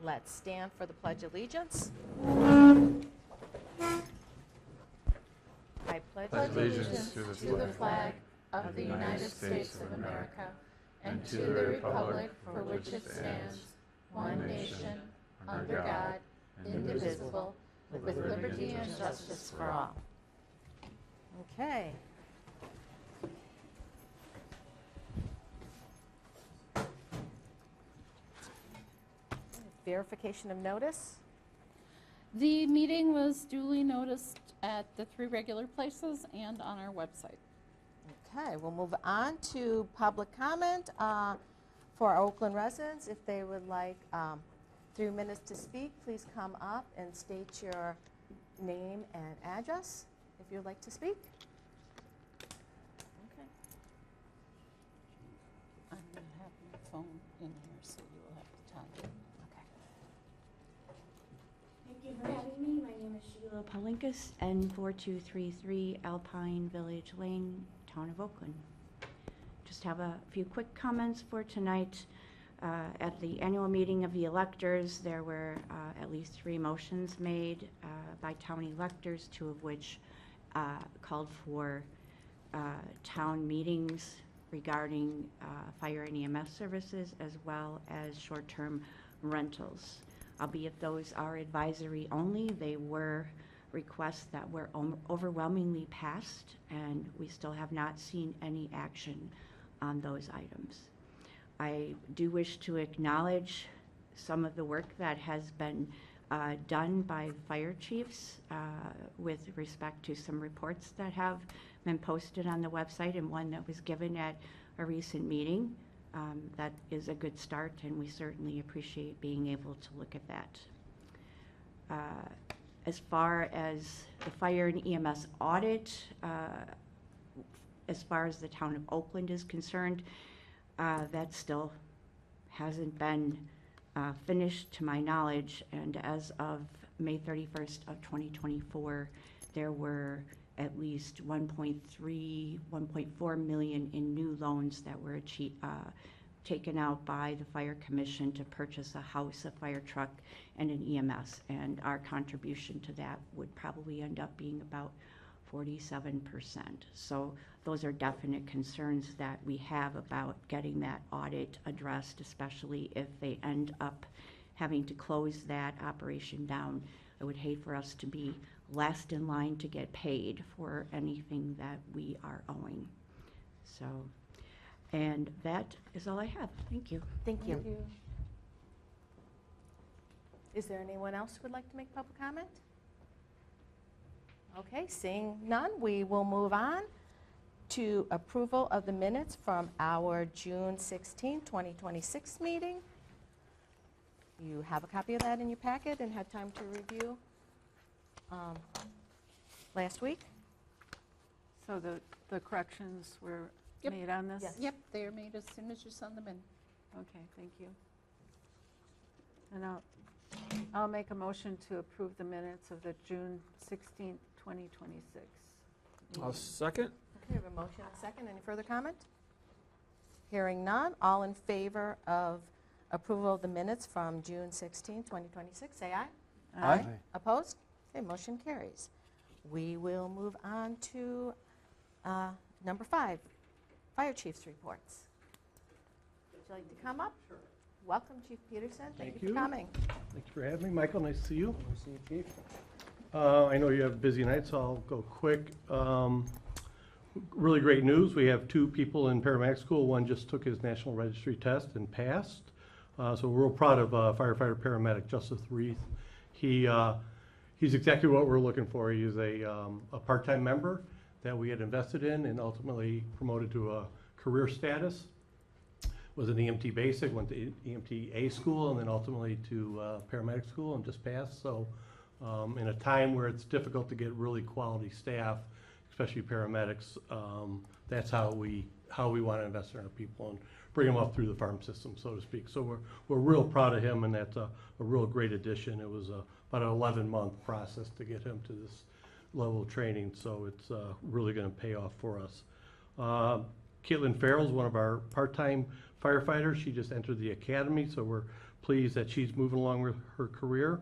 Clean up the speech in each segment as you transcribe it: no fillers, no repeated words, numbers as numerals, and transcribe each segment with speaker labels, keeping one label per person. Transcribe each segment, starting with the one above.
Speaker 1: Let's stand for the Pledge of Allegiance. I pledge
Speaker 2: allegiance to the flag of the United States of America and to the republic for which it stands, one nation, under God, indivisible, with liberty and justice for all.
Speaker 1: Okay. Verification of notice.
Speaker 3: The meeting was duly noticed at the 3 regular places and on our website.
Speaker 1: Okay, we'll move on to public comment for our Oakland residents. If they would like 3 minutes to speak, please come up and state your name and address if you'd like to speak. Okay.
Speaker 3: I'm going to have my phone in here, so you will have to tell me.
Speaker 1: Okay.
Speaker 4: Thank you for having me. My name is Sheila Palinkas, N4233 Alpine Village Lane, Town of Oakland. Just have a few quick comments for tonight. At the annual meeting of the electors, there were at least 3 motions made by town electors, 2 of which called for town meetings regarding fire and EMS services as well as short-term rentals. Albeit those are advisory only, they were requests that were overwhelmingly passed, and we still have not seen any action on those items. I do wish to acknowledge some of the work that has been done by fire chiefs with respect to some reports that have been posted on the website, and one that was given at a recent meeting. That is a good start, and we certainly appreciate being able to look at that. As far as the fire and EMS audit, as far as the town of Oakland is concerned, that still hasn't been finished to my knowledge, and as of May 31st of 2024, there were at least 1.4 million in new loans that were taken out by the Fire Commission to purchase a house, a fire truck, and an EMS. And our contribution to that would probably end up being about 47%. So those are definite concerns that we have about getting that audit addressed, especially if they end up having to close that operation down. I would hate for us to be last in line to get paid for anything that we are owing. So, and that is all I have. Thank you.
Speaker 1: Thank you.
Speaker 3: Thank you.
Speaker 1: Is there anyone else who would like to make public comment? Okay, seeing none, we will move on to approval of the minutes from our June 16, 2026 meeting. You have a copy of that in your packet and had time to review last week.
Speaker 5: So the corrections were
Speaker 3: Yep.
Speaker 5: made on this?
Speaker 1: Yes.
Speaker 3: Yep, they are made as soon as you send them in.
Speaker 5: Okay, thank you. And I'll make a motion to approve the minutes of the June 16th, 2026.
Speaker 2: I'll second.
Speaker 1: Okay, we have a motion and a second. Any further comment? Hearing none, all in favor of approval of the minutes from June 16, 2026, say aye.
Speaker 2: Aye.
Speaker 1: Opposed? Okay, motion carries. We will move on to number 5, Fire Chief's reports. Would you like to come up? Sure. Welcome, Chief Peterson. Thank you for coming.
Speaker 6: Thanks for having me. Michael, nice to see you. Nice to see you, Chief. I know you have a busy night, so I'll go quick. Really great news. We have 2 people in paramedic school. One just took his National Registry test and passed. So we're real proud of firefighter paramedic Justice Reith. He's exactly what we're looking for. He's a part-time member that we had invested in and ultimately promoted to a career status. Was an EMT basic, went to EMT A school, and then ultimately to paramedic school and just passed. So in a time where it's difficult to get really quality staff, especially paramedics, that's how we want to invest in our people and bring them up through the farm system, so to speak. So we're real proud of him, and that's a real great addition. It was about an 11-month process to get him to this level of training, so it's really going to pay off for us. Caitlin Farrell's one of our part-time firefighters. She just entered the academy, so we're pleased that she's moving along with her career.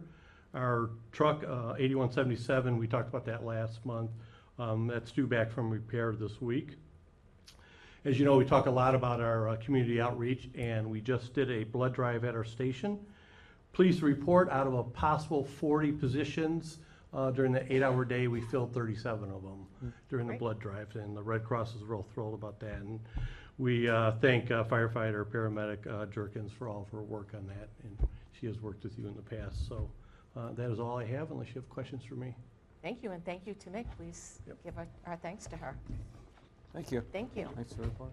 Speaker 6: Our truck, 8177, we talked about that last month. That's due back from repair this week. As you know, we talk a lot about our community outreach, and we just did a blood drive at our station. Pleased to report, out of a possible 40 positions during the 8-hour day, we filled 37 of them during the blood drive, and the Red Cross is real thrilled about that. And we thank firefighter, paramedic Jerkins for all of her work on that, and she has worked with you in the past. So that is all I have, unless you have questions for me.
Speaker 1: Thank you, and thank you to Mick. Please give our thanks to her.
Speaker 7: Thank you.
Speaker 1: Thank you.
Speaker 7: Thanks for the report.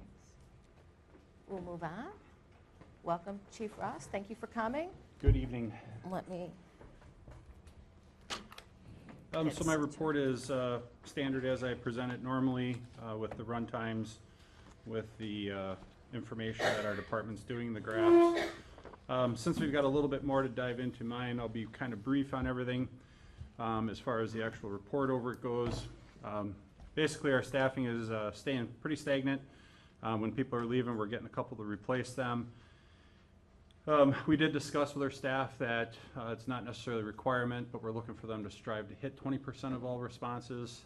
Speaker 1: We'll move on. Welcome, Chief Ross. Thank you for coming.
Speaker 8: Good evening.
Speaker 1: Let me.
Speaker 8: So my report is standard as I present it normally, with the run times, with the information that our department's doing, the graphs. Since we've got a little bit more to dive into mine, I'll be kind of brief on everything as far as the actual report over it goes. Basically, our staffing is staying pretty stagnant. When people are leaving, we're getting a couple to replace them. We did discuss with our staff that it's not necessarily a requirement, but we're looking for them to strive to hit 20% of all responses.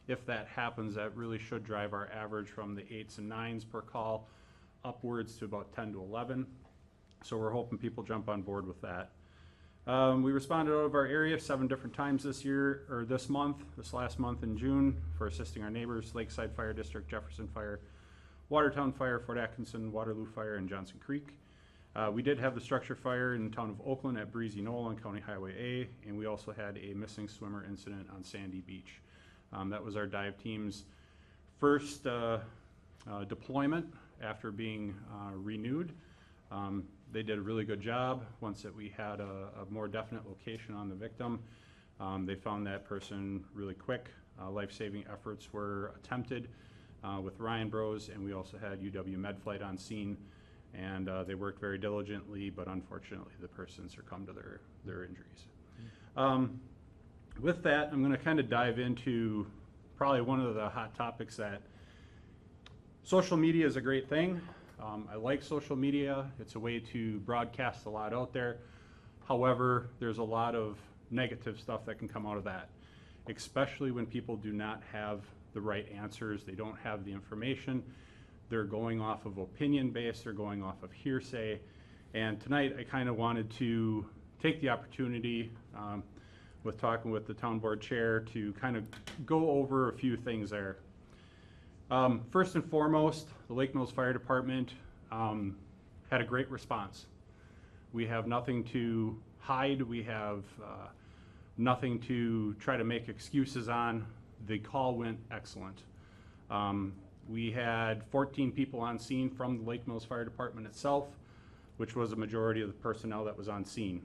Speaker 8: If that happens, that really should drive our average from the 8s and 9s per call upwards to about 10 to 11. So we're hoping people jump on board with that. We responded out of our area 7 different times this year, or this last month in June, for assisting our neighbors: Lakeside Fire District, Jefferson Fire, Watertown Fire, Fort Atkinson, Waterloo Fire, and Johnson Creek. We did have the structure fire in the town of Oakland at Breezy Knoll on County Highway A, and we also had a missing swimmer incident on Sandy Beach. That was our dive team's first deployment after being renewed. They did a really good job. Once that we had a more definite location on the victim, they found that person really quick. Life-saving efforts were attempted with Ryan Bros, and we also had UW Medflight on scene, and they worked very diligently, but unfortunately the person succumbed to their injuries. With that, I'm going to kind of dive into probably one of the hot topics. That social media is a great thing. I like social media. It's a way to broadcast a lot out there. However, there's a lot of negative stuff that can come out of that, especially when people do not have the right answers. They don't have the information. They're going off of opinion based, they're going off of hearsay. And tonight I kind of wanted to take the opportunity with talking with the town board chair to kind of go over a few things there. First and foremost, the Lake Mills Fire Department had a great response. We have nothing to hide. We have nothing to try to make excuses on. The call went excellent. We had 14 people on scene from the Lake Mills Fire Department itself, which was a majority of the personnel that was on scene.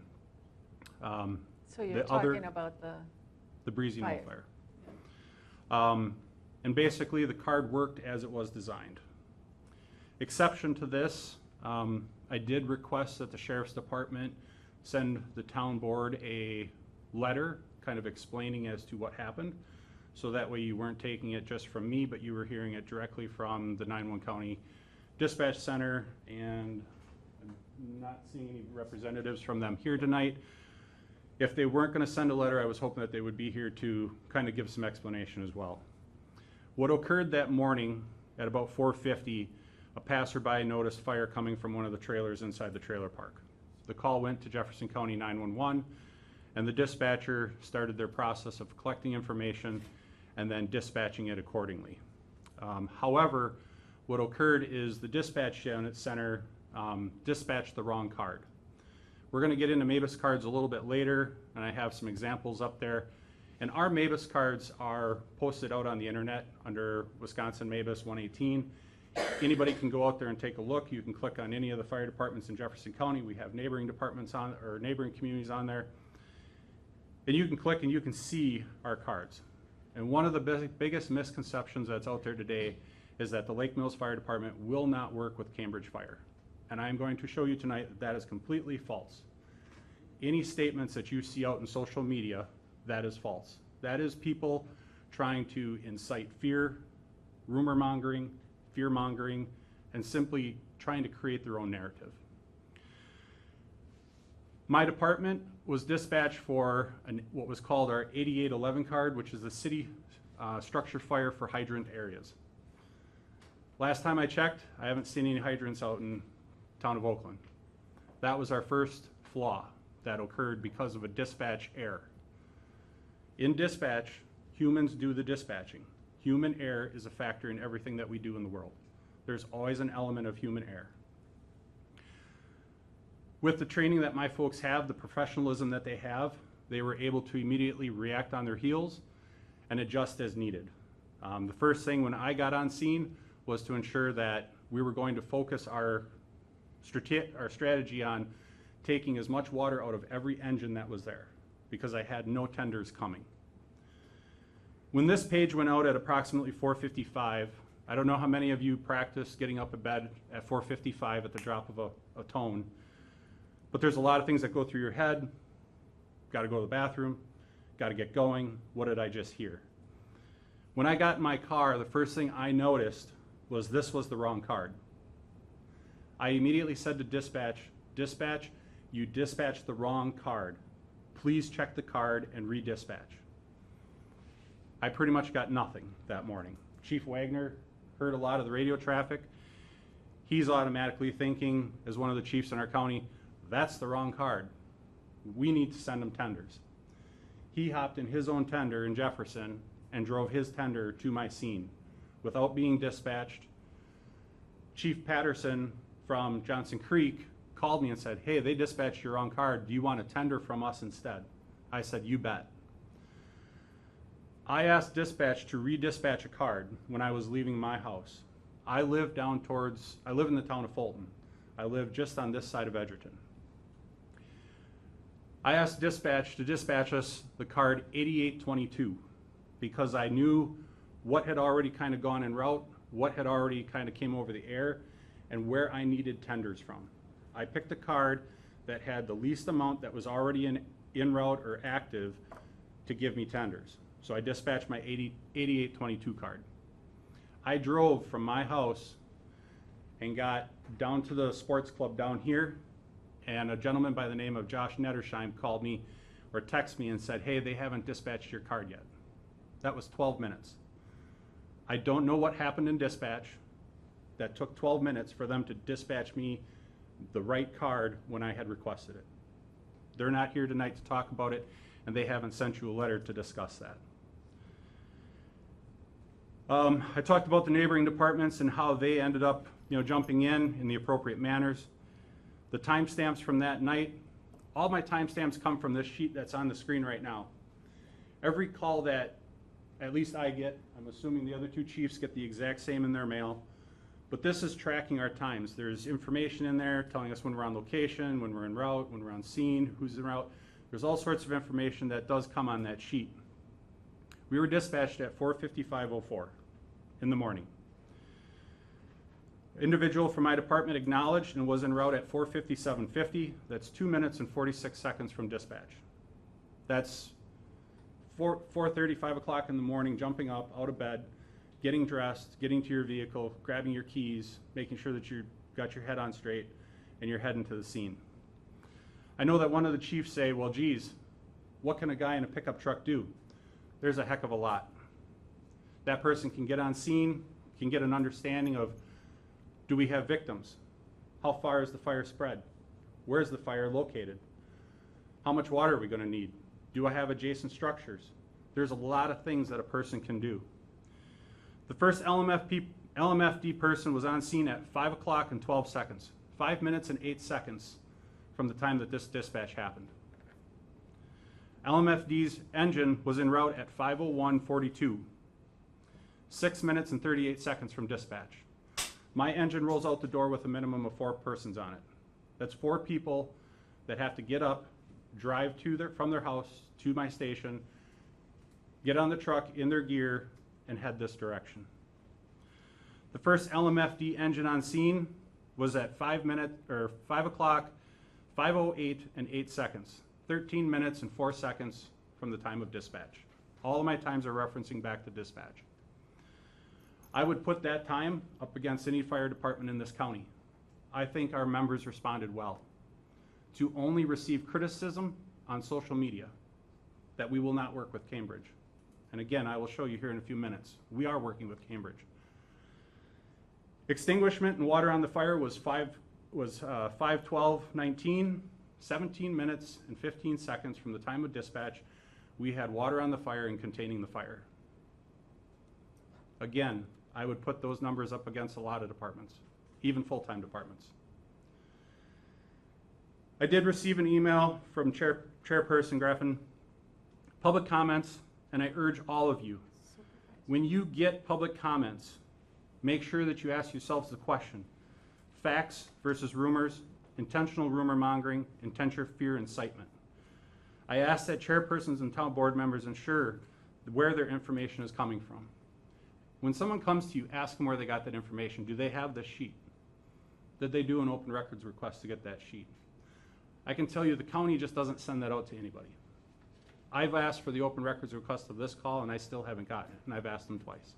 Speaker 5: So you're talking about
Speaker 8: the Breezy Knoll
Speaker 5: fire.
Speaker 8: Fire. And basically the card worked as it was designed. Exception to this, I did request that the Sheriff's Department send the town board a letter kind of explaining as to what happened. So that way you weren't taking it just from me, but you were hearing it directly from the 9-1 County Dispatch Center, and I'm not seeing any representatives from them here tonight. If they weren't going to send a letter, I was hoping that they would be here to kind of give some explanation as well. What occurred that morning at about 4:50, a passerby noticed fire coming from one of the trailers inside the trailer park. The call went to Jefferson County 911, and the dispatcher started their process of collecting information and then dispatching it accordingly. However, what occurred is the dispatch unit center dispatched the wrong card. We're going to get into MABUS cards a little bit later, and I have some examples up there. And our MABUS cards are posted out on the internet under Wisconsin MABUS 118. Anybody can go out there and take a look. You can click on any of the fire departments in Jefferson County. We have neighboring departments on, or neighboring communities on there. And you can click and you can see our cards. And one of the biggest misconceptions that's out there today is that the Lake Mills Fire Department will not work with Cambridge Fire. And I'm going to show you tonight that that is completely false. Any statements that you see out in social media, that is false. That is people trying to incite fear, rumor mongering, fear mongering, and simply trying to create their own narrative. My department was dispatched for what was called our 8811 card, which is the city structure fire for hydrant areas. Last time I checked, I haven't seen any hydrants out in town of Oakland. That was our first flaw that occurred because of a dispatch error. In dispatch, humans do the dispatching. Human error is a factor in everything that we do in the world. There's always an element of human error. With the training that my folks have, the professionalism that they have, they were able to immediately react on their heels and adjust as needed. The first thing when I got on scene was to ensure that we were going to focus our strategy on taking as much water out of every engine that was there, because I had no tenders coming. When this page went out at approximately 4:55, I don't know how many of you practice getting up in bed at 4:55 at the drop of a tone, but there's a lot of things that go through your head. Got to go to the bathroom, got to get going. What did I just hear? When I got in my car, the first thing I noticed was this was the wrong card. I immediately said to dispatch, you dispatched the wrong card. Please check the card and redispatch. I pretty much got nothing that morning. Chief Wagner heard a lot of the radio traffic. He's automatically thinking, as one of the chiefs in our county, that's the wrong card. We need to send them tenders. He hopped in his own tender in Jefferson and drove his tender to my scene without being dispatched. Chief Patterson from Johnson Creek called me and said, hey, they dispatched your wrong card. Do you want a tender from us instead? I said, you bet. I asked dispatch to redispatch a card when I was leaving my house. I live in the town of Fulton. I live just on this side of Edgerton. I asked dispatch to dispatch us the card 8822 because I knew what had already kind of gone en route, what had already kind of came over the air, and where I needed tenders from. I picked a card that had the least amount that was already en route or active to give me tenders. So I dispatched my 8822 card. I drove from my house and got down to the sports club down here, and a gentleman by the name of Josh Nettersheim called me or texted me and said, hey, they haven't dispatched your card yet. That was 12 minutes. I don't know what happened in dispatch that took 12 minutes for them to dispatch me the right card when I had requested it. They're not here tonight to talk about it, and they haven't sent you a letter to discuss that. I talked about the neighboring departments and how they ended up, jumping in the appropriate manners. The timestamps from that night, all my timestamps come from this sheet that's on the screen right now. Every call that at least I get, I'm assuming the other two chiefs get the exact same in their mail, but this is tracking our times. There's information in there telling us when we're on location, when we're en route, when we're on scene, who's en route. There's all sorts of information that does come on that sheet. We were dispatched at 4:55:04 in the morning. Individual from my department acknowledged and was en route at 4:57:50. That's 2 minutes and 46 seconds from dispatch. That's 4:30, 5 o'clock in the morning, jumping up out of bed, getting dressed, getting to your vehicle, grabbing your keys, making sure that you've got your head on straight, and you're heading to the scene. I know that one of the chiefs say, well, geez, what can a guy in a pickup truck do? There's a heck of a lot. That person can get on scene, can get an understanding of, do we have victims? How far is the fire spread? Where's the fire located? How much water are we going to need? Do I have adjacent structures? There's a lot of things that a person can do. The first LMFD person was on scene at 5 o'clock and 12 seconds, 5 minutes and 8 seconds from the time that this dispatch happened. LMFD's engine was en route at 5:01:42, 6 minutes and 38 seconds from dispatch. My engine rolls out the door with a minimum of 4 persons on it. That's 4 people that have to get up, drive from their house to my station, get on the truck in their gear, and head this direction. The first LMFD engine on scene was at 5 o'clock, 5:08 and 8 seconds, 13 minutes and 4 seconds from the time of dispatch. All of my times are referencing back to dispatch. I would put that time up against any fire department in this county. I think our members responded well. to only receive criticism on social media, that we will not work with Cambridge. And again, I will show you here in a few minutes. We are working with Cambridge. Extinguishment and water on the fire was 5/12/19, 17 minutes and 15 seconds from the time of dispatch. We had water on the fire and containing the fire. Again, I would put those numbers up against a lot of departments, even full-time departments. I did receive an email from Chairperson Graffin, public comments, and I urge all of you, when you get public comments, make sure that you ask yourselves the question, facts versus rumors, intentional rumor mongering, intentional fear incitement. I ask that chairpersons and town board members ensure where their information is coming from. When someone comes to you, ask them where they got that information. Do they have the sheet? Did they do an open records request to get that sheet? I can tell you the county just doesn't send that out to anybody. I've asked for the open records request of this call and I still haven't gotten it, and I've asked them twice.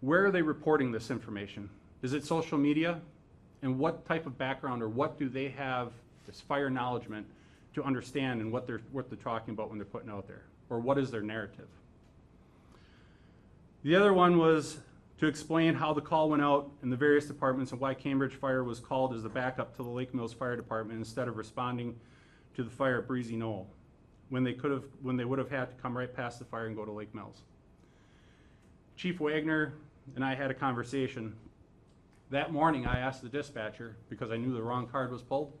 Speaker 8: Where are they reporting this information? Is it social media? And what type of background or what do they have this fire acknowledgement to understand and what they're talking about when they're putting out there? Or what is their narrative? The other one was to explain how the call went out in the various departments and why Cambridge Fire was called as the backup to the Lake Mills Fire Department instead of responding to the fire at Breezy Knoll when they would have had to come right past the fire and go to Lake Mills. Chief Wagner and I had a conversation. That morning I asked the dispatcher, because I knew the wrong card was pulled,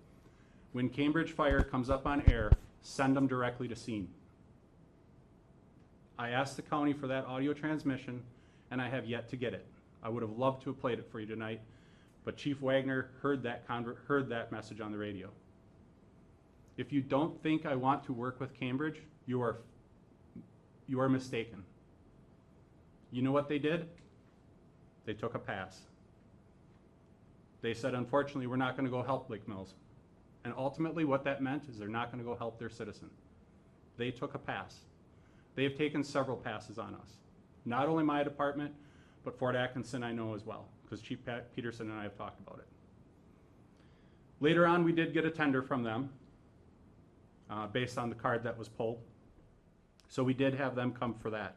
Speaker 8: when Cambridge Fire comes up on air, send them directly to scene. I asked the county for that audio transmission and I have yet to get it. I would have loved to have played it for you tonight, but Chief Wagner heard that message on the radio. If you don't think I want to work with Cambridge, you are mistaken. You know what they did? They took a pass. They said, unfortunately, we're not going to go help Lake Mills. And ultimately what that meant is they're not going to go help their citizen. They took a pass. They have taken several passes on us. Not only my department, but Fort Atkinson I know as well, because Chief Peterson and I have talked about it. Later on, we did get a tender from them based on the card that was pulled. So we did have them come for that.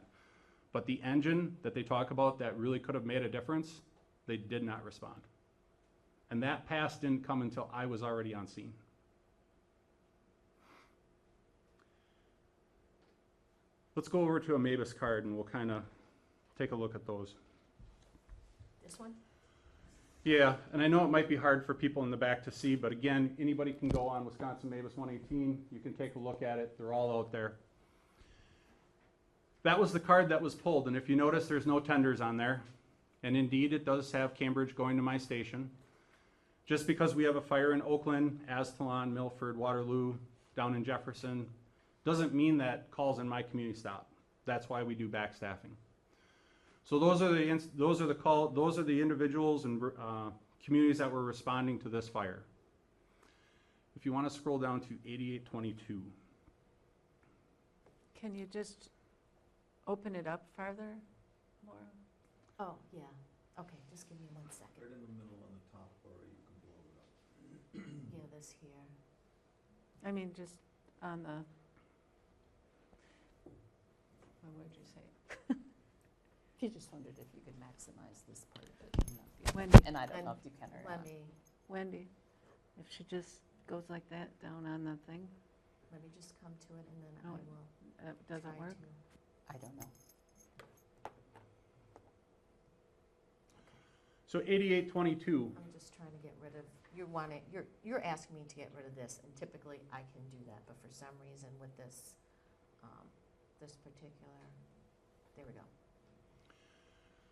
Speaker 8: But the engine that they talk about that really could have made a difference, they did not respond. And that pass didn't come until I was already on scene. Let's go over to a Mavis card and we'll kind of take a look at those.
Speaker 1: This one?
Speaker 8: Yeah, and I know it might be hard for people in the back to see, but again, anybody can go on Wisconsin Mavis 118. You can take a look at it. They're all out there. That was the card that was pulled, and if you notice, there's no tenders on there. And indeed, it does have Cambridge going to my station. Just because we have a fire in Oakland, Astalon, Milford, Waterloo, down in Jefferson, doesn't mean that calls in my community stop. That's why we do backstaffing. So those are the individuals and communities that were responding to this fire. If you want to scroll down to 8822.
Speaker 5: Can you just open it up farther, Laura?
Speaker 1: Oh, yeah. Okay, just give me 1 second.
Speaker 7: Right in the middle on the top, or you can blow it up.
Speaker 1: Yeah, this here.
Speaker 5: I mean, just on the, what would you say?
Speaker 3: He just wondered if you could maximize this part of it. And not the other.
Speaker 5: Wendy,
Speaker 3: And I don't know if you can or not.
Speaker 5: Wendy, if she just goes like that down on the thing,
Speaker 1: Let me just come to it and then I
Speaker 5: Oh,
Speaker 1: will
Speaker 5: does
Speaker 1: try
Speaker 5: it work?
Speaker 1: to.
Speaker 3: I don't know.
Speaker 8: So 8822.
Speaker 1: I'm just trying to get rid of, you're asking me to get rid of this, and typically I can do that, but for some reason with this, this particular, there we go.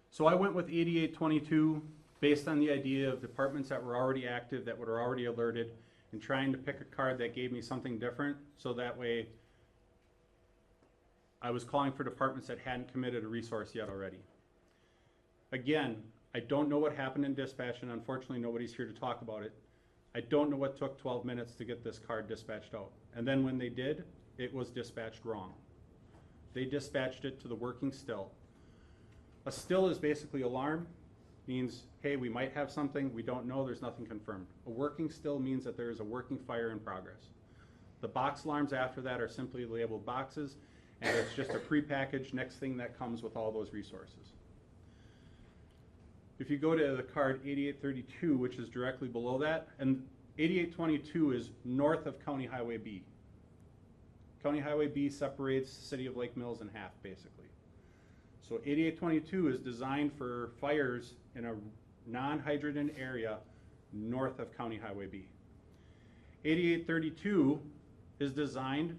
Speaker 8: So I went with 8822 based on the idea of departments that were already active, that were already alerted, and trying to pick a card that gave me something different, so that way I was calling for departments that hadn't committed a resource yet already. Again, I don't know what happened in dispatch, and unfortunately nobody's here to talk about it. I don't know what took 12 minutes to get this card dispatched out. And then when they did, it was dispatched wrong. They dispatched it to the working still. A still is basically alarm. means, hey, we might have something, we don't know, there's nothing confirmed. A working still means that there is a working fire in progress. The box alarms after that are simply labeled boxes, and it's just a prepackaged next thing that comes with all those resources. If you go to the card 8832, which is directly below that, and 8822 is north of County Highway B. County Highway B separates the city of Lake Mills in half, basically. So 8822 is designed for fires in a non-hydrogen area north of County Highway B. 8832 is designed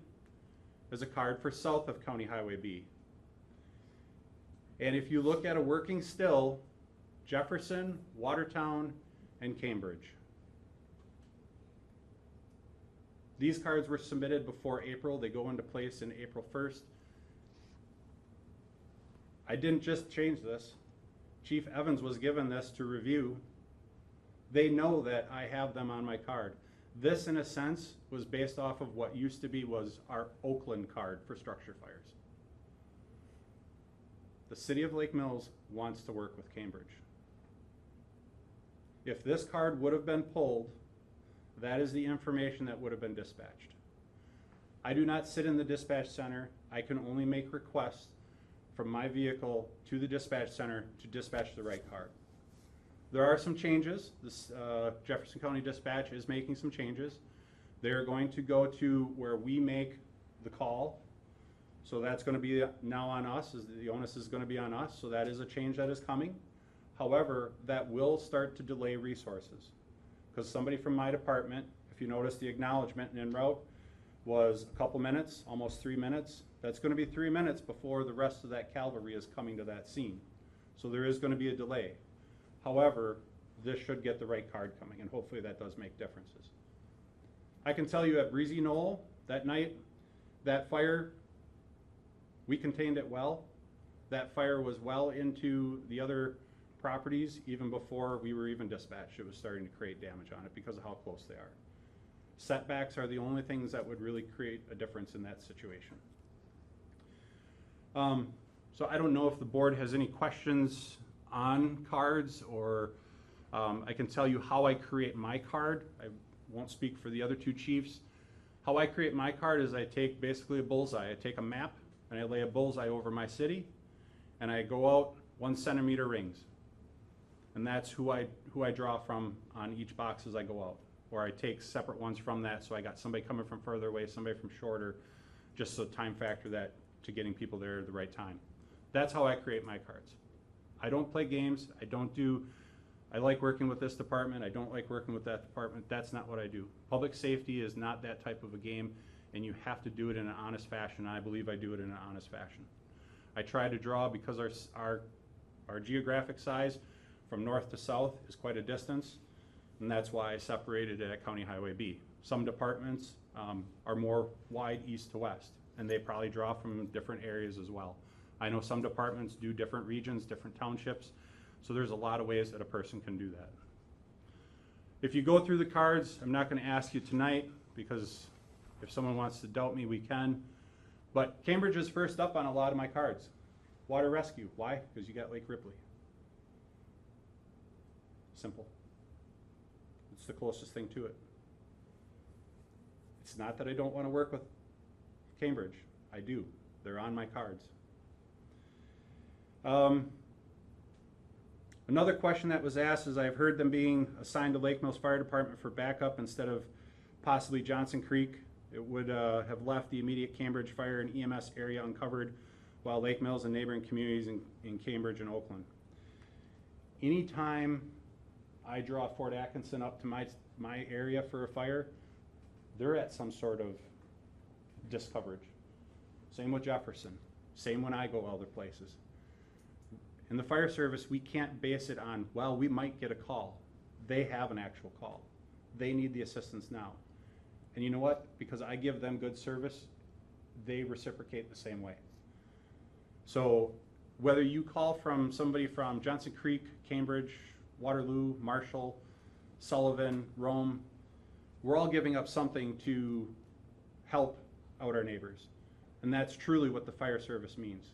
Speaker 8: as a card for south of County Highway B. And if you look at a working still, Jefferson, Watertown, and Cambridge. These cards were submitted before April. They go into place in April 1st. I didn't just change this. Chief Evans was given this to review. They know that I have them on my card. This, in a sense, was based off of what used to be was our Oakland card for structure fires. The city of Lake Mills wants to work with Cambridge. If this card would have been pulled, that is the information that would have been dispatched. I do not sit in the dispatch center. I can only make requests from my vehicle to the dispatch center to dispatch the right card. There are some changes. This Jefferson County Dispatch is making some changes. They're going to go to where we make the call. So that's going to be now on us. The onus is going to be on us. So that is a change that is coming. However, that will start to delay resources. Because somebody from my department, if you notice the acknowledgement and en route, was a couple minutes, almost 3 minutes. That's going to be 3 minutes before the rest of that cavalry is coming to that scene. So there is going to be a delay. However, this should get the right card coming, and hopefully that does make differences. I can tell you at Breezy Knoll, that night, that fire, we contained it well. That fire was well into the other properties even before we were even dispatched. It was starting to create damage on it because of how close they are. Setbacks are the only things that would really create a difference in that situation. So I don't know if the board has any questions on cards, or I can tell you how I create my card. I won't speak for the other two chiefs. How I create my card is I take basically a bullseye. I take a map and I lay a bullseye over my city, and I go out 1 centimeter rings. And that's who I draw from on each box as I go out. Or I take separate ones from that, so I got somebody coming from further away, somebody from shorter, just so time factor that to getting people there at the right time. That's how I create my cards. I don't play games. I like working with this department. I don't like working with that department. That's not what I do. Public safety is not that type of a game, and you have to do it in an honest fashion. I believe I do it in an honest fashion. I try to draw, because our geographic size from north to south is quite a distance, and that's why I separated it at County Highway B. Some departments are more wide east to west, and they probably draw from different areas as well. I know some departments do different regions, different townships, so there's a lot of ways that a person can do that. If you go through the cards, I'm not going to ask you tonight, because if someone wants to doubt me, we can, but Cambridge is first up on a lot of my cards. Water rescue, why? Because you got Lake Ripley. Simple. It's the closest thing to it. It's not that I don't want to work with Cambridge. I do. They're on my cards. Another question that was asked is, I've heard them being assigned to Lake Mills Fire Department for backup instead of possibly Johnson Creek. It would have left the immediate Cambridge fire and EMS area uncovered, while Lake Mills and neighboring communities in Cambridge and Oakland. Anytime I draw Fort Atkinson up to my area for a fire, they're at some sort of discoverage. Same with Jefferson. Same when I go other places. In the fire service, we can't base it on, well, we might get a call. They have an actual call. They need the assistance now. And you know what? Because I give them good service, they reciprocate the same way. So whether you call from somebody from Johnson Creek, Cambridge, Waterloo, Marshall, Sullivan, Rome, we're all giving up something to help out our neighbors. And that's truly what the fire service means.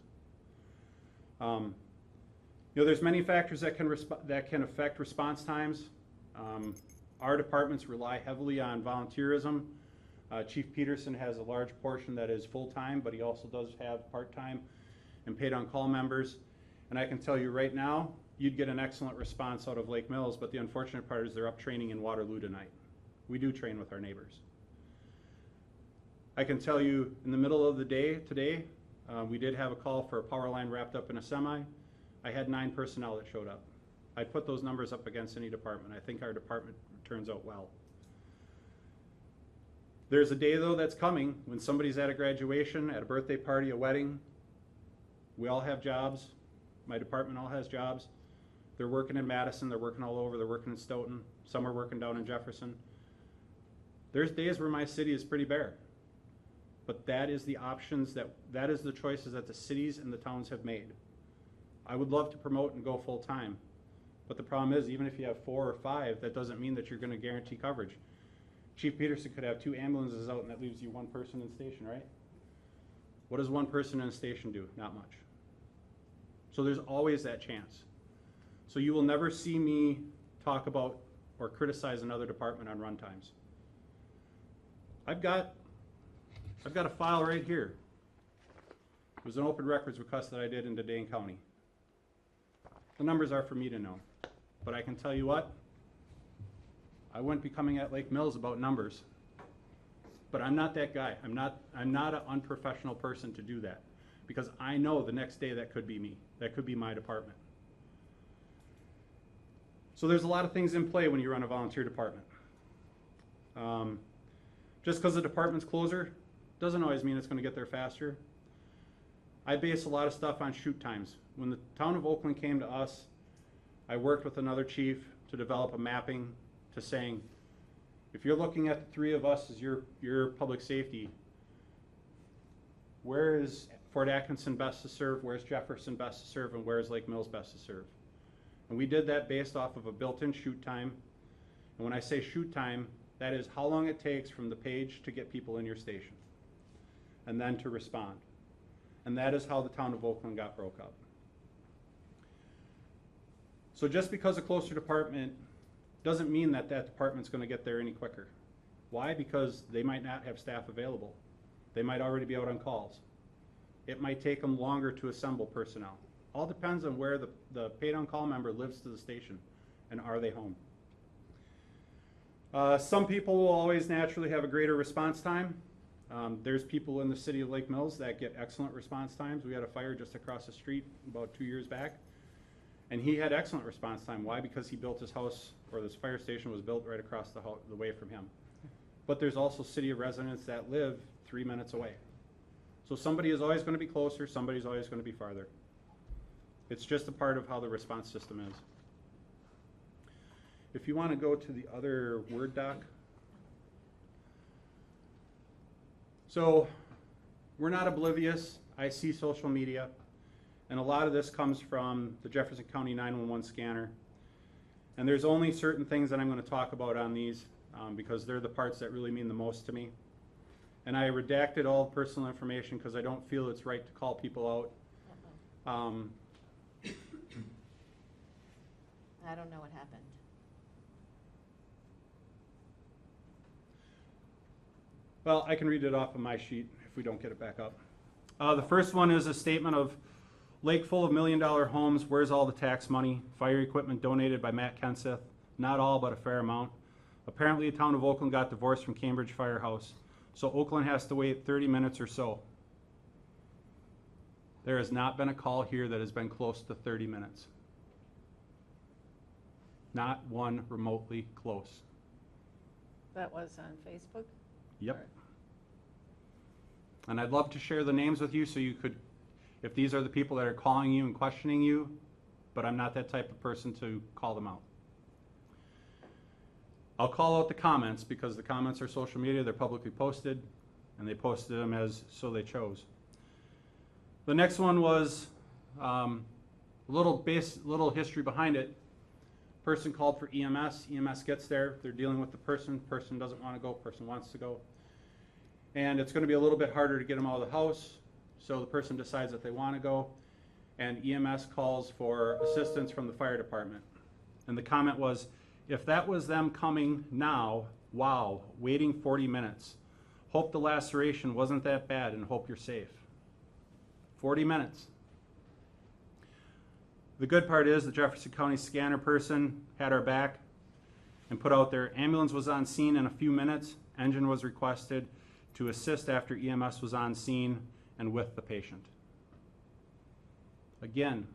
Speaker 8: You know, there's many factors that can affect response times. Our departments rely heavily on volunteerism. Chief Peterson has a large portion that is full-time, but he also does have part-time and paid-on-call members. And I can tell you right now, you'd get an excellent response out of Lake Mills, but the unfortunate part is they're up training in Waterloo tonight. We do train with our neighbors. I can tell you in the middle of the day today, we did have a call for a power line wrapped up in a semi. I had 9 personnel that showed up. I put those numbers up against any department. I think our department turns out well. There's a day though that's coming when somebody's at a graduation, at a birthday party, a wedding. We all have jobs. My department all has jobs. They're working in Madison, they're working all over, they're working in Stoughton, some are working down in Jefferson. There's days where my city is pretty bare. But that is the options, that is the choices that the cities and the towns have made. I would love to promote and go full time. But the problem is, even if you have 4 or 5, that doesn't mean that you're going to guarantee coverage. Chief Peterson could have 2 ambulances out and that leaves you 1 person in station, right? What does 1 person in a station do? Not much. So there's always that chance. So you will never see me talk about or criticize another department on run times. I've got a file right here. It was an open records request that I did into Dane County. The numbers are for me to know. But I can tell you what, I wouldn't be coming at Lake Mills about numbers. But I'm not that guy. I'm not an unprofessional person to do that. Because I know the next day that could be me. That could be my department. So there's a lot of things in play when you run a volunteer department. Just because the department's closer doesn't always mean it's going to get there faster. I base a lot of stuff on shoot times. When the town of Oakland came to us, I worked with another chief to develop a mapping to saying, if you're looking at the 3 of us as your public safety, where is Fort Atkinson best to serve, where's Jefferson best to serve, and where's Lake Mills best to serve? And we did that based off of a built-in shoot time. And when I say shoot time, that is how long it takes from the page to get people in your station and then to respond. And that is how the town of Oakland got broke up. So just because a closer department doesn't mean that that department's going to get there any quicker. Why? Because they might not have staff available. They might already be out on calls. It might take them longer to assemble personnel. All depends on where the paid-on-call member lives to the station and are they home. Some people will always naturally have a greater response time. There's people in the city of Lake Mills that get excellent response times. We had a fire just across the street about 2 years back, and he had excellent response time. Why? Because he built his house, or this fire station was built right across the way from him. But there's also city residents that live 3 minutes away. So somebody is always going to be closer, somebody's always going to be farther. It's just a part of how the response system is. If you want to go to the other Word doc. So we're not oblivious. I see social media, and a lot of this comes from the Jefferson County 911 scanner. And there's only certain things that I'm going to talk about on these because they're the parts that really mean the most to me. And I redacted all personal information because I don't feel it's right to call people out.
Speaker 1: I don't know what happened.
Speaker 8: Well, I can read it off of my sheet if we don't get it back up. The first one is a statement of lake full of $1 million homes. Where's all the tax money? Fire equipment donated by Matt Kenseth. Not all, but a fair amount. Apparently, the town of Oakland got divorced from Cambridge Firehouse, so Oakland has to wait 30 minutes or so. There has not been a call here that has been close to 30 minutes. Not one remotely close.
Speaker 5: That was on Facebook?
Speaker 8: Yep. And I'd love to share the names with you so you could, if these are the people that are calling you and questioning you, but I'm not that type of person to call them out. I'll call out the comments because the comments are social media, they're publicly posted, and they posted them as so they chose. The next one was a little history behind it. Person called for EMS. EMS gets there. They're dealing with the person. Person doesn't want to go. Person wants to go. And it's going to be a little bit harder to get them out of the house. So the person decides that they want to go. and EMS calls for assistance from the fire department. And the comment was, if that was them coming now, wow, waiting 40 minutes. Hope the laceration wasn't that bad and hope you're safe. 40 minutes. The good part is the Jefferson County scanner person had our back and put out there. Ambulance was on scene in a few minutes. Engine was requested to assist after EMS was on scene and with the patient. Again,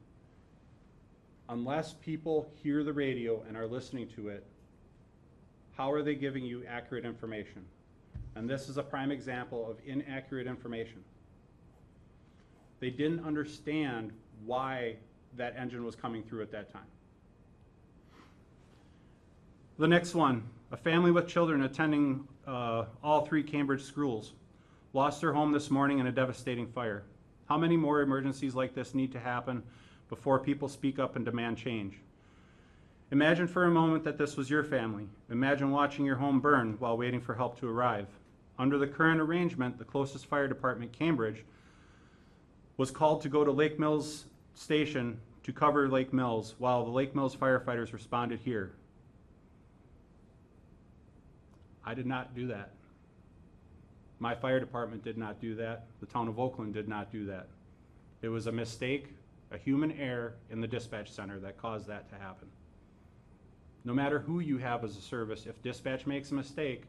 Speaker 8: unless people hear the radio and are listening to it, how are they giving you accurate information? And this is a prime example of inaccurate information. They didn't understand why that engine was coming through at that time. The next one, a family with children attending all 3 Cambridge schools lost their home this morning in a devastating fire. How many more emergencies like this need to happen before people speak up and demand change? Imagine for a moment that this was your family. Imagine watching your home burn while waiting for help to arrive. Under the current arrangement, the closest fire department, Cambridge, was called to go to Lake Mills Station to cover Lake Mills while the Lake Mills firefighters responded here. I did not do that. My fire department did not do that. The town of Oakland did not do that. It was a mistake, a human error in the dispatch center that caused that to happen. No matter who you have as a service, if dispatch makes a mistake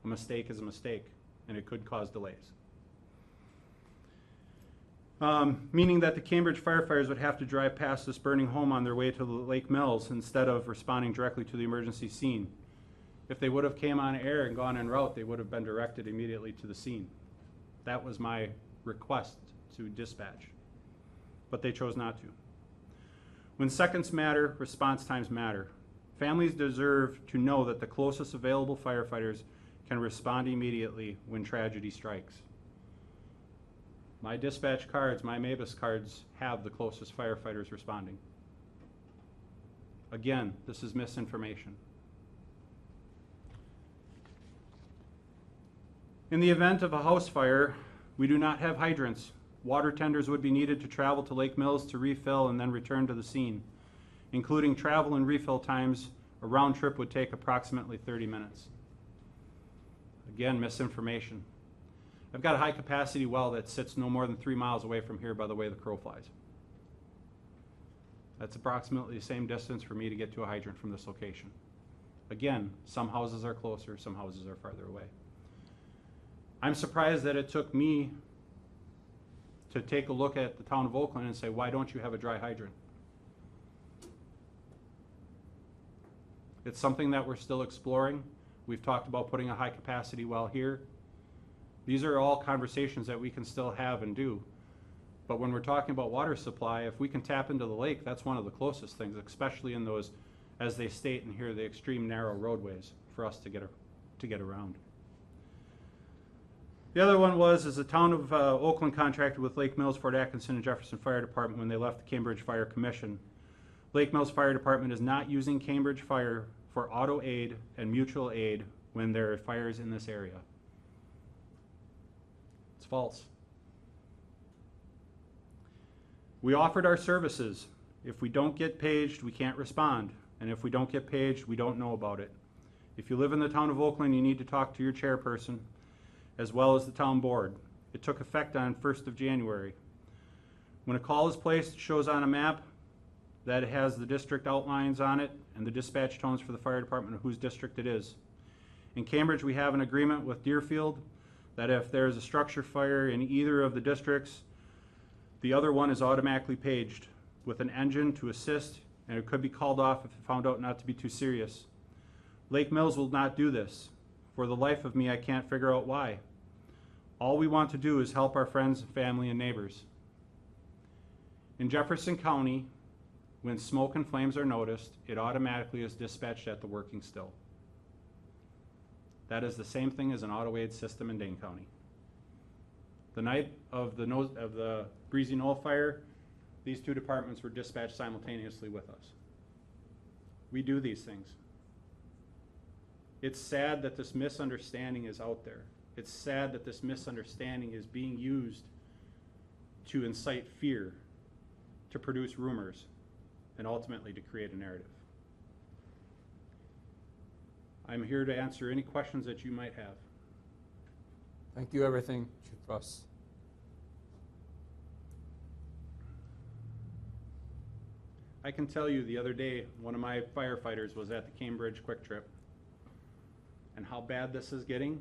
Speaker 8: is a mistake, and it could cause delays. Meaning that the Cambridge firefighters would have to drive past this burning home on their way to the Lake Mills instead of responding directly to the emergency scene. If they would have came on air and gone en route, they would have been directed immediately to the scene. That was my request to dispatch, but they chose not to. When seconds matter, response times matter. Families deserve to know that the closest available firefighters can respond immediately when tragedy strikes. My dispatch cards, my MABUS cards, have the closest firefighters responding. Again, this is misinformation. In the event of a house fire, we do not have hydrants. Water tenders would be needed to travel to Lake Mills to refill and then return to the scene. Including travel and refill times, a round trip would take approximately 30 minutes. Again, misinformation. I've got a high capacity well that sits no more than 3 miles away from here by the way the crow flies. That's approximately the same distance for me to get to a hydrant from this location. Again, some houses are closer, some houses are farther away. I'm surprised that it took me to take a look at the town of Oakland and say, why don't you have a dry hydrant? It's something that we're still exploring. We've talked about putting a high capacity well here. These are all conversations that we can still have and do. But when we're talking about water supply, if we can tap into the lake, that's one of the closest things, especially in those, as they state in here, the extreme narrow roadways for us to get around. The other one is the town of Oakland contracted with Lake Mills, Fort Atkinson, and Jefferson Fire Department when they left the Cambridge Fire Commission. Lake Mills Fire Department is not using Cambridge Fire for auto aid and mutual aid when there are fires in this area. It's false. We offered our services. If we don't get paged, we can't respond. And if we don't get paged, we don't know about it. If you live in the town of Oakland, you need to talk to your chairperson as well as the town board. It took effect on 1st of January. When a call is placed, it shows on a map that it has the district outlines on it and the dispatch tones for the fire department of whose district it is. In Cambridge, we have an agreement with Deerfield that if there's a structure fire in either of the districts, the other one is automatically paged with an engine to assist, and it could be called off if it found out not to be too serious. Lake Mills will not do this. For the life of me, I can't figure out why. All we want to do is help our friends, family, and neighbors. In Jefferson County, when smoke and flames are noticed, it automatically is dispatched at the working still. That is the same thing as an auto aid system in Dane County. The night of the Breezy Knoll fire, these 2 departments were dispatched simultaneously with us. We do these things. It's sad that this misunderstanding is out there. It's sad that this misunderstanding is being used to incite fear, to produce rumors and ultimately to create a narrative. I'm here to answer any questions that you might have.
Speaker 9: Thank you, everything, Chief Russ.
Speaker 8: I can tell you the other day, one of my firefighters was at the Cambridge Quick Trip. And how bad this is getting?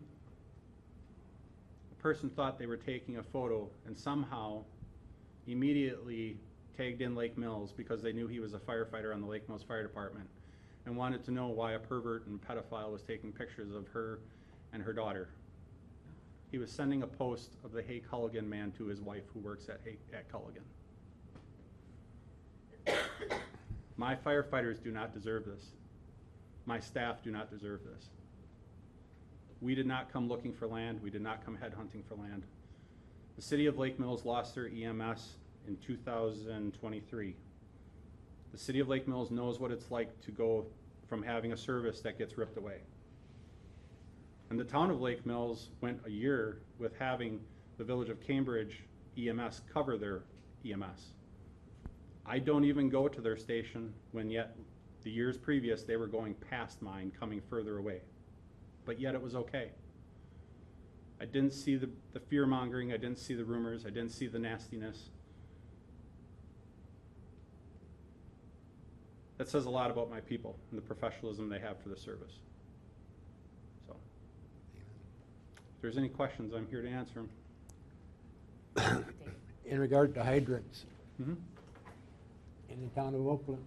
Speaker 8: A person thought they were taking a photo and somehow immediately tagged in Lake Mills because they knew he was a firefighter on the Lake Mills Fire Department and wanted to know why a pervert and pedophile was taking pictures of her and her daughter. He was sending a post of the Hay Culligan man to his wife who works at Culligan. My firefighters do not deserve this. My staff do not deserve this. We did not come looking for land. We did not come headhunting for land. The city of Lake Mills lost their EMS in 2023. The city of Lake Mills knows what it's like to go from having a service that gets ripped away. And the town of Lake Mills went a year with having the village of Cambridge EMS cover their EMS. I don't even go to their station when yet the years previous they were going past mine, coming further away. But yet it was okay. I didn't see the fear mongering, I didn't see the rumors, I didn't see the nastiness. That says a lot about my people and the professionalism they have for the service. So, if there's any questions, I'm here to answer them.
Speaker 10: In regard to hydrants,
Speaker 8: Mm-hmm.
Speaker 10: in the town of Oakland,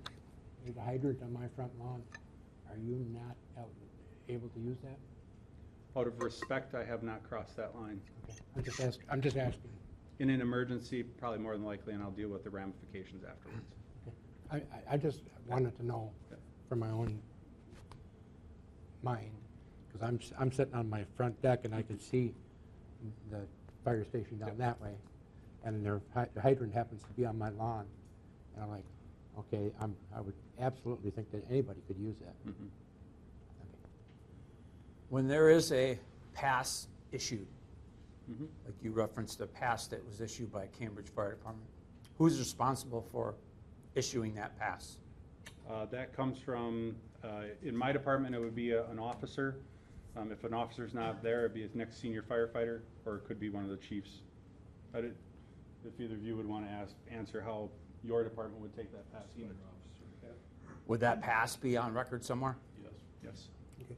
Speaker 10: there's a hydrant on my front lawn. Are you not able to use that?
Speaker 8: Out of respect, I have not crossed that line.
Speaker 10: Okay. I'm just asking.
Speaker 8: In an emergency, probably more than likely, and I'll deal with the ramifications afterwards.
Speaker 10: Okay. I just wanted to know for my own mind, because I'm sitting on my front deck and I can see the fire station down that way, and the hydrant happens to be on my lawn, and I'm like, okay, I would absolutely think that anybody could use that.
Speaker 8: Mm-hmm.
Speaker 10: Okay.
Speaker 9: When there is a pass issued,
Speaker 8: Mm-hmm.
Speaker 9: like you referenced a pass that was issued by Cambridge Fire Department, who's responsible for issuing that pass?
Speaker 8: That comes from, in my department, it would be an officer. If an officer's not there, it'd be his next senior firefighter, or it could be one of the chiefs. If either of you would want to answer how your department would take that pass.
Speaker 9: Would that pass be on record somewhere?
Speaker 8: Yes. Yes.
Speaker 10: Okay.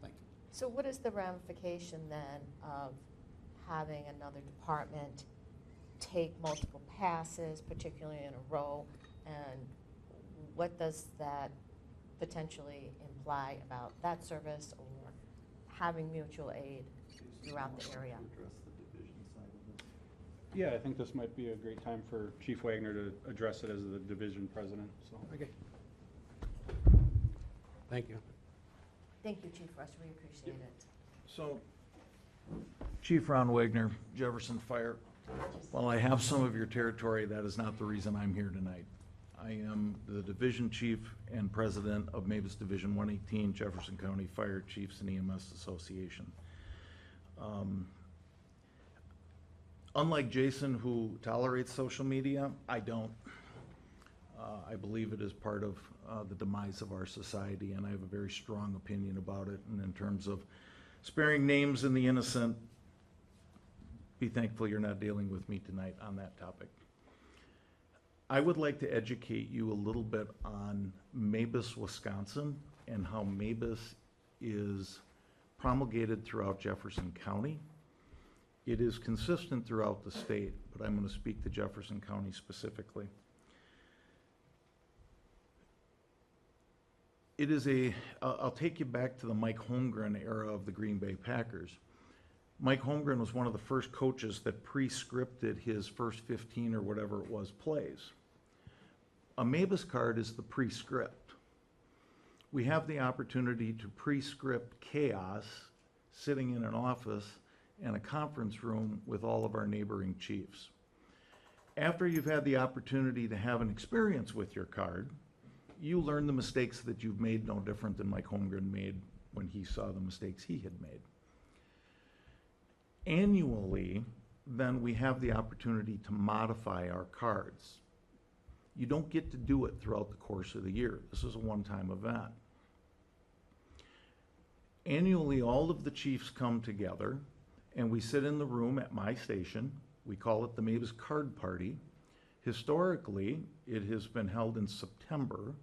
Speaker 9: Thank you.
Speaker 1: So what is the ramification then of having another department take multiple passes, particularly in a row, and what does that potentially imply about that service or having mutual aid throughout the area?
Speaker 8: Yeah, I think this might be a great time for Chief Wagner to address it as the division president. So.
Speaker 10: Okay. Thank you.
Speaker 1: Thank you, Chief Russ, we appreciate it.
Speaker 11: So, Chief Ron Wagner, Jefferson Fire. While I have some of your territory, that is not the reason I'm here tonight. I am the Division Chief and President of Mavis Division 118, Jefferson County Fire Chiefs and EMS Association. Unlike Jason, who tolerates social media, I don't. I believe it is part of the demise of our society, and I have a very strong opinion about it. And in terms of sparing names and the innocent, be thankful you're not dealing with me tonight on that topic. I would like to educate you a little bit on Mavis, Wisconsin, and how Mavis is promulgated throughout Jefferson County. It is consistent throughout the state, but I'm going to speak to Jefferson County specifically. It is I'll take you back to the Mike Holmgren era of the Green Bay Packers. Mike Holmgren was one of the first coaches that pre-scripted his first 15 or whatever it was plays. A Mavis card is the pre-script. We have the opportunity to pre-script chaos sitting in an office and a conference room with all of our neighboring chiefs. After you've had the opportunity to have an experience with your card, you learn the mistakes that you've made, no different than Mike Holmgren made when he saw the mistakes he had made. Annually, then we have the opportunity to modify our cards. You don't get to do it throughout the course of the year. This is a one-time event. Annually, all of the chiefs come together, and we sit in the room at my station. We call it the Mavis Card Party. Historically, it has been held in September.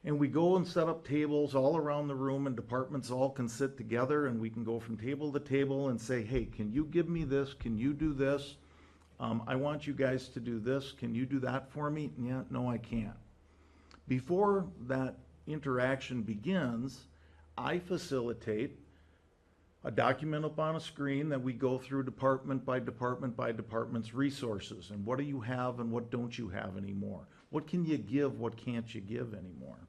Speaker 11: And we go and set up tables all around the room, and departments all can sit together, and we can go from table to table and say, hey, can you give me this? Can you do this? I want you guys to do this. Can you do that for me? Yeah, no, I can't. Before that interaction begins, I facilitate a document up on a screen that we go through department by department's resources. And what do you have and what don't you have anymore? What can you give, what can't you give anymore?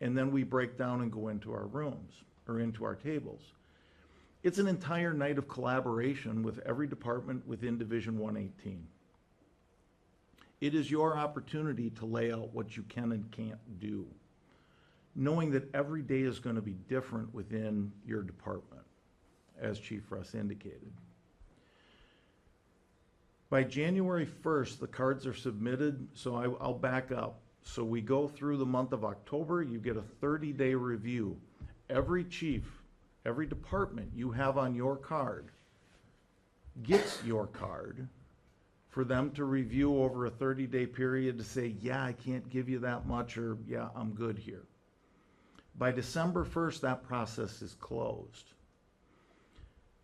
Speaker 11: And then we break down and go into our rooms or into our tables. It's an entire night of collaboration with every department within Division 118. It is your opportunity to lay out what you can and can't do, knowing that every day is going to be different within your department, as Chief Russ indicated. By January 1st, the cards are submitted, so I'll back up. So we go through the month of October, you get a 30-day review. Every chief, every department you have on your card gets your card for them to review over a 30-day period to say, yeah, I can't give you that much, or yeah, I'm good here. By December 1st, that process is closed.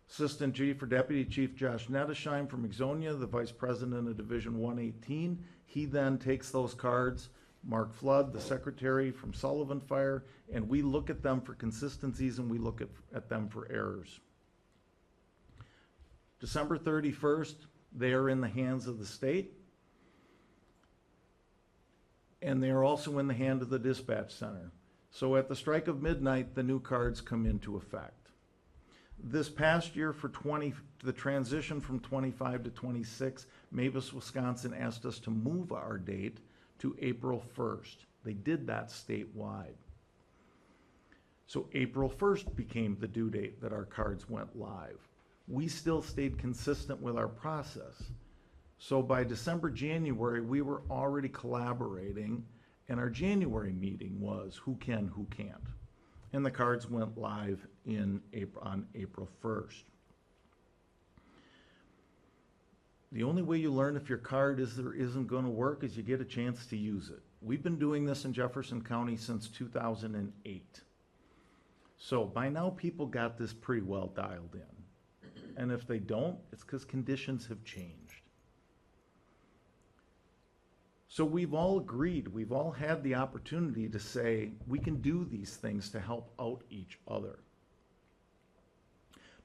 Speaker 11: Assistant Chief or Deputy Chief Josh Nettesheim from Exonia, the Vice President of Division 118, he then takes those cards, Mark Flood, the Secretary from Sullivan Fire, and we look at them for consistencies and we look at them for errors. December 31st, they are in the hands of the state, and they are also in the hand of the dispatch center. So at the strike of midnight, the new cards come into effect. This past year for the transition from 25 to 26, Mavis, Wisconsin asked us to move our date to April 1st. They did that statewide. So April 1st became the due date that our cards went live. We still stayed consistent with our process. So by December, January, we were already collaborating, and our January meeting was who can, who can't. And the cards went live on April 1st. The only way you learn if your card isn't going to work is you get a chance to use it. We've been doing this in Jefferson County since 2008. So by now people got this pretty well dialed in. And if they don't, it's because conditions have changed. So we've all agreed, we've all had the opportunity to say, we can do these things to help out each other.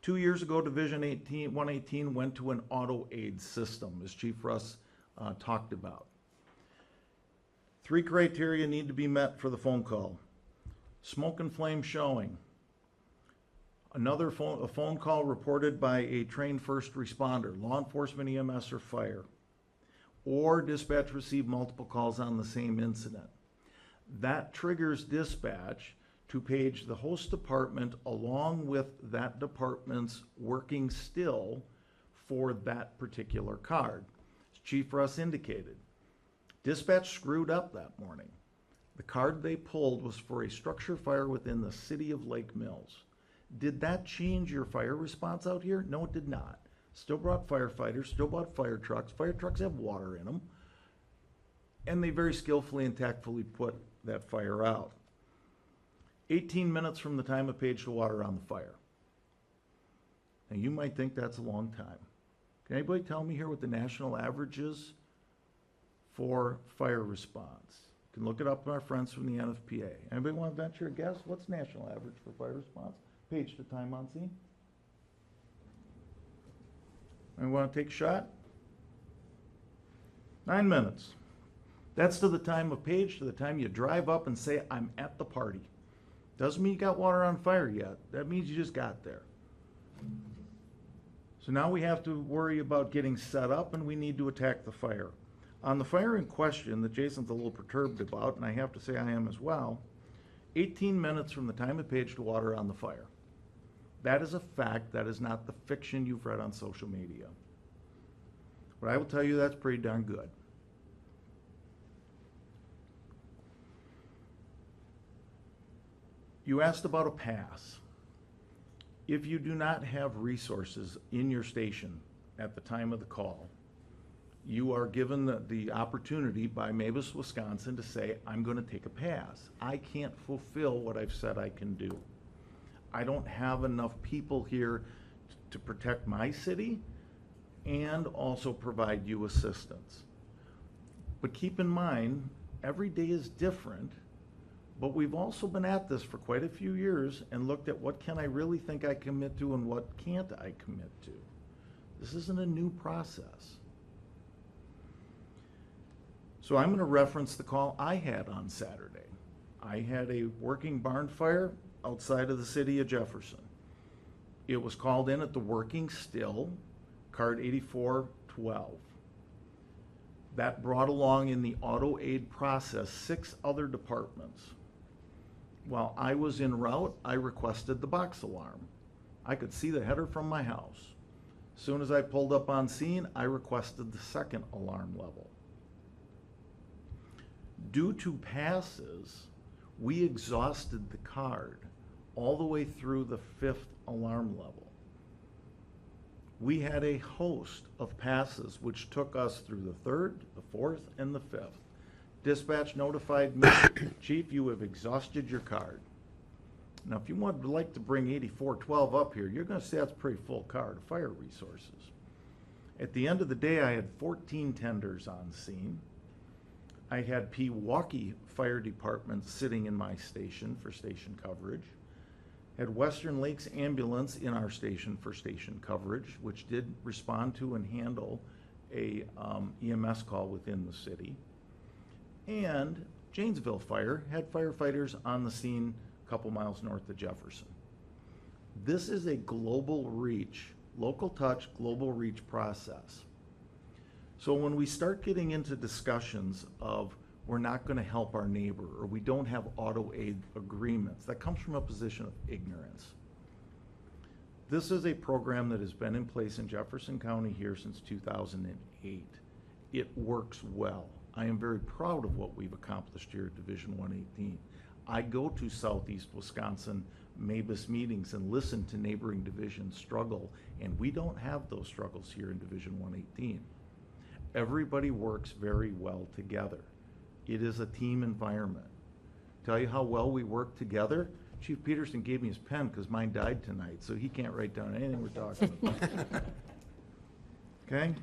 Speaker 11: 2 years ago, Division 118 went to an auto aid system, as Chief Russ talked about. 3 criteria need to be met for the phone call. Smoke and flame showing. A phone call reported by a trained first responder, law enforcement, EMS, or fire. Or dispatch received multiple calls on the same incident. That triggers dispatch to page the host department along with that department's working still for that particular card. As Chief Russ indicated, dispatch screwed up that morning. The card they pulled was for a structure fire within the city of Lake Mills. Did that change your fire response out here? No, it did not. Still brought firefighters, still brought fire trucks. Fire trucks have water in them. And they very skillfully and tactfully put that fire out. 18 minutes from the time of page to water on the fire. Now you might think that's a long time. Can anybody tell me here what the national average is for fire response? You can look it up with our friends from the NFPA. Anybody want to venture a guess? What's national average for fire response? Page to time on scene? Anyone want to take a shot? 9 minutes. That's to the time of page, to the time you drive up and say, I'm at the party. Doesn't mean you got water on fire yet. That means you just got there. So now we have to worry about getting set up, and we need to attack the fire. On the fire in question that Jason's a little perturbed about, and I have to say I am as well, 18 minutes from the time of page to water on the fire. That is a fact. That is not the fiction you've read on social media. But I will tell you that's pretty darn good. You asked about a pass. If you do not have resources in your station at the time of the call, you are given the opportunity by Mavis, Wisconsin to say, I'm going to take a pass. I can't fulfill what I've said I can do. I don't have enough people here to protect my city and also provide you assistance. But keep in mind, every day is different, but we've also been at this for quite a few years and looked at what can I really think I commit to and what can't I commit to. This isn't a new process. So I'm going to reference the call I had on Saturday. I had a working barn fire outside of the city of Jefferson. It was called in at the working still, card 8412. That brought along in the auto aid process 6 other departments. While I was en route, I requested the box alarm. I could see the header from my house. As soon as I pulled up on scene, I requested the second alarm level. Due to passes, we exhausted the card all the way through the 5th alarm level. We had a host of passes which took us through the 3rd, the 4th, and the 5th. Dispatch notified me, Chief, you have exhausted your card. Now, if you would like to bring 8412 up here, you're going to see that's a pretty full card of fire resources. At the end of the day, I had 14 tenders on scene. I had Pewaukee Fire Department sitting in my station for station coverage. Had Western Lakes Ambulance in our station for station coverage, which did respond to and handle a EMS call within the city. And Janesville Fire had firefighters on the scene a couple miles north of Jefferson. This is a global reach, local touch, global reach process. So when we start getting into discussions of we're not going to help our neighbor or we don't have auto aid agreements, that comes from a position of ignorance. This is a program that has been in place in Jefferson County here since 2008. It works well. I am very proud of what we've accomplished here at Division 118. I go to Southeast Wisconsin Mavis meetings and listen to neighboring divisions struggle, and we don't have those struggles here in Division 118. Everybody works very well together. It is a team environment. Tell you how well we work together? Chief Peterson gave me his pen because mine died tonight, so he can't write down anything we're talking about. Okay?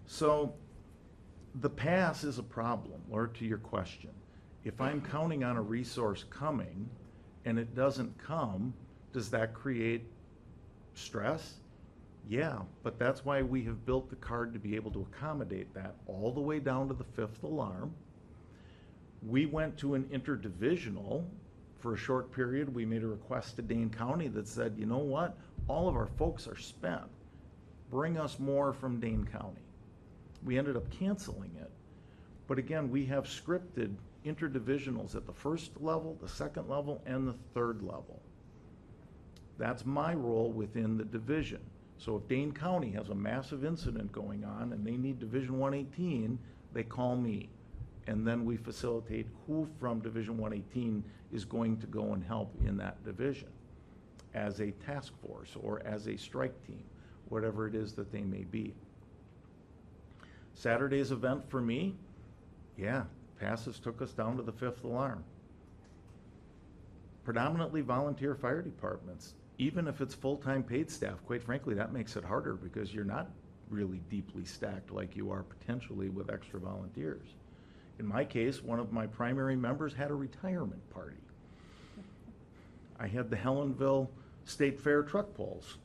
Speaker 11: So the pass is a problem, or to your question. If I'm counting on a resource coming and it doesn't come, does that create stress? Yeah, but that's why we have built the card to be able to accommodate that all the way down to the 5th alarm. We went to an interdivisional for a short period. We made a request to Dane County that said, you know what? All of our folks are spent. Bring us more from Dane County. We ended up canceling it. But again, we have scripted interdivisionals at the 1st level, the 2nd level, and the 3rd level. That's my role within the division. So if Dane County has a massive incident going on and they need Division 118, they call me. And then we facilitate who from Division 118 is going to go and help in that division as a task force or as a strike team, whatever it is that they may be. Saturday's event for me, yeah, passes took us down to the 5th alarm. Predominantly volunteer fire departments. Even if it's full-time paid staff, quite frankly, that makes it harder because you're not really deeply stacked like you are potentially with extra volunteers. In my case, one of my primary members had a retirement party. I had the Helenville State Fair truck pulls.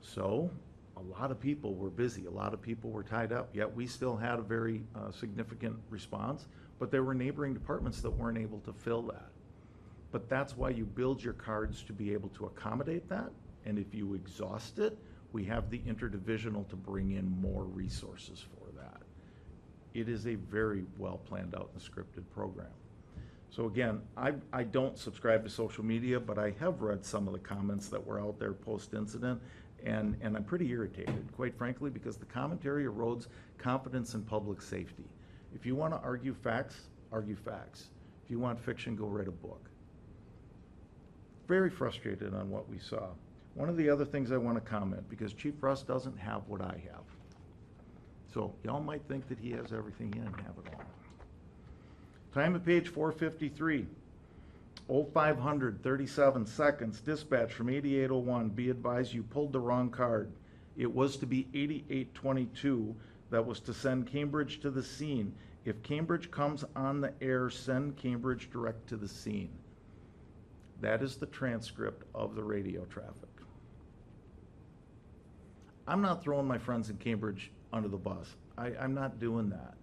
Speaker 11: So a lot of people were busy, a lot of people were tied up, yet we still had a very significant response, but there were neighboring departments that weren't able to fill that. But that's why you build your cards to be able to accommodate that, and if you exhaust it, we have the interdivisional to bring in more resources for that. It is a very well planned out and scripted program. So again, I don't subscribe to social media, but I have read some of the comments that were out there post-incident, and I'm pretty irritated, quite frankly, because the commentary erodes confidence in public safety. If you want to argue facts, argue facts. If you want fiction, go write a book. very frustrated on what we saw. One of the other things I want to comment, because Chief Russ doesn't have what I have. So y'all might think that he has everything, he didn't have it all. Time of page 453. 0500, 37 seconds, dispatch from 8801, be advised you pulled the wrong card. It was to be 8822 that was to send Cambridge to the scene. If Cambridge comes on the air, send Cambridge direct to the scene. That is the transcript of the radio traffic. I'm not throwing my friends in Cambridge under the bus. I'm not doing that.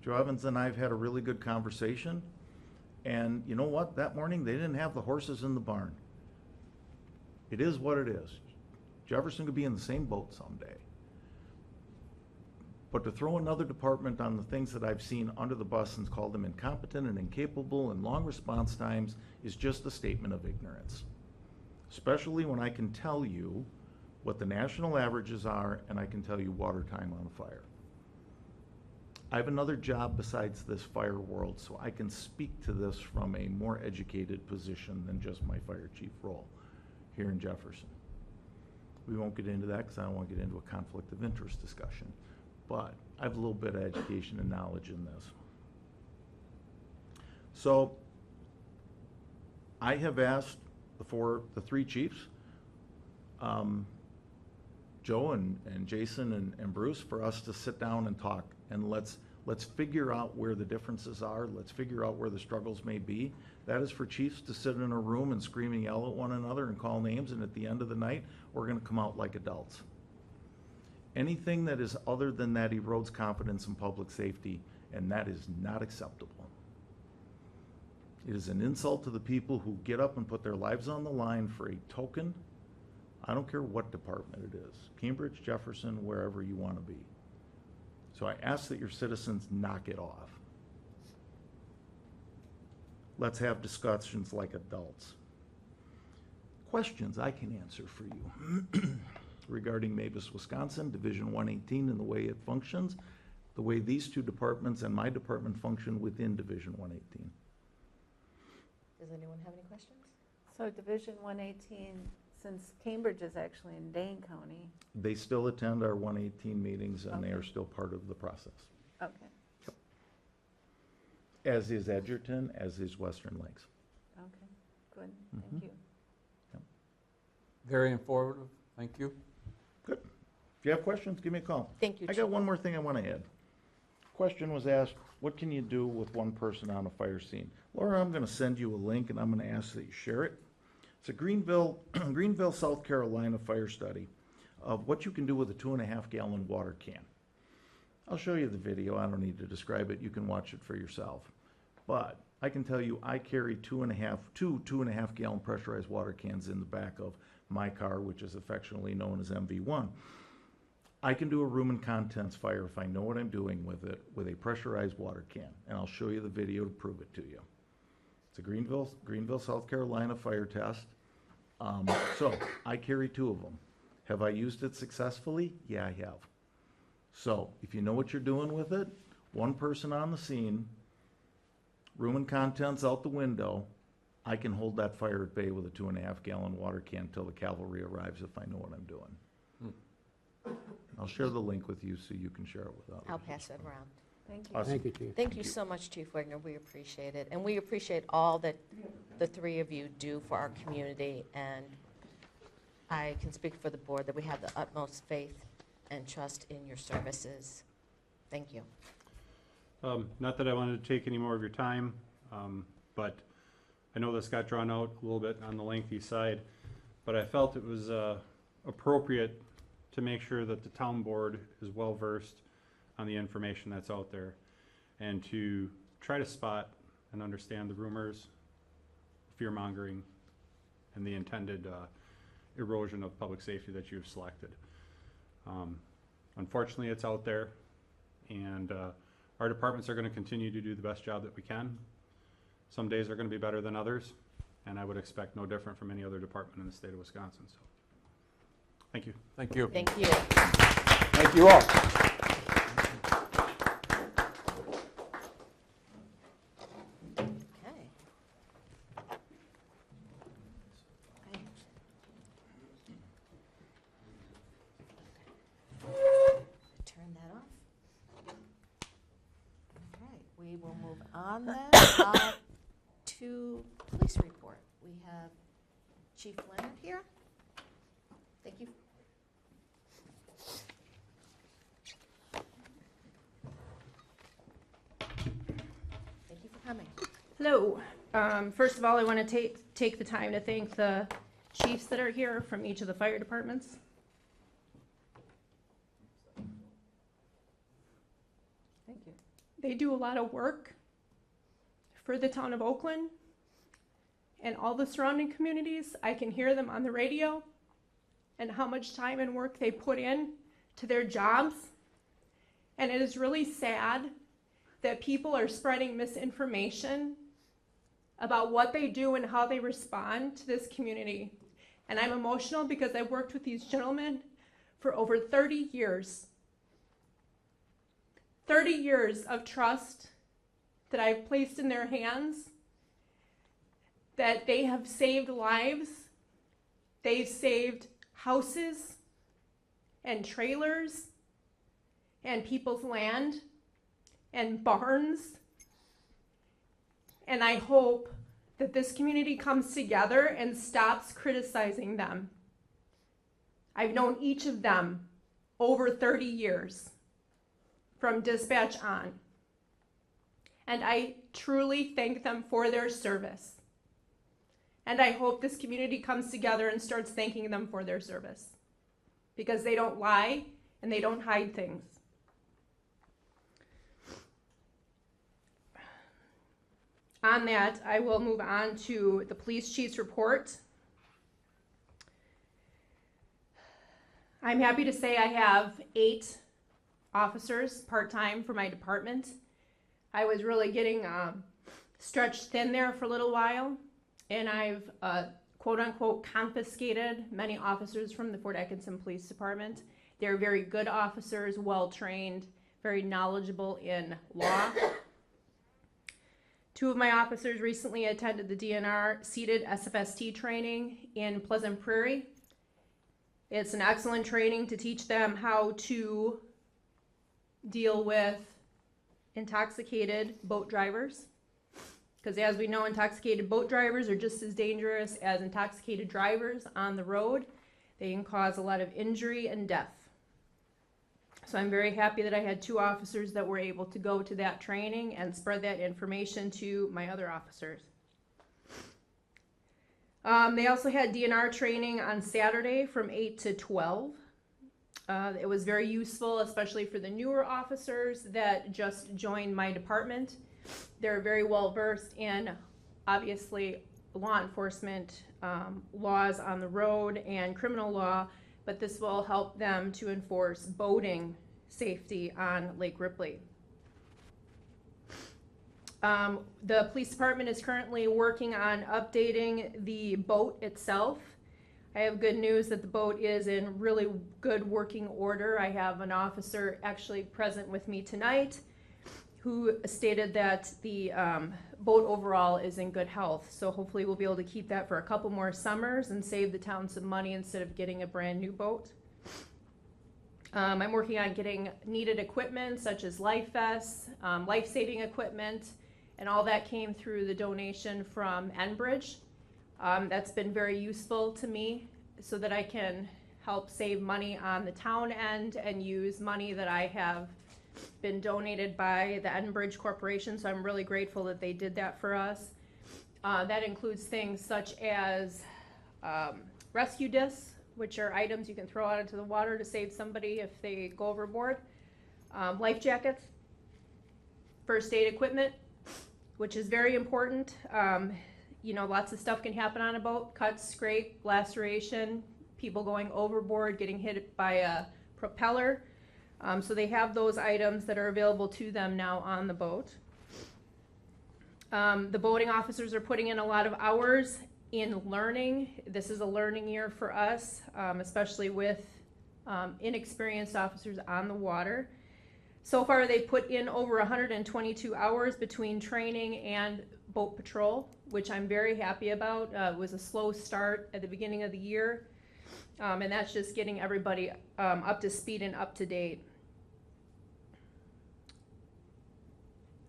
Speaker 11: Joe Evans and I have had a really good conversation, and you know what? That morning, they didn't have the horses in the barn. It is what it is. Jefferson could be in the same boat someday. But to throw another department on the things that I've seen under the bus and call them incompetent and incapable and long response times is just a statement of ignorance. Especially when I can tell you what the national averages are, and I can tell you water time on a fire. I have another job besides this fire world, so I can speak to this from a more educated position than just my fire chief role here in Jefferson. We won't get into that because I don't want to get into a conflict of interest discussion, but I have a little bit of education and knowledge in this. So I have asked the three chiefs, Joe and Jason and Bruce, for us to sit down and talk, and let's figure out where the differences are. Let's figure out where the struggles may be. That is for chiefs to sit in a room and scream and yell at one another and call names, and at the end of the night, we're going to come out like adults. Anything that is other than that erodes confidence in public safety, and that is not acceptable. It is an insult to the people who get up and put their lives on the line for a token. I don't care what department it is, Cambridge, Jefferson, wherever you want to be. So I ask that your citizens knock it off. Let's have discussions like adults. Questions I can answer for you regarding Mavis, Wisconsin, Division 118 and the way it functions, the way these two departments and my department function within Division 118.
Speaker 1: Does anyone have any questions?
Speaker 5: So Division 118, since Cambridge is actually in Dane County.
Speaker 11: They still attend our 118 meetings, and they
Speaker 5: Okay.
Speaker 11: are still part of the process.
Speaker 5: Okay,
Speaker 11: As is Edgerton, as is Western Lakes.
Speaker 5: okay, good,
Speaker 11: Mhm.
Speaker 5: thank you.
Speaker 9: Very informative, thank you.
Speaker 11: Good. If you have questions, give me a call.
Speaker 1: Thank you,
Speaker 11: I
Speaker 1: Chief.
Speaker 11: got one more thing I want to add. Question was asked, what can you do with one person on a fire scene? Laura, I'm going to send you a link, and I'm going to ask that you share it. It's a Greenville, South Carolina fire study of what you can do with a 2.5-gallon water can. I'll show you the video. I don't need to describe it. You can watch it for yourself. But I can tell you I carry two 2.5-gallon pressurized water cans in the back of my car, which is affectionately known as MV1. I can do a room and contents fire if I know what I'm doing with it with a pressurized water can, and I'll show you the video to prove it to you. It's a Greenville, South Carolina fire test. So I carry 2 of them. Have I used it successfully? Yeah, I have. So if you know what you're doing with it, one person on the scene, room and contents out the window, I can hold that fire at bay with a 2.5-gallon water can until the cavalry arrives if I know what I'm doing. I'll share the link with you so you can share it with others.
Speaker 1: I'll pass it around.
Speaker 5: Thank you.
Speaker 11: Awesome.
Speaker 10: Thank you, Chief.
Speaker 1: Thank you so much, Chief Wagner. We appreciate it. And we appreciate all that the 3 of you do for our community. And I can speak for the board that we have the utmost faith and trust in your services. Thank you.
Speaker 8: Not that I wanted to take any more of your time, but I know this got drawn out a little bit on the lengthy side, but I felt it was appropriate to make sure that the town board is well-versed on the information that's out there and to try to spot and understand the rumors, fear-mongering, and the intended erosion of public safety that you've selected. Unfortunately, it's out there, and our departments are going to continue to do the best job that we can. Some days are going to be better than others, and I would expect no different from any other department in the state of Wisconsin. So, thank you.
Speaker 9: Thank you.
Speaker 1: Thank you.
Speaker 9: Thank you all.
Speaker 1: Okay. on then to police report. We have Chief Leonard here. Thank you. Thank you for coming.
Speaker 12: Hello. First of all, I want to take the time to thank the chiefs that are here from each of the fire departments.
Speaker 5: Thank you.
Speaker 12: They do a lot of work for the town of Oakland and all the surrounding communities. I can hear them on the radio and how much time and work they put in to their jobs. And it is really sad that people are spreading misinformation about what they do and how they respond to this community. And I'm emotional because I've worked with these gentlemen for over 30 years. 30 years of trust that I've placed in their hands, that they have saved lives, they've saved houses and trailers and people's land and barns. And I hope that this community comes together and stops criticizing them. I've known each of them over 30 years, from dispatch on. And I truly thank them for their service. And I hope this community comes together and starts thanking them for their service, because they don't lie and they don't hide things. On that, I will move on to the police chief's report. I'm happy to say I have 8 officers part-time for my department. I was really getting stretched thin there for a little while, and I've quote-unquote confiscated many officers from the Fort Atkinson Police Department. They're very good officers, well-trained, very knowledgeable in law. 2 of my officers recently attended the DNR seated SFST training in Pleasant Prairie. It's an excellent training to teach them how to deal with intoxicated boat drivers. Because as we know, intoxicated boat drivers are just as dangerous as intoxicated drivers on the road. They can cause a lot of injury and death. So I'm very happy that I had 2 officers that were able to go to that training and spread that information to my other officers. They also had DNR training on Saturday from 8 to 12. It was very useful, especially for the newer officers that just joined my department. They're very well versed in, obviously, law enforcement laws on the road and criminal law, but this will help them to enforce boating safety on Lake Ripley. The police department is currently working on updating the boat itself. I have good news that the boat is in really good working order. I have an officer actually present with me tonight who stated that the boat overall is in good health. So hopefully we'll be able to keep that for a couple more summers and save the town some money instead of getting a brand new boat. I'm working on getting needed equipment such as life vests, life-saving equipment, and all that came through the donation from Enbridge. That's been very useful to me so that I can help save money on the town end and use money that I have been donated by the Enbridge Corporation, so I'm really grateful that they did that for us. That includes things such as rescue discs, which are items you can throw out into the water to save somebody if they go overboard, life jackets, first aid equipment, which is very important. You know, lots of stuff can happen on a boat: cuts, scrape, laceration, people going overboard, getting hit by a propeller. So they have those items that are available to them now on the boat. The boating officers are putting in a lot of hours in learning. This is a learning year for us, especially with inexperienced officers on the water. So far, they put in over 122 hours between training and boat patrol, which I'm very happy about. It was a slow start at the beginning of the year, and that's just getting everybody up to speed and up to date.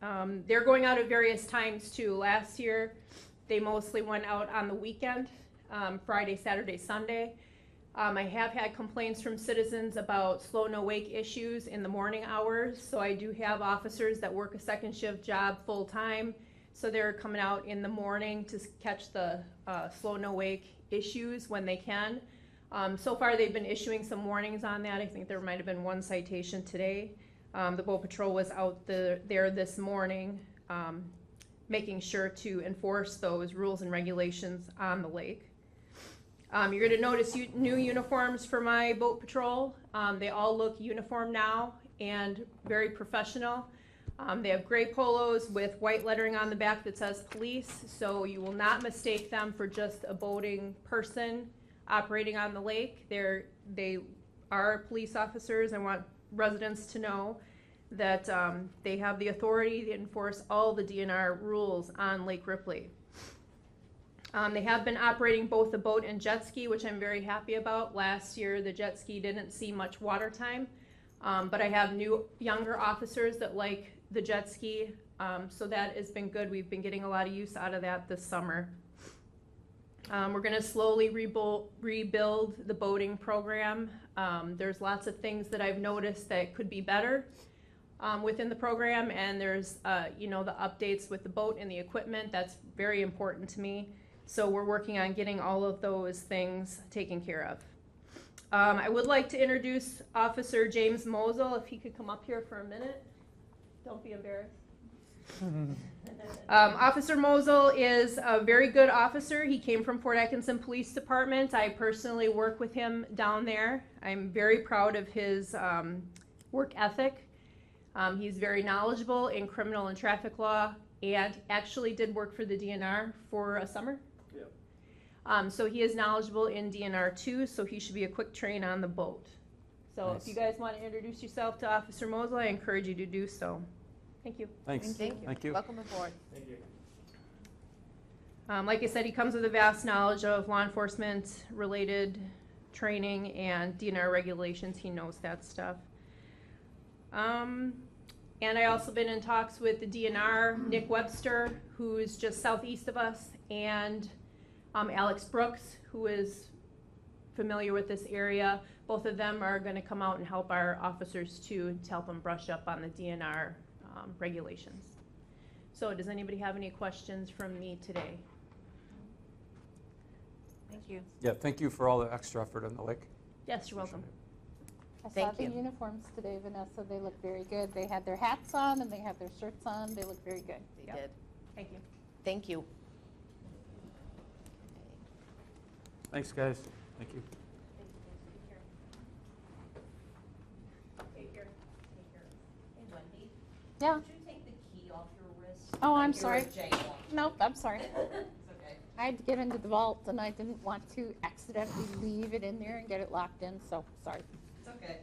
Speaker 12: They're going out at various times too. Last year, they mostly went out on the weekend, Friday, Saturday, Sunday. I have had complaints from citizens about slow no wake issues in the morning hours. So I do have officers that work a second shift job full time. So they're coming out in the morning to catch the slow no wake issues when they can. So far they've been issuing some warnings on that. I think there might have been one citation today. The boat patrol was out there this morning making sure to enforce those rules and regulations on the lake. You're going to notice new uniforms for my boat patrol. They all look uniform now and very professional. They have gray polos with white lettering on the back that says police, so you will not mistake them for just a boating person operating on the lake. They are police officers. I want residents to know that they have the authority to enforce all the DNR rules on Lake Ripley. They have been operating both the boat and jet ski, which I'm very happy about. Last year, the jet ski didn't see much water time, but I have younger officers that like the jet ski, so that has been good. We've been getting a lot of use out of that this summer. We're going to slowly rebuild the boating program. There's lots of things that I've noticed that could be better within the program, and there's the updates with the boat and the equipment. That's very important to me. So we're working on getting all of those things taken care of. I would like to introduce Officer James Mosel, if he could come up here for a minute. Don't be embarrassed. Officer Mosel is a very good officer. He came from Port Atkinson Police Department. I personally work with him down there. I'm very proud of his work ethic. He's very knowledgeable in criminal and traffic law, and actually did work for the DNR for a summer. Yep. So he is knowledgeable in DNR too, so he should be a quick train on the boat. So
Speaker 9: Nice.
Speaker 12: if you guys want to introduce yourself to Officer Mosel, I encourage you to do so. Thank you.
Speaker 9: Thanks. Thank you.
Speaker 1: Welcome aboard.
Speaker 7: Thank you.
Speaker 12: Like I said, he comes with a vast knowledge of law enforcement related training and DNR regulations. He knows that stuff. And I also been in talks with the DNR, Nick Webster, who is just southeast of us, and Alex Brooks, who is familiar with this area. Both of them are going to come out and help our officers too, to help them brush up on the DNR regulations. So does anybody have any questions from me today?
Speaker 4: Thank you.
Speaker 9: Yeah, thank you for all the extra effort on the lake.
Speaker 12: Yes, you're welcome.
Speaker 3: I saw
Speaker 1: Thank
Speaker 3: the
Speaker 1: you.
Speaker 3: uniforms today, Vanessa. They look very good. They had their hats on and they had their shirts on. They look very good.
Speaker 1: They
Speaker 12: Yep.
Speaker 1: did.
Speaker 12: Thank you.
Speaker 1: Thank you.
Speaker 9: Thanks, guys. Thank you.
Speaker 12: Take care.
Speaker 2: Hey, Wendy,
Speaker 3: Yeah.
Speaker 2: could you take the key off your wrist?
Speaker 3: Oh, I'm
Speaker 2: Like you're
Speaker 3: sorry.
Speaker 2: a jaywalker.
Speaker 3: Nope, I'm sorry.
Speaker 2: It's okay.
Speaker 3: I had to get into the vault and I didn't want to accidentally leave it in there and get it locked in, so sorry.
Speaker 2: It's okay.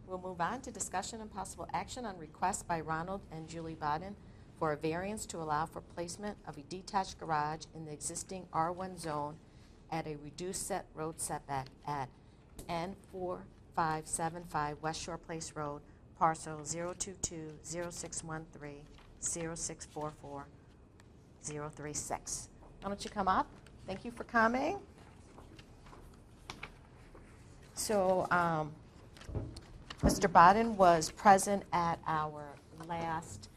Speaker 1: We'll move on to discussion and possible action on request by Ronald and Julie Baden for a variance to allow for placement of a detached garage in the existing R1 zone at a reduced set road setback at N4575 West Shore Place Road, parcel 022-0613-0644-036. Why don't you come up? Thank you for coming. So, Mr. Baden was present at our last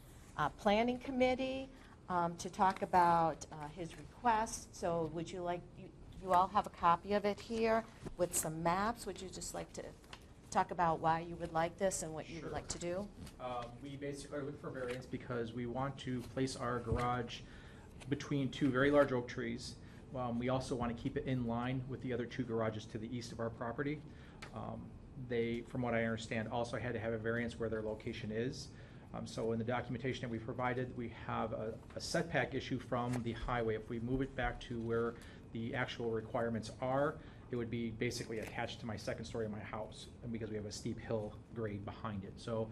Speaker 1: planning committee to talk about his request. So would you like, you all have a copy of it here with some maps. Would you just like to talk about why you would like this and what you would like to do?
Speaker 13: We basically are looking for variance because we want to place our garage between two very large oak trees. We also want to keep it in line with the other two garages to the east of our property. They, from what I understand, also had to have a variance where their location is. So in the documentation that we provided, we have a setback issue from the highway. If we move it back to where the actual requirements are, it would be basically attached to my second story of my house, and because we have a steep hill grade behind it. So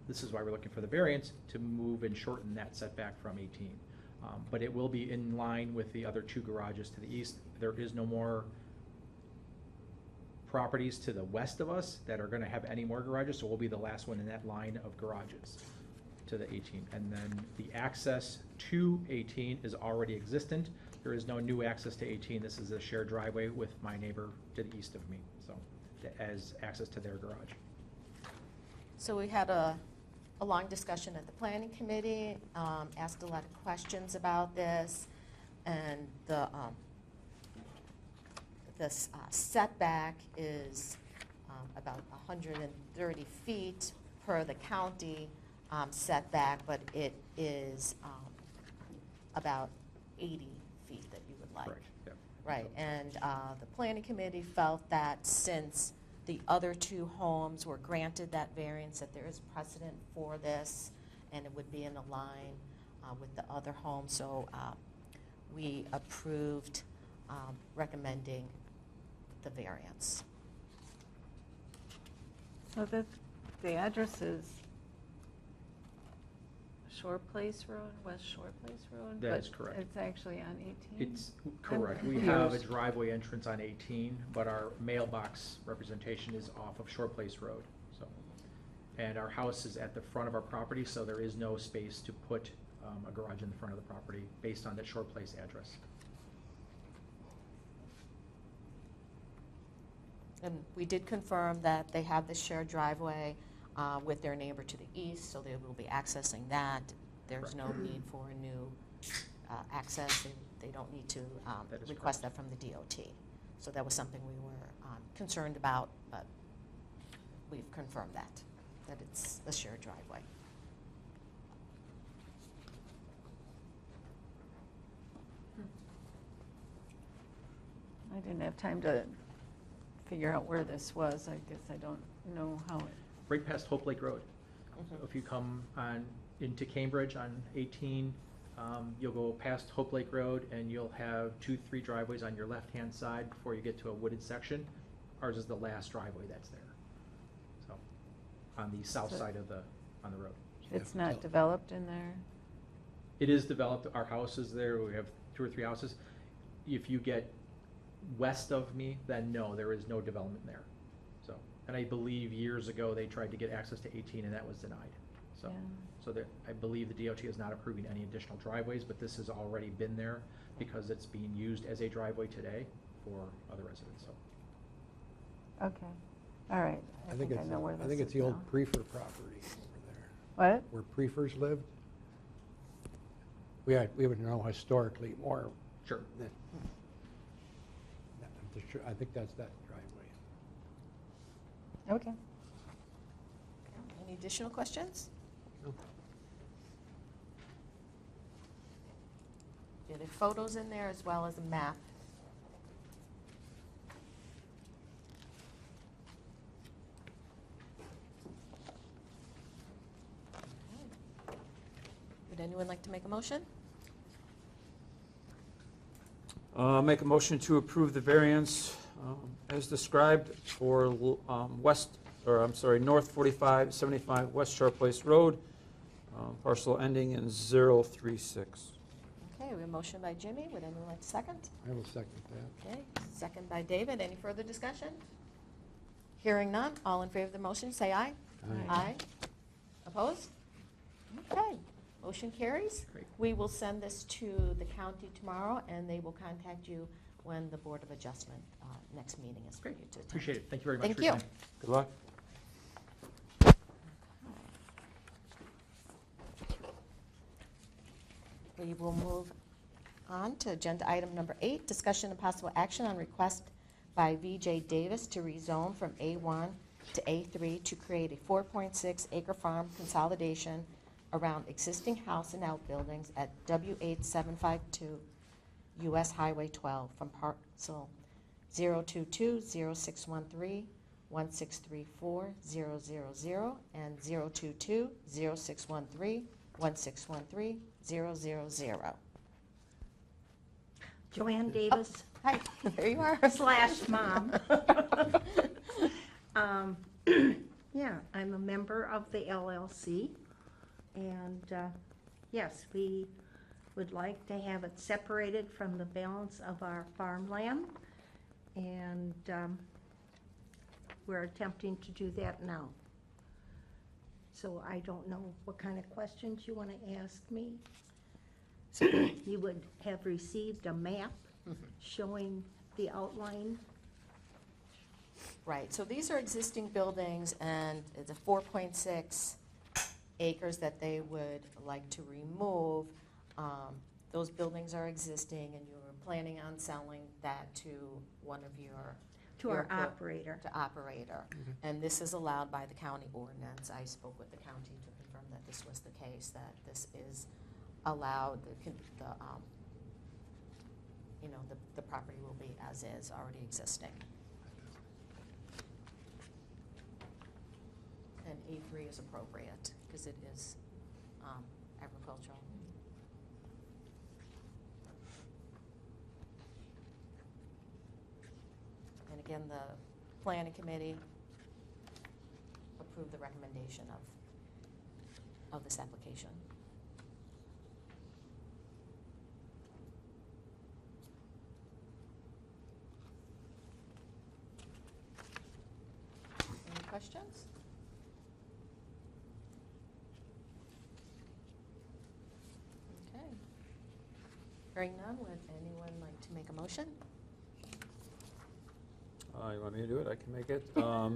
Speaker 13: this is why we're looking for the variance, to move and shorten that setback from 18. But it will be in line with the other two garages to the east. There is no more properties to the west of us that are going to have any more garages, so we'll be the last one in that line of garages. to the 18. And then the access to 18 is already existent. There is no new access to 18. This is a shared driveway with my neighbor to the east of me, so as access to their garage.
Speaker 1: So we had a long discussion at the planning committee, asked a lot of questions about this, and the setback is about 130 feet per the county setback, but it is about 80 feet that you would like.
Speaker 13: Correct, yeah.
Speaker 1: Right, and the planning committee felt that since the other two homes were granted that variance, that there is precedent for this, and it would be in line with the other homes. So we approved recommending the variance.
Speaker 5: So the address is Shore Place Road, West Shore Place Road?
Speaker 13: That
Speaker 5: but
Speaker 13: is correct.
Speaker 5: It's actually on 18?
Speaker 13: It's correct. We have a driveway entrance on 18, but our mailbox representation is off of Shore Place Road. So, and our house is at the front of our property, so there is no space to put a garage in the front of the property based on that Shore Place address.
Speaker 1: And we did confirm that they have the shared driveway with their neighbor to the east, so they will be accessing that. There's no need for a new access. They don't need to request that from the DOT. So that was something we were concerned about, but we've confirmed that it's a shared driveway.
Speaker 5: I didn't have time to figure out where this was. I guess I don't know how it...
Speaker 13: Right past Hope Lake Road. So if you come on into Cambridge on 18, you'll go past Hope Lake Road, and you'll have 2-3 driveways on your left-hand side before you get to a wooded section. Ours is the last driveway that's there. So, on the south side of on the road.
Speaker 5: It's not developed in there?
Speaker 13: It is developed. Our house is there. We have 2 or 3 houses. If you get west of me, then no, there is no development there. So, and I believe years ago they tried to get access to 18, and that was denied. So, I believe the DOT is not approving any additional driveways, but this has already been there because it's being used as a driveway today for other residents. So,
Speaker 5: okay, all right. I think I know where this is.
Speaker 10: I think it's the
Speaker 5: now.
Speaker 10: old Prefer property over there.
Speaker 5: What?
Speaker 10: Where Prefers lived. We would know historically more.
Speaker 13: Sure.
Speaker 10: Than, I think that's that driveway.
Speaker 5: Okay.
Speaker 1: Any additional questions?
Speaker 10: No.
Speaker 1: Yeah, there are photos in there as well as a map. Would anyone like to make a motion?
Speaker 9: Make a motion to approve the variance as described for North 4575 West Shore Place Road, parcel ending in 036.
Speaker 1: Okay, we have a motion by Jimmy. Would anyone like to second?
Speaker 10: I will second that.
Speaker 1: Okay, second by David. Any further discussion? Hearing none, all in favor of the motion, say aye.
Speaker 10: Aye.
Speaker 1: Aye. Opposed? Okay, motion carries.
Speaker 13: Great.
Speaker 1: We will send this to the county tomorrow, and they will contact you when the Board of Adjustment next meeting is for you to attend.
Speaker 13: appreciate it. Thank you very much
Speaker 1: Thank
Speaker 13: for your
Speaker 1: you.
Speaker 13: time.
Speaker 9: Good luck.
Speaker 1: We will move on to agenda item number 8, discussion and possible action on request by VJ Davis to rezone from A1 to A3 to create a 4.6 acre farm consolidation around existing house and outbuildings at W8752 US Highway 12 from parcel 022-0613-1634000 and 022-0613-1613000.
Speaker 14: Joanne Davis.
Speaker 1: Hi, there you are.
Speaker 14: Slash mom. Yeah, I'm a member of the LLC, and yes, we would like to have it separated from the balance of our farmland, and we're attempting to do that now. so I don't know what kind of questions you want to ask me. You would have received a map showing the outline.
Speaker 1: Right, so these are existing buildings, and it's a 4.6 acres that they would like to remove. Those buildings are existing, and you were planning on selling that to one of your...
Speaker 14: To our operator.
Speaker 1: To operator. And this is allowed by the county ordinance. I spoke with the county to confirm that this was the case, that this is allowed, the property will be as is, already existing. And A3 is appropriate, because it is agricultural. And again, the planning committee approved the recommendation of this application. Any questions? Okay. Hearing none, would anyone like to make a motion?
Speaker 9: You want me to do it? I can make it.
Speaker 1: I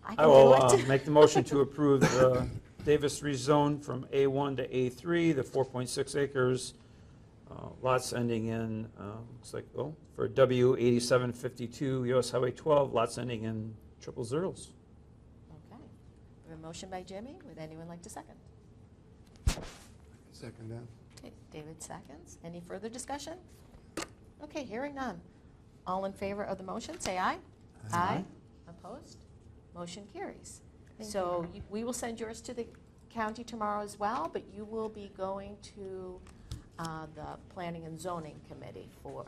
Speaker 9: I
Speaker 1: can
Speaker 9: will
Speaker 1: do it.
Speaker 9: make the motion to approve the Davis rezone from A1 to A3, the 4.6 acres, lots ending in, looks like, for W 8752 US Highway 12, lots ending in 000.
Speaker 1: Okay. We have a motion by Jimmy. Would anyone like to second?
Speaker 10: Second that.
Speaker 1: Okay, David seconds. Any further discussion? Okay, hearing none. All in favor of the motion, say aye. Aye. Opposed? Motion carries. So we will send yours to the county tomorrow as well, but you will be going to the Planning and Zoning Committee for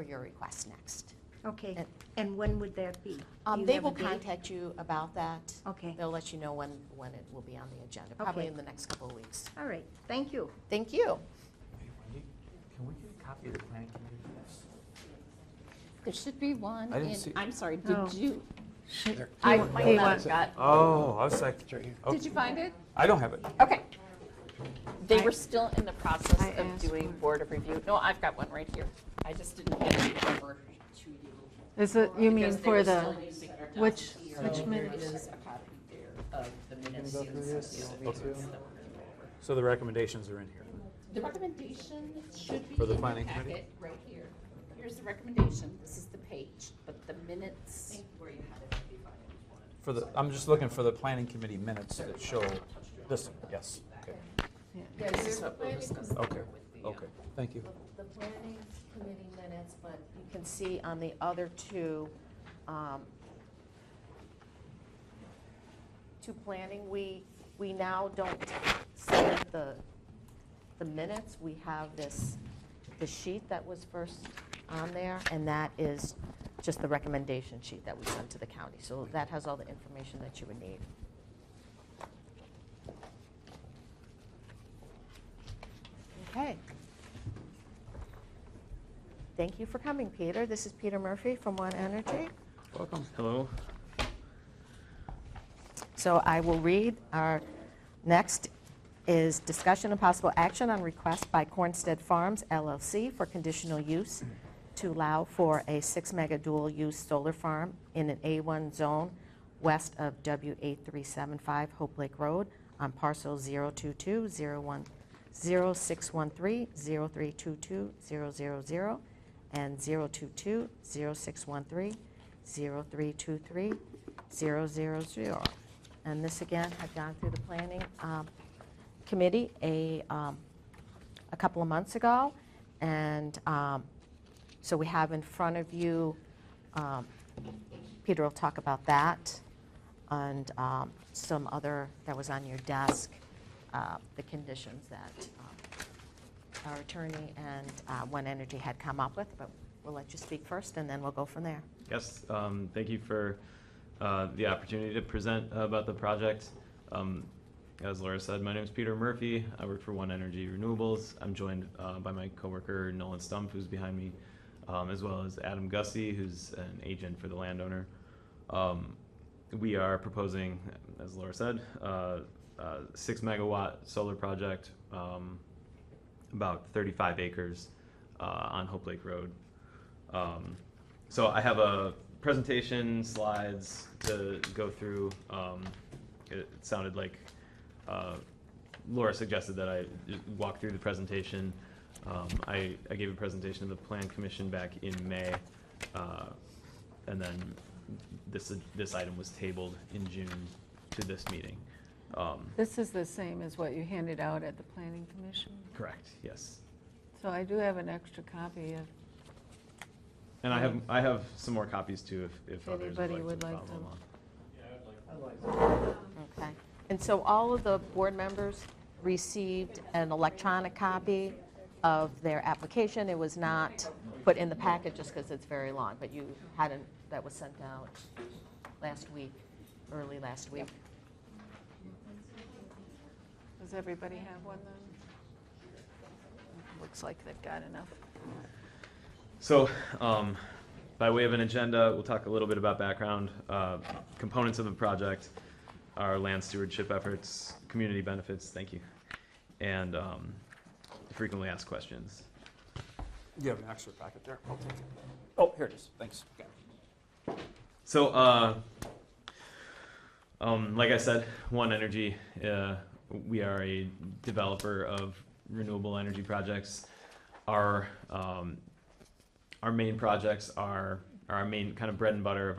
Speaker 1: your request next.
Speaker 14: Okay, and when would that be? Do you
Speaker 1: They
Speaker 14: have a
Speaker 1: will
Speaker 14: date?
Speaker 1: contact you about that.
Speaker 14: Okay.
Speaker 1: They'll let you know when it will be on the agenda, probably
Speaker 14: Okay.
Speaker 1: in the next couple of weeks.
Speaker 14: All right, thank you.
Speaker 1: Thank you.
Speaker 9: Can we get a copy of the planning committee?
Speaker 3: There should be one
Speaker 9: I didn't
Speaker 3: in,
Speaker 9: see-
Speaker 3: I'm sorry,
Speaker 5: Oh.
Speaker 3: did you,
Speaker 10: There.
Speaker 3: I might not have got,
Speaker 9: Oh, I was like,
Speaker 3: did you find it?
Speaker 9: I don't have it.
Speaker 3: Okay. They were still in the process
Speaker 5: I
Speaker 3: of
Speaker 5: asked
Speaker 3: doing board of review. No, I've got one right here. I just didn't get it over to you.
Speaker 5: Is it, you mean
Speaker 3: because they
Speaker 5: for
Speaker 3: were
Speaker 5: the,
Speaker 3: still using their
Speaker 5: which
Speaker 3: docs here.
Speaker 5: minutes?
Speaker 3: There is a copy there of the minutes.
Speaker 10: go through this?
Speaker 9: So the recommendations are in here.
Speaker 3: The recommendation should be
Speaker 9: For the
Speaker 3: in your
Speaker 9: planning committee?
Speaker 3: packet right here. Here's the recommendation. This is the page, but the minutes.
Speaker 9: For the, I'm just looking for the planning committee minutes that show this, yes, okay,
Speaker 3: This is what we'll discuss later
Speaker 9: okay,
Speaker 3: with the,
Speaker 9: okay, thank you.
Speaker 1: The planning committee minutes, but you can see on the other two planning, we now don't send the minutes. We have the sheet that was first on there, and that is just the recommendation sheet that we sent to the county. So that has all the information that you would need. Okay. Thank you for coming, Peter. This is Peter Murphy from One Energy.
Speaker 9: Welcome.
Speaker 15: Hello.
Speaker 1: So I will read. Our next is discussion and possible action on request by Cornstead Farms LLC for conditional use to allow for a 6-mega dual-use solar farm in an A1 zone west of W8375 Hope Lake Road on parcel 022-0613-0322-000 and 022-0613-0323-000. And this again had gone through the planning committee a couple of months ago, and so we have in front of you, Peter will talk about that, and some other that was on your desk, the conditions that our attorney and One Energy had come up with, but we'll let you speak first, and then we'll go from there.
Speaker 15: Yes, thank you for the opportunity to present about the project. As Laura said, my name is Peter Murphy. I work for One Energy Renewables. I'm joined by my coworker Nolan Stumpf, who's behind me, as well as Adam Gussie, who's an agent for the landowner. we are proposing, as Laura said, 6 megawatt solar project, about 35 acres on Hope Lake Road. So I have a presentation, slides to go through. It sounded like Laura suggested that I walk through the presentation. I gave a presentation to the Plan Commission back in May, and then this item was tabled in June to this meeting.
Speaker 5: This is the same as what you handed out at the Planning Commission?
Speaker 15: Correct, yes.
Speaker 5: So I do have an extra copy of.
Speaker 15: And I have some more copies too if others
Speaker 5: Anybody
Speaker 15: would like to
Speaker 5: would
Speaker 15: follow
Speaker 5: like to.
Speaker 15: along.
Speaker 1: Okay. And so all of the board members received an electronic copy of their application. It was not put in the packet just because it's very long, but you hadn't, that was sent out last week, early last week.
Speaker 5: Does everybody have one then? Looks like they've got enough.
Speaker 15: So, by way of an agenda, we'll talk a little bit about background, components of the project, our land stewardship efforts, community benefits, thank you, and frequently asked questions.
Speaker 9: You have an extra packet there. I'll take it. Oh, here it is. Thanks. Okay.
Speaker 15: So, like I said, One Energy, we are a developer of renewable energy projects. Our main projects are our main kind of bread and butter of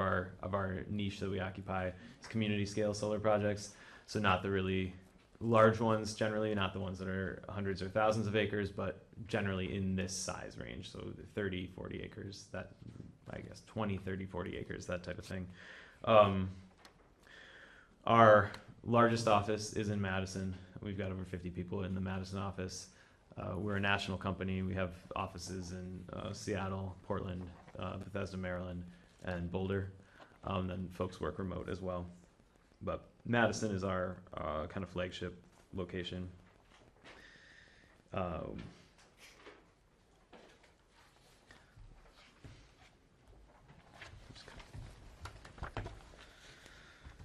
Speaker 15: our niche that we occupy is community scale solar projects. So not the really large ones generally, not the ones that are hundreds or thousands of acres, but generally in this size range. So 30, 40 acres, that I guess 20, 30, 40 acres, that type of thing. Our largest office is in Madison. We've got over 50 people in the Madison office. We're a national company. We have offices in Seattle, Portland, Bethesda, Maryland, and Boulder. Then folks work remote as well. But Madison is our kind of flagship location.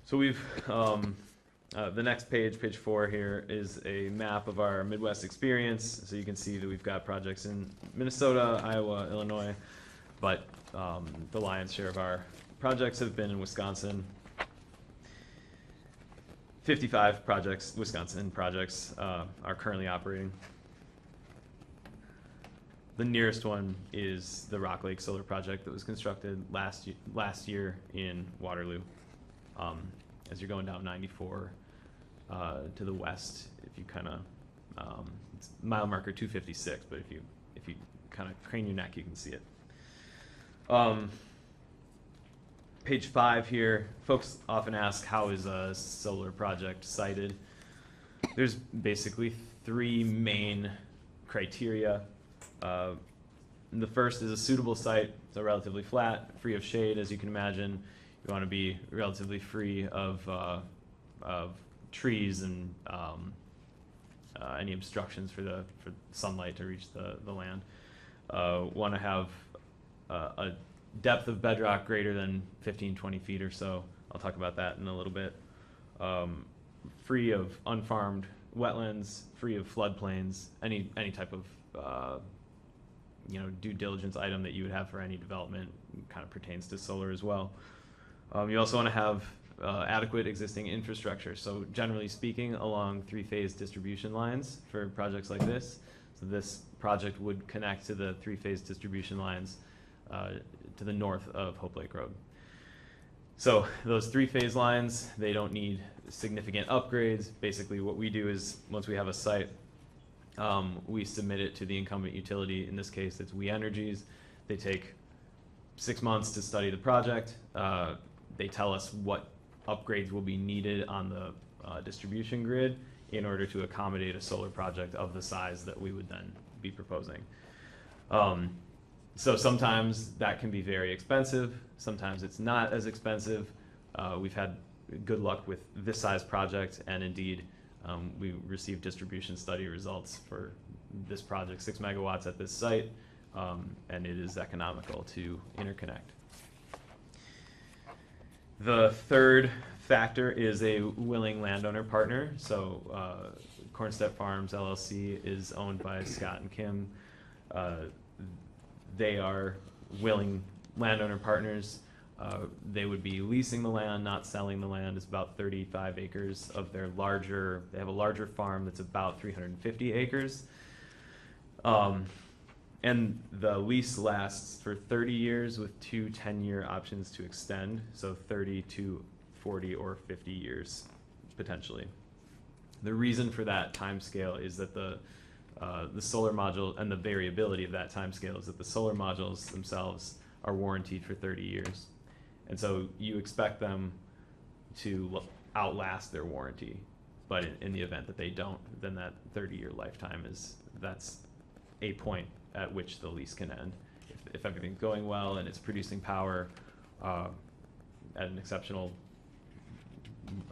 Speaker 15: So we've, the next page, page 4 here, is a map of our Midwest experience. So you can see that we've got projects in Minnesota, Iowa, Illinois, but the lion's share of our projects have been in Wisconsin. 55 projects, Wisconsin projects, are currently operating. The nearest one is the Rock Lake Solar Project that was constructed last year in Waterloo. As you're going down 94 to the west, if you kind of, it's mile marker 256, but if you kind of crane your neck, you can see it. Page 5 here, folks often ask, how is a solar project sited? There's basically 3 main criteria. The first is a suitable site, so relatively flat, free of shade, as you can imagine. You want to be relatively free of trees and any obstructions for sunlight to reach the land. Want to have a depth of bedrock greater than 15, 20 feet or so. I'll talk about that in a little bit. Free of unfarmed wetlands, free of floodplains, any type of due diligence item that you would have for any development kind of pertains to solar as well. You also want to have adequate existing infrastructure. So generally speaking, along 3-phase distribution lines for projects like this. So this project would connect to the 3-phase distribution lines to the north of Hope Lake Road. So those 3-phase lines, they don't need significant upgrades. Basically what we do is once we have a site, we submit it to the incumbent utility. In this case, it's We Energies. They take 6 months to study the project. They tell us what upgrades will be needed on the distribution grid in order to accommodate a solar project of the size that we would then be proposing. So sometimes that can be very expensive. Sometimes it's not as expensive. We've had good luck with this size project, and indeed we received distribution study results for this project, 6 megawatts at this site, and it is economical to interconnect. The third factor is a willing landowner partner. So Cornstead Farms LLC is owned by Scott and Kim. They are willing landowner partners. They would be leasing the land, not selling the land. It's about 35 acres of their larger, they have a larger farm that's about 350 acres. And the lease lasts for 30 years with 2 10-year options to extend, so 30 to 40 or 50 years potentially. The reason for that time scale is that the solar module and the variability of that time scale is that the solar modules themselves are warranted for 30 years. And so you expect them to outlast their warranty. But in the event that they don't, then that 30-year lifetime that's a point at which the lease can end. If everything's going well and it's producing power at an exceptional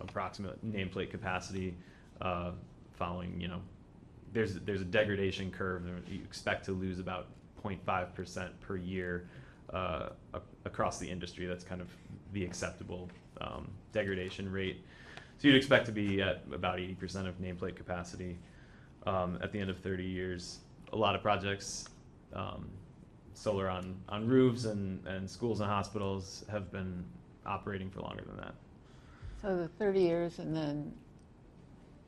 Speaker 15: approximate nameplate capacity, following, there's a degradation curve. You expect to lose about 0.5% per year across the industry. That's kind of the acceptable degradation rate. So you'd expect to be at about 80% of nameplate capacity at the end of 30 years. A lot of projects, solar on roofs and schools and hospitals, have been operating for longer than that.
Speaker 2: So the 30 years and then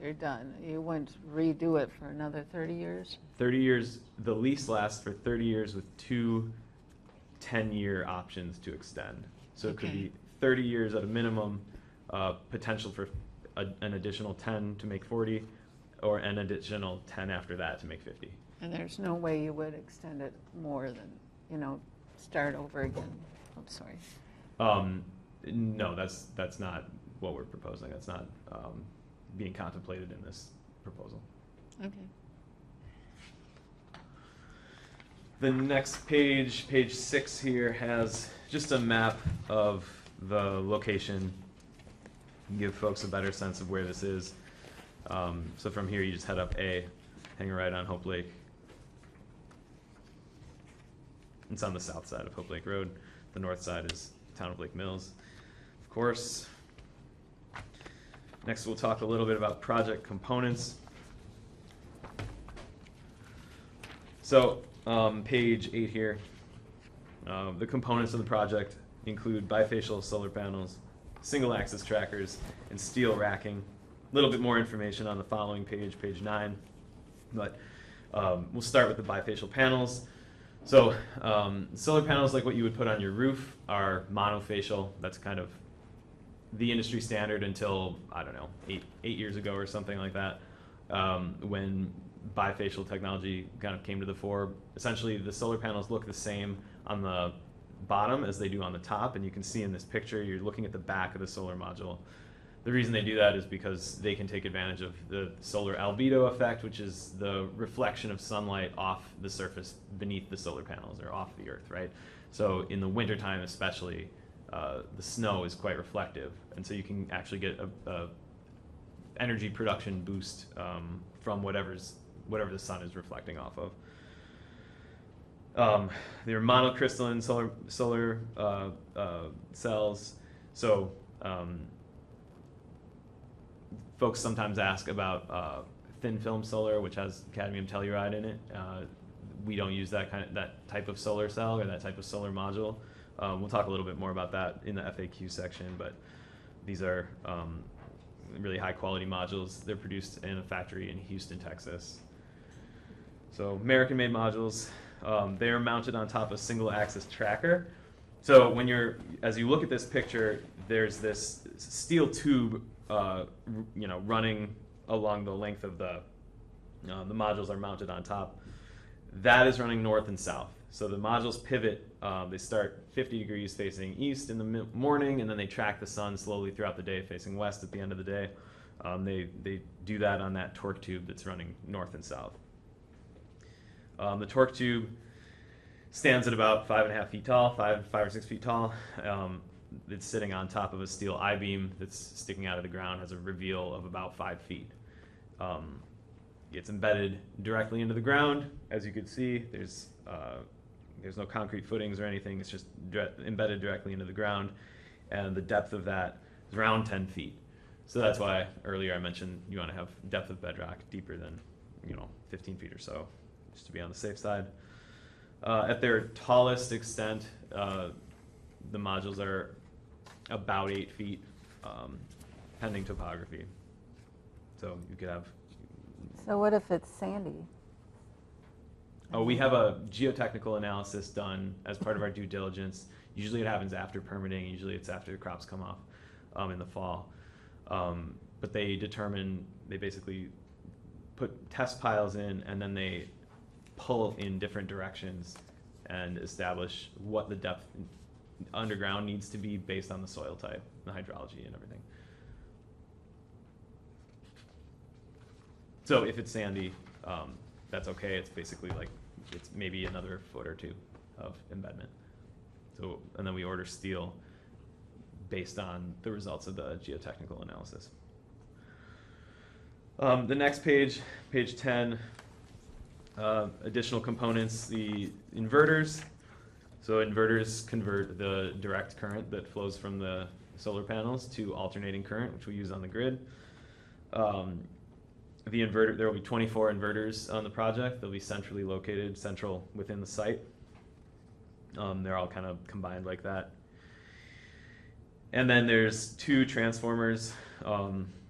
Speaker 2: you're done. You wouldn't redo it for another 30 years?
Speaker 15: 30 years, the lease lasts for 30 years with 2 10-year options to extend. So it could be 30 years at a minimum, potential for an additional 10 to make 40, or an additional 10 after that to make 50.
Speaker 2: And there's no way you would extend it more than, start over again. I'm sorry.
Speaker 15: No, that's not what we're proposing. That's not being contemplated in this proposal.
Speaker 2: Okay.
Speaker 15: The next page, page 6 here, has just a map of the location, give folks a better sense of where this is. So from here, you just head up A, hang right on Hope Lake. It's on the south side of Hope Lake Road. The north side is Town of Lake Mills, of course. Next, we'll talk a little bit about project components. So, page 8 here, the components of the project include bifacial solar panels, single axis trackers, and steel racking. A little bit more information on the following page, page 9. But we'll start with the bifacial panels. So solar panels, like what you would put on your roof, are monofacial. That's kind of the industry standard until, I don't know, eight years ago or something like that, when bifacial technology kind of came to the fore. Essentially, the solar panels look the same on the bottom as they do on the top, and you can see in this picture, you're looking at the back of the solar module. The reason they do that is because they can take advantage of the solar albedo effect, which is the reflection of sunlight off the surface beneath the solar panels, or off the earth, right? So in the wintertime especially, the snow is quite reflective, and so you can actually get a energy production boost from whatever the sun is reflecting off of. They're monocrystalline solar cells. So folks sometimes ask about thin film solar, which has cadmium telluride in it. We don't use that type of solar cell or that type of solar module. We'll talk a little bit more about that in the FAQ section, but these are really high quality modules. They're produced in a factory in Houston, Texas. So American-made modules. They are mounted on top of a single-axis tracker. So as you look at this picture, there's this steel tube, running along the length of the modules are mounted on top. That is running north and south. So the modules pivot. They start 50 degrees facing east in the morning, and then they track the sun slowly throughout the day facing west at the end of the day. They do that on that torque tube that's running north and south. The torque tube stands at about 5.5 feet tall, 5 or 6 feet tall. It's sitting on top of a steel I-beam that's sticking out of the ground, has a reveal of about 5 feet. It's embedded directly into the ground. As you can see, there's no concrete footings or anything. It's just embedded directly into the ground. and the depth of that is around 10 feet. So that's why earlier I mentioned you want to have depth of bedrock deeper than 15 feet or so, just to be on the safe side. At their tallest extent, the modules are about 8 feet, pending topography. So you could have.
Speaker 2: So what if it's sandy?
Speaker 15: Oh, we have a geotechnical analysis done as part of our due diligence. Usually it happens after permitting. Usually it's after the crops come off in the fall. But they basically put test piles in, and then they pull in different directions and establish what the depth underground needs to be based on the soil type, the hydrology, and everything. So if it's sandy, that's okay. It's basically like, it's maybe another foot or two of embedment. So, and then we order steel based on the results of the geotechnical analysis. The next page, page 10, additional components, the inverters. So inverters convert the direct current that flows from the solar panels to alternating current, which we use on the grid. The inverter, there will be 24 inverters on the project. They'll be centrally located, central within the site. They're all kind of combined like that. And then there's 2 transformers.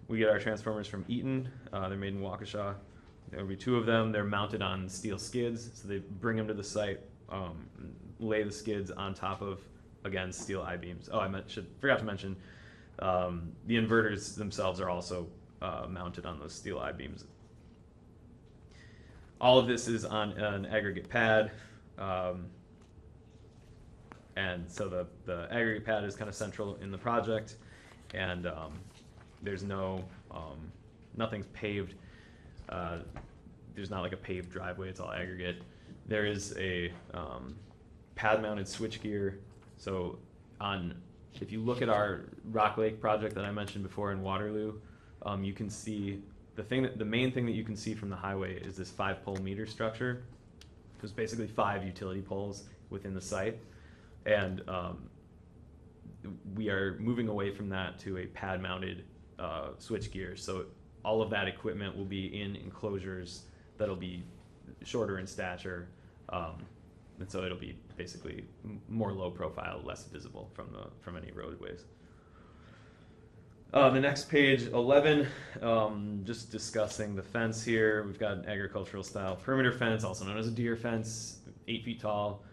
Speaker 15: We get our transformers from Eaton. They're made in Waukesha. There will be 2 of them. They're mounted on steel skids. So they bring them to the site, lay the skids on top of, again, steel I-beams. Oh, forgot to mention, the inverters themselves are also mounted on those steel I-beams. All of this is on an aggregate pad. And so the aggregate pad is kind of central in the project, and there's nothing's paved. There's not like a paved driveway, it's all aggregate. There is a pad-mounted switchgear. So if you look at our Rock Lake project that I mentioned before in Waterloo, you can see the main thing that you can see from the highway is this 5-pole meter structure. There's basically 5 utility poles within the site. And we are moving away from that to a pad-mounted switchgear. So all of that equipment will be in enclosures that'll be shorter in stature, and so it'll be basically more low profile, less visible from any roadways. The next page, 11, just discussing the fence here. We've got an agricultural style perimeter fence, also known as a deer fence, 8 feet tall,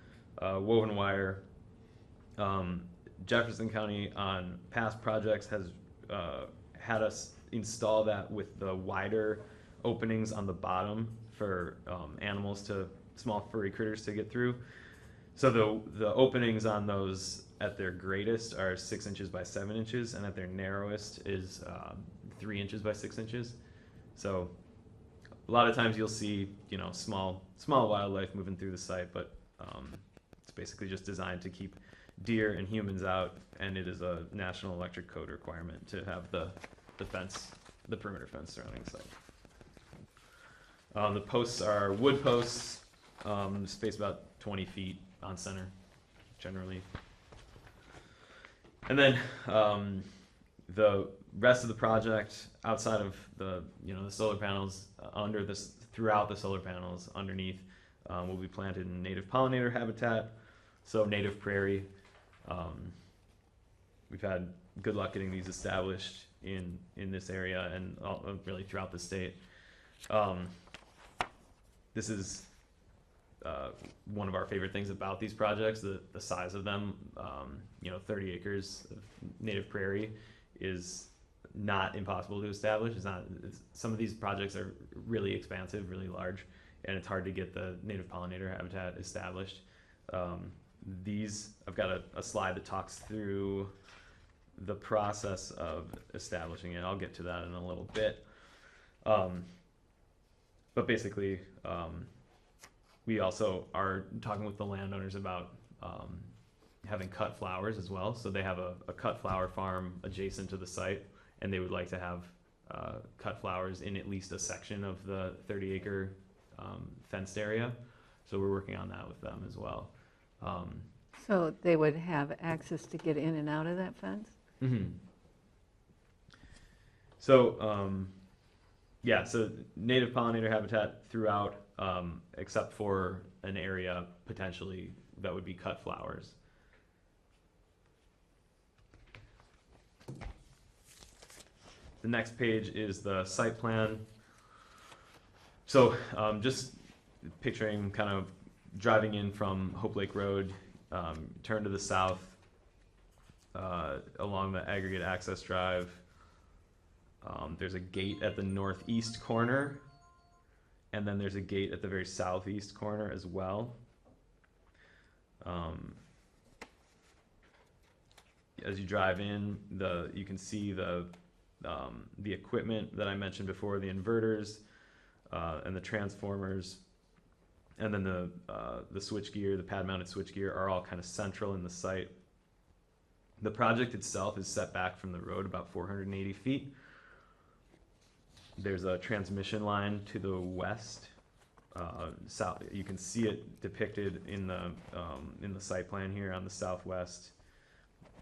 Speaker 15: woven wire. Jefferson County on past projects has had us install that with the wider openings on the bottom for small furry critters to get through. So the openings on those at their greatest are 6 inches by 7 inches, and at their narrowest is 3 inches by 6 inches. So a lot of times you'll see small wildlife moving through the site, but it's basically just designed to keep deer and humans out, and it is a National Electric Code requirement to have the fence, the perimeter fence surrounding the site. The posts are wood posts, spaced about 20 feet on center, generally. And then the rest of the project, outside of the solar panels, throughout the solar panels, underneath, will be planted in native pollinator habitat, so native prairie. We've had good luck getting these established in this area and really throughout the state. This is one of our favorite things about these projects, the size of them. 30 acres of native prairie is not impossible to establish. Some of these projects are really expansive, really large, and it's hard to get the native pollinator habitat established. I've got a slide that talks through the process of establishing it. I'll get to that in a little bit. But basically, we also are talking with the landowners about having cut flowers as well. So they have a cut flower farm adjacent to the site, and they would like to have cut flowers in at least a section of the 30-acre fenced area. So we're working on that with them as well.
Speaker 5: So they would have access to get in and out of that fence?
Speaker 15: Mm-hmm. So, yeah, so native pollinator habitat throughout, except for an area potentially that would be cut flowers. The next page is the site plan. So just picturing kind of driving in from Hope Lake Road, turn to the south along the aggregate access drive. There's a gate at the northeast corner, and then there's a gate at the very southeast corner as well. As you drive in, you can see the equipment that I mentioned before, the inverters and the transformers, and then the switchgear, the pad-mounted switchgear are all kind of central in the site. The project itself is set back from the road about 480 feet. There's a transmission line to the west. South, you can see it depicted in the site plan here on the southwest.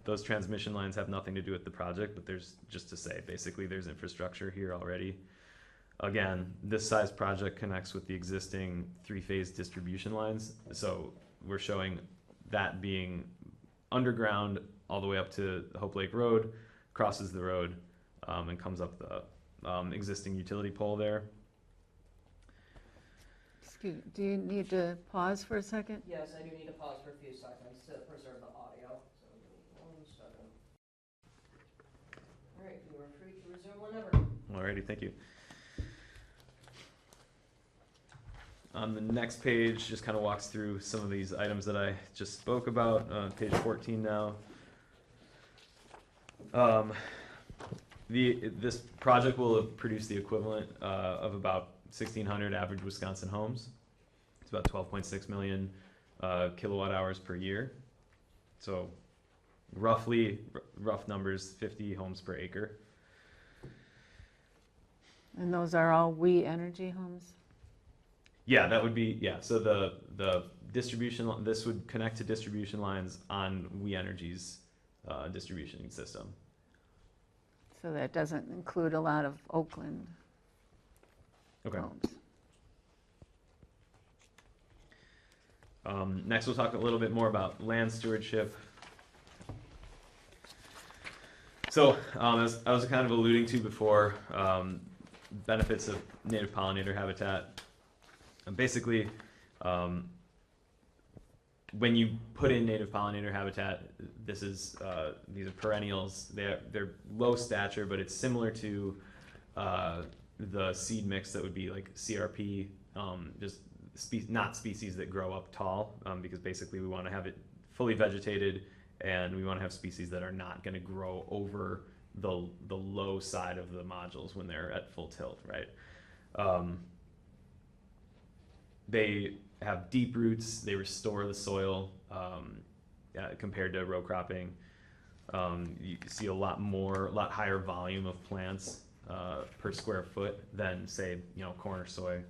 Speaker 15: Those transmission lines have nothing to do with the project, but there's, just to say, basically there's infrastructure here already. Again, this size project connects with the existing three-phase distribution lines. So we're showing that being underground all the way up to Hope Lake Road, crosses the road, and comes up the existing utility pole there.
Speaker 5: Excuse, do you need to pause for a second?
Speaker 16: Yes, I do need to pause for a few seconds to preserve the audio. So give me 1 second. All right, you are free to resume whenever.
Speaker 15: Alrighty, thank you. On the next page, just kind of walks through some of these items that I just spoke about. Page 14 now. This project will have produced the equivalent of about 1,600 average Wisconsin homes. It's about 12.6 million kilowatt hours per year. So roughly, rough numbers, 50 homes per acre.
Speaker 5: And those are all We Energy homes?
Speaker 15: Yeah, that would be, yeah, so the distribution, this would connect to distribution lines on We Energy's distribution system.
Speaker 5: So that doesn't include a lot of Oakland homes.
Speaker 15: Next, we'll talk a little bit more about land stewardship. So, as I was kind of alluding to before, benefits of native pollinator habitat. Basically, when you put in native pollinator habitat, these are perennials. They're low stature, but it's similar to the seed mix that would be like CRP, just not species that grow up tall, because basically we want to have it fully vegetated, and we want to have species that are not going to grow over the low side of the modules when they're at full tilt, right? They have deep roots. They restore the soil compared to row cropping. You see a lot higher volume of plants per square foot than, say, corn or soy.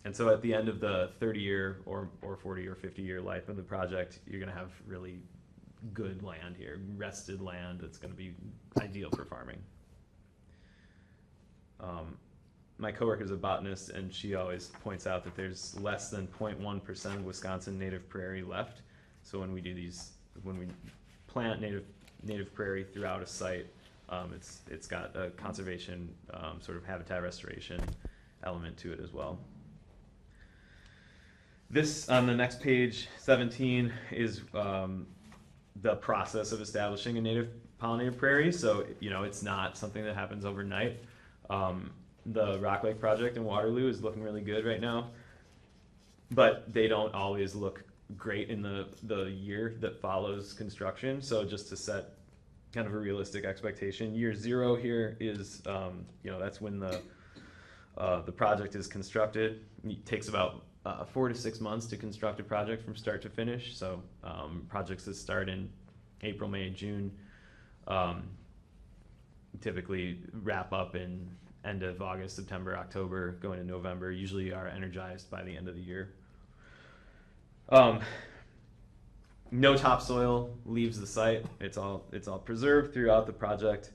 Speaker 15: And so at the end of the 30-year or 40 or 50-year life of the project, you're going to have really good land here, rested land that's going to be ideal for farming. My coworker is a botanist, and she always points out that there's less than 0.1% of Wisconsin native prairie left. So when we plant native prairie throughout a site, it's got a conservation sort of habitat restoration element to it as well. This, on the next page, 17, is the process of establishing a native pollinated prairie. So, it's not something that happens overnight. The Rock Lake project in Waterloo is looking really good right now, but they don't always look great in the year that follows construction. So just to set kind of a realistic expectation, year 0 here is, that's when the project is constructed. It takes about 4 to 6 months to construct a project from start to finish. So projects that start in April, May, June typically wrap up in end of August, September, October, going to November, usually are energized by the end of the year. No topsoil leaves the site. It's all preserved throughout the project.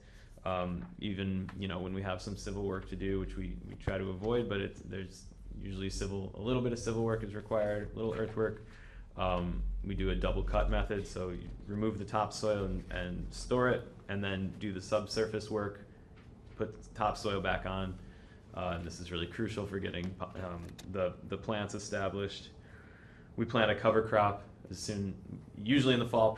Speaker 15: Even when we have some civil work to do, which we try to avoid, but there's usually a little bit of civil work is required, a little earthwork. We do a double cut method, so you remove the topsoil and store it, and then do the subsurface work, put the topsoil back on. And this is really crucial for getting the plants established. We plant a cover crop usually in the fall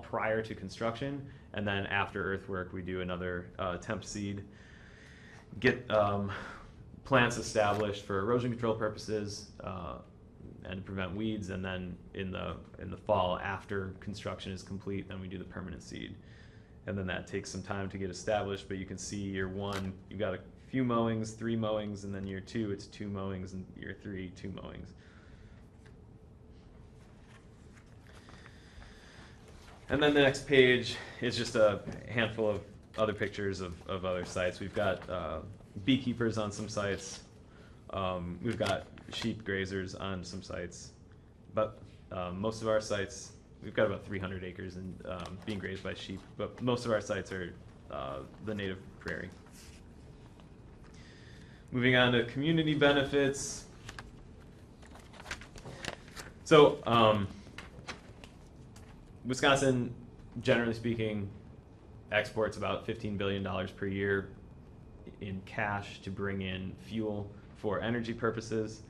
Speaker 15: prior to construction, and then after earthwork we do another temp seed. Get plants established for erosion control purposes and prevent weeds, and then in the fall after construction is complete, then we do the permanent seed. And then that takes some time to get established, but you can see year 1, you've got a few mowings, 3 mowings, and then year 2, it's 2 mowings, and year 3, 2 mowings. And then the next page is just a handful of other pictures of other sites. We've got beekeepers on some sites. We've got sheep grazers on some sites. But most of our sites, we've got about 300 acres and being grazed by sheep, but most of our sites are the native prairie. Moving on to community benefits. So Wisconsin, generally speaking, exports about $15 billion per year in cash to bring in fuel for energy purposes.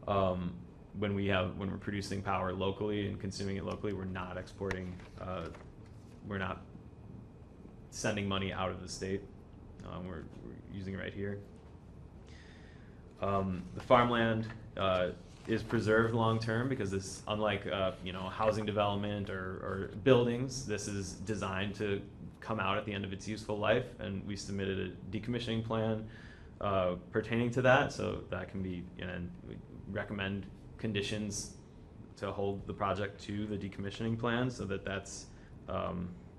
Speaker 15: When we're producing power locally and consuming it locally, we're not exporting. We're not sending money out of the state. We're using it right here. The farmland is preserved long term because this, unlike housing development or buildings, this is designed to come out at the end of its useful life, and we submitted a decommissioning plan pertaining to that, so that can be, and we recommend conditions to hold the project to the decommissioning plan, so that's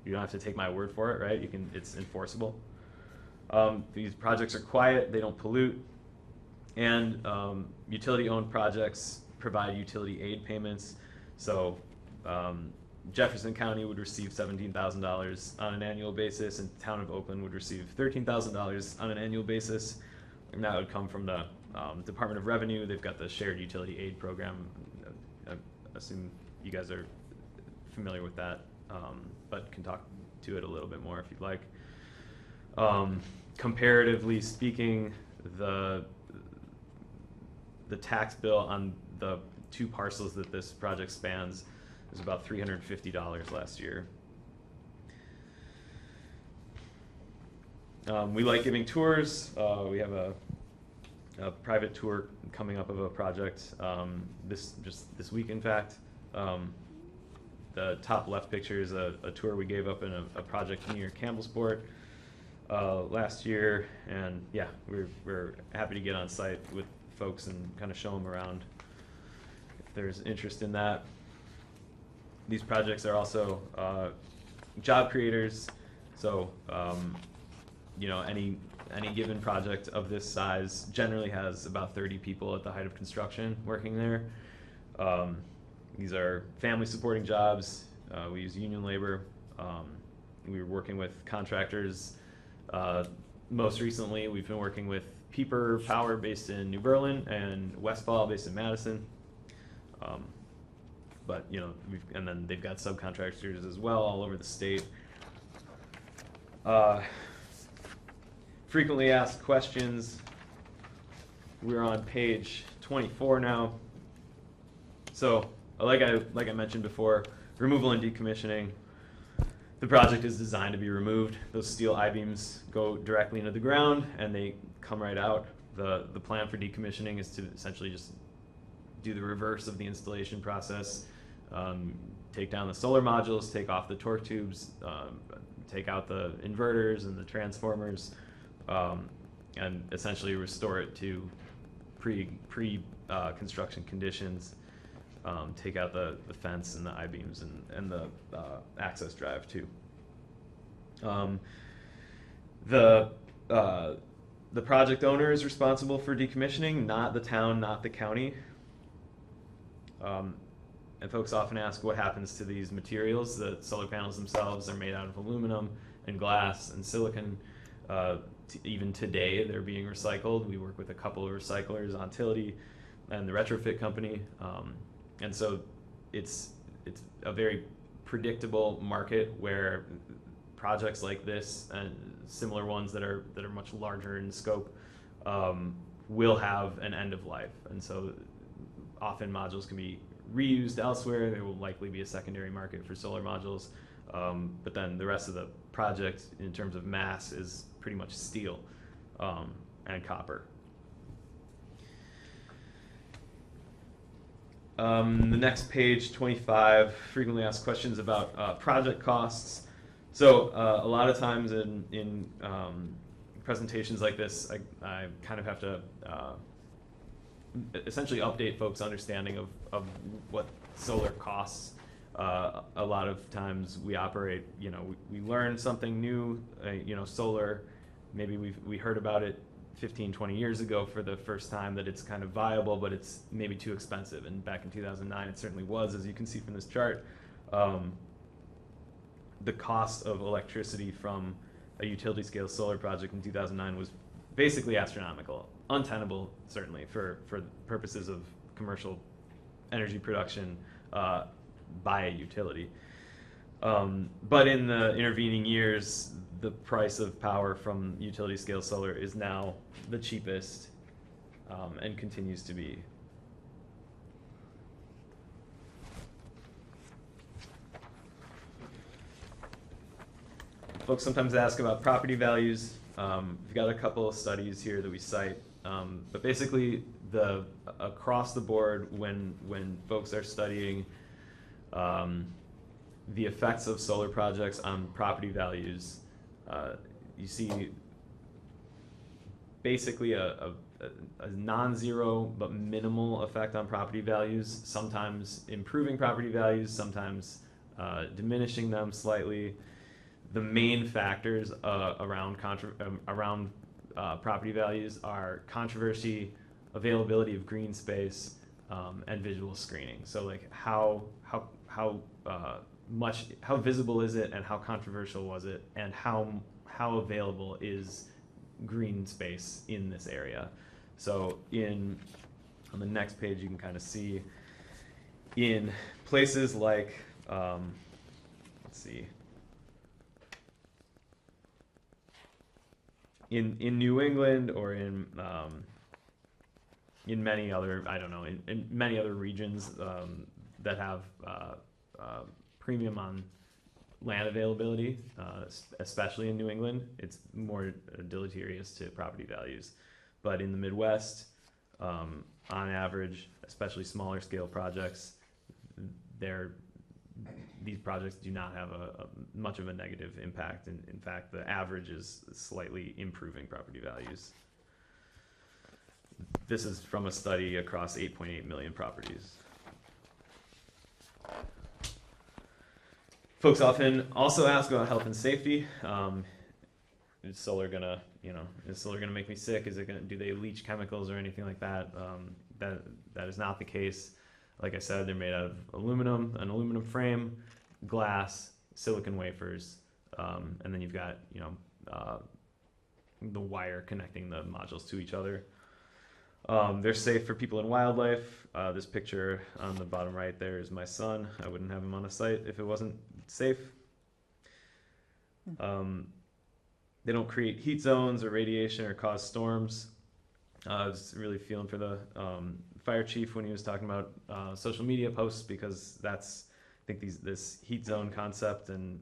Speaker 15: you don't have to take my word for it, right? It's enforceable. These projects are quiet, they don't pollute, and utility-owned projects provide utility aid payments. So Jefferson County would receive $17,000 on an annual basis, and the town of Oakland would receive $13,000 on an annual basis, and that would come from the Department of Revenue. They've got the Shared Utility Aid Program. I assume you guys are familiar with that, but can talk to it a little bit more if you'd like. Comparatively speaking, the tax bill on the 2 parcels that this project spans is about $350 last year. We like giving tours. We have a private tour coming up of a project this week, in fact. The top left picture is a tour we gave up in a project near Campbellsport last year, and yeah, we're happy to get on site with folks and kind of show them around if there's interest in that. These projects are also job creators, so any given project of this size generally has about 30 people at the height of construction working there. These are family supporting jobs. We use union labor. We were working with contractors. Most recently, we've been working with Pieper Power based in New Berlin and Westfall based in Madison. But and then they've got subcontractors as well all over the state. Frequently asked questions. We're on page 24 now. So, like I mentioned before, removal and decommissioning. The project is designed to be removed. Those steel I-beams go directly into the ground and they come right out. The plan for decommissioning is to essentially just do the reverse of the installation process. Take down the solar modules, take off the torque tubes, take out the inverters and the transformers, and essentially restore it to pre-construction conditions. Take out the fence and the I-beams and the access drive too. The project owner is responsible for decommissioning, not the town, not the county. And folks often ask what happens to these materials. The solar panels themselves are made out of aluminum and glass and silicon. Even today, they're being recycled. We work with a couple of recyclers, Ontility and the Retrofit Company. And so it's a very predictable market where projects like this and similar ones that are much larger in scope will have an end of life. And so often modules can be reused elsewhere. There will likely be a secondary market for solar modules. But then the rest of the project in terms of mass is pretty much steel and copper. The next page, 25, frequently asked questions about project costs. So a lot of times in presentations like this, I kind of have to essentially update folks' understanding of what solar costs. A lot of times we operate, we learn something new, solar, maybe we heard about it 15, 20 years ago for the first time that it's kind of viable, but it's maybe too expensive. And back in 2009, it certainly was, as you can see from this chart. The cost of electricity from a utility scale solar project in 2009 was basically astronomical, untenable certainly for purposes of commercial energy production by a utility. But in the intervening years, the price of power from utility scale solar is now the cheapest and continues to be. Folks sometimes ask about property values. We've got a couple of studies here that we cite, but basically across the board when folks are studying the effects of solar projects on property values, you see basically a non-zero but minimal effect on property values, sometimes improving property values, sometimes diminishing them slightly. The main factors around property values are controversy, availability of green space, and visual screening. So like how visible is it, and how controversial was it, and how available is green space in this area. So on the next page you can kind of see in places like let's see. In New England or in many other, in many other regions that have premium on land availability, especially in New England, it's more deleterious to property values. But in the Midwest, on average, especially smaller scale projects, these projects do not have much of a negative impact. And in fact, the average is slightly improving property values. This is from a study across 8.8 million properties. Folks often also ask about health and safety. Is solar gonna make me sick? Do they leach chemicals or anything like that? That is not the case. Like I said, they're made out of aluminum, an aluminum frame, glass, silicon wafers, and then you've got the wire connecting the modules to each other. They're safe for people and wildlife. This picture on the bottom right there is my son. I wouldn't have him on a site if it wasn't safe. They don't create heat zones or radiation or cause storms. I was really feeling for the fire chief when he was talking about social media posts, because that's, I think this heat zone concept and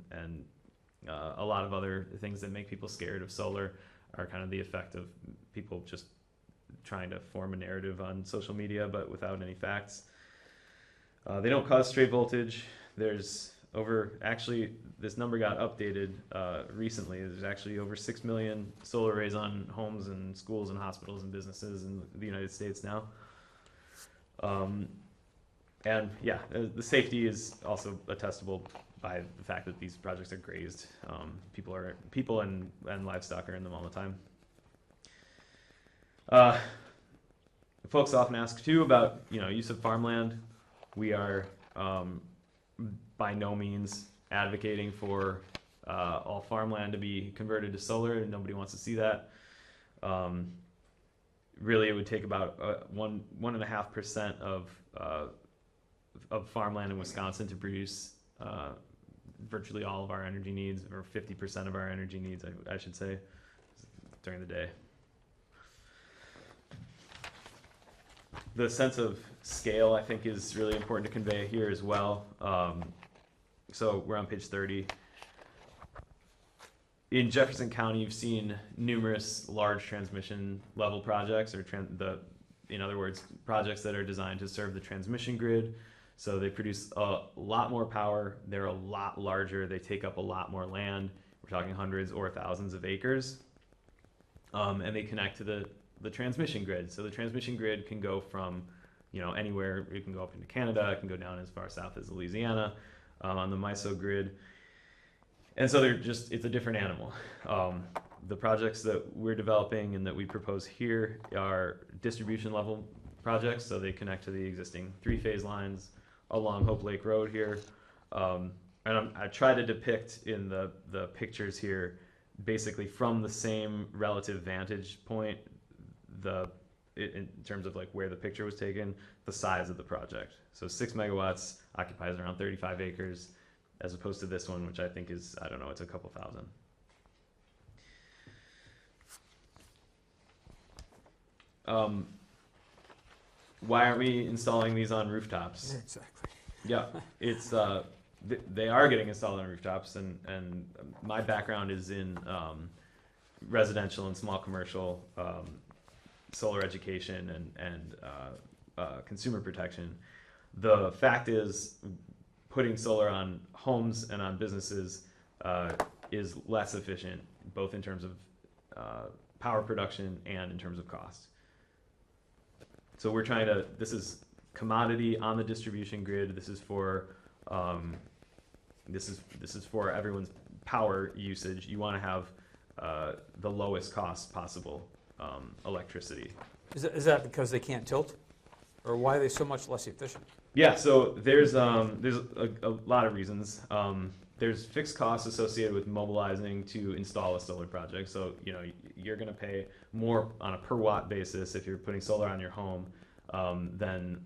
Speaker 15: a lot of other things that make people scared of solar are kind of the effect of people just trying to form a narrative on social media but without any facts. They don't cause stray voltage. There's actually this number got updated recently. There's actually over 6 million solar arrays on homes and schools and hospitals and businesses in the United States now. And yeah, the safety is also attestable by the fact that these projects are grazed. People and livestock are in them all the time. Folks often ask too about use of farmland We are by no means advocating for all farmland to be converted to solar, and nobody wants to see that. Really, it would take about 1.5% of farmland in Wisconsin to produce virtually all of our energy needs, or 50% of our energy needs, I should say, during the day. The sense of scale, I think, is really important to convey here as well. So we're on page 30. In Jefferson County, you've seen numerous large transmission level projects, or in other words, projects that are designed to serve the transmission grid. So they produce a lot more power. They're a lot larger. They take up a lot more land. We're talking hundreds or thousands of acres. And they connect to the transmission grid. So the transmission grid can go from, anywhere. It can go up into Canada. It can go down as far south as Louisiana on the MISO grid. And so it's a different animal. The projects that we're developing and that we propose here are distribution level projects. So they connect to the existing 3-phase lines along Hope Lake Road here. And I try to depict in the pictures here, basically from the same relative vantage point, in terms of like where the picture was taken, the size of the project. So 6 megawatts occupies around 35 acres, as opposed to this one, which I think is, I don't know, it's a couple thousand. Why aren't we installing these on rooftops?
Speaker 9: Exactly.
Speaker 15: Yeah, it's they are getting installed on rooftops, and my background is in residential and small commercial solar education and consumer protection. The fact is, putting solar on homes and on businesses is less efficient, both in terms of power production and in terms of cost. So we're trying to, this is commodity on the distribution grid. This is for everyone's power usage. You want to have the lowest cost possible electricity.
Speaker 9: Is that because they can't tilt? Or why are they so much less efficient?
Speaker 15: Yeah, so there's a lot of reasons. There's fixed costs associated with mobilizing to install a solar project. So you're going to pay more on a per watt basis if you're putting solar on your home than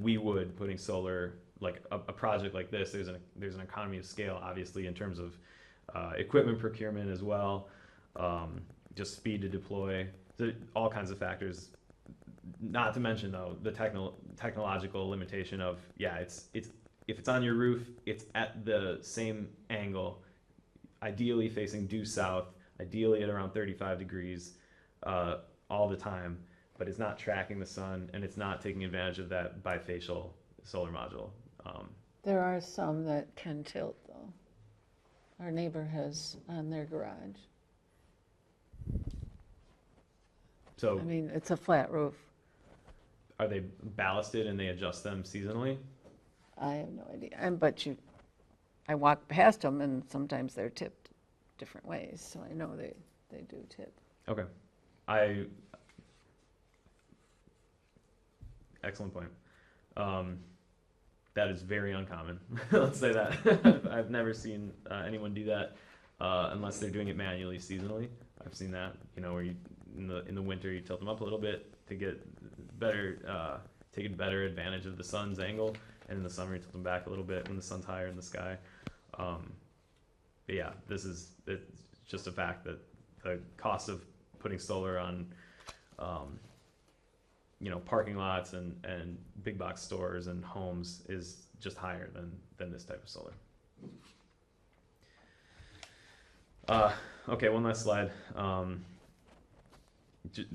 Speaker 15: we would putting solar, like a project like this. There's an economy of scale, obviously, in terms of equipment procurement as well, just speed to deploy, all kinds of factors. Not to mention, though, the technological limitation of, if it's on your roof, it's at the same angle, ideally facing due south, ideally at around 35 degrees all the time, but it's not tracking the sun, and it's not taking advantage of that bifacial solar module.
Speaker 2: There are some that can tilt, though. Our neighbor has on their garage.
Speaker 15: So,
Speaker 2: I mean, it's a flat roof.
Speaker 15: Are they ballasted and they adjust them seasonally?
Speaker 2: I have no idea. I walk past them, and sometimes they're tipped different ways, so I know they do tip.
Speaker 15: Okay. Excellent point. That is very uncommon. Let's say that. I've never seen anyone do that unless they're doing it manually seasonally. I've seen that, where you in the winter you tilt them up a little bit to get better, take a better advantage of the sun's angle, and in the summer you tilt them back a little bit when the sun's higher in the sky. But yeah, it's just a fact that the cost of putting solar on parking lots and big box stores and homes is just higher than this type of solar. Okay, one last slide.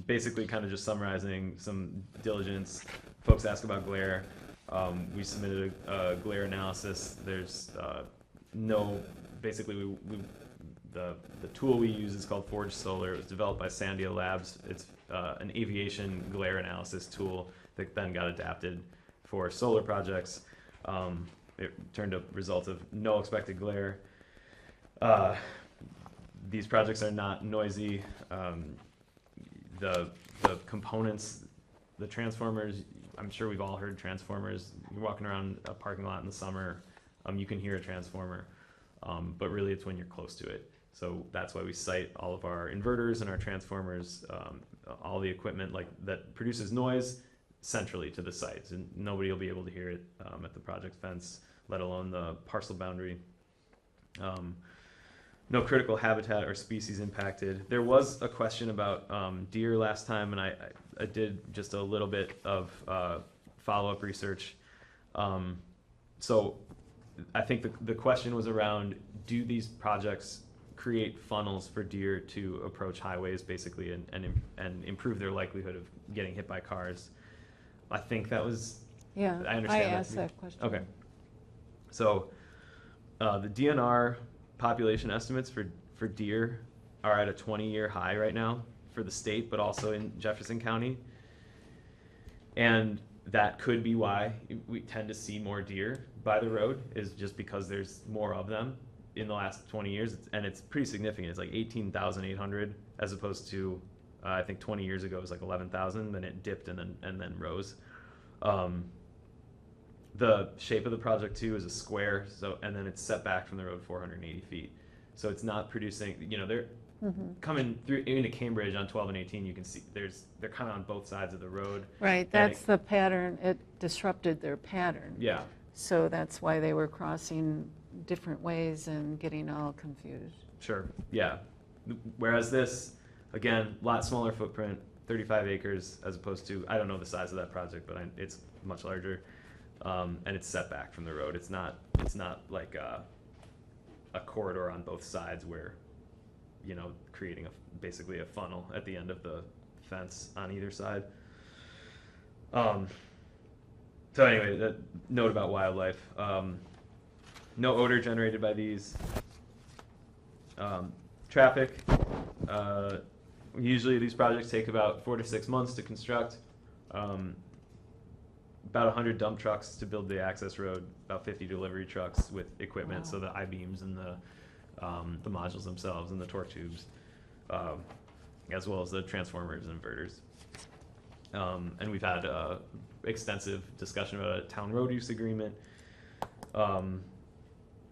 Speaker 15: Basically kind of just summarizing some diligence. Folks ask about glare. We submitted a glare analysis. There's basically the tool we use is called Forge Solar. It was developed by Sandia Labs. It's an aviation glare analysis tool that then got adapted for solar projects. It turned up results of no expected glare. These projects are not noisy. The components, the transformers I'm sure we've all heard transformers. You're walking around a parking lot in the summer, you can hear a transformer, but really it's when you're close to it. So that's why we site all of our inverters and our transformers, all the equipment like that produces noise centrally to the sites, and nobody will be able to hear it at the project fence, let alone the parcel boundary. No critical habitat or species impacted. There was a question about deer last time, and I did just a little bit of follow-up research. So I think the question was around, do these projects create funnels for deer to approach highways basically and improve their likelihood of getting hit by cars? I think that was,
Speaker 5: Yeah,
Speaker 15: I understand
Speaker 5: I asked that question.
Speaker 15: Okay. So the DNR population estimates for deer are at a 20-year high right now for the state, but also in Jefferson County. And that could be why we tend to see more deer by the road, is just because there's more of them in the last 20 years. And it's pretty significant. It's like 18,800 as opposed to, I think 20 years ago it was like 11,000, then it dipped and then rose. The shape of the project too is a square, so, and then it's set back from the road 480 feet. So it's not producing, they're coming through into Cambridge on 12 and 18, you can see they're kind of on both sides of the road.
Speaker 5: Right, that's the pattern. It disrupted their pattern.
Speaker 15: Yeah.
Speaker 5: So that's why they were crossing different ways and getting all confused.
Speaker 15: Sure, yeah. Whereas this, again, lot smaller footprint, 35 acres, as opposed to, I don't know the size of that project, but it's much larger. And it's set back from the road. It's not like a corridor on both sides where, creating basically a funnel at the end of the fence on either side. So anyway, that note about wildlife. No odor generated by these. Traffic. Usually these projects take about 4 to 6 months to construct. About 100 dump trucks to build the access road, about 50 delivery trucks with equipment, so the I-beams and the modules themselves and the torque tubes, as well as the transformers and inverters. And we've had extensive discussion about a town road use agreement. And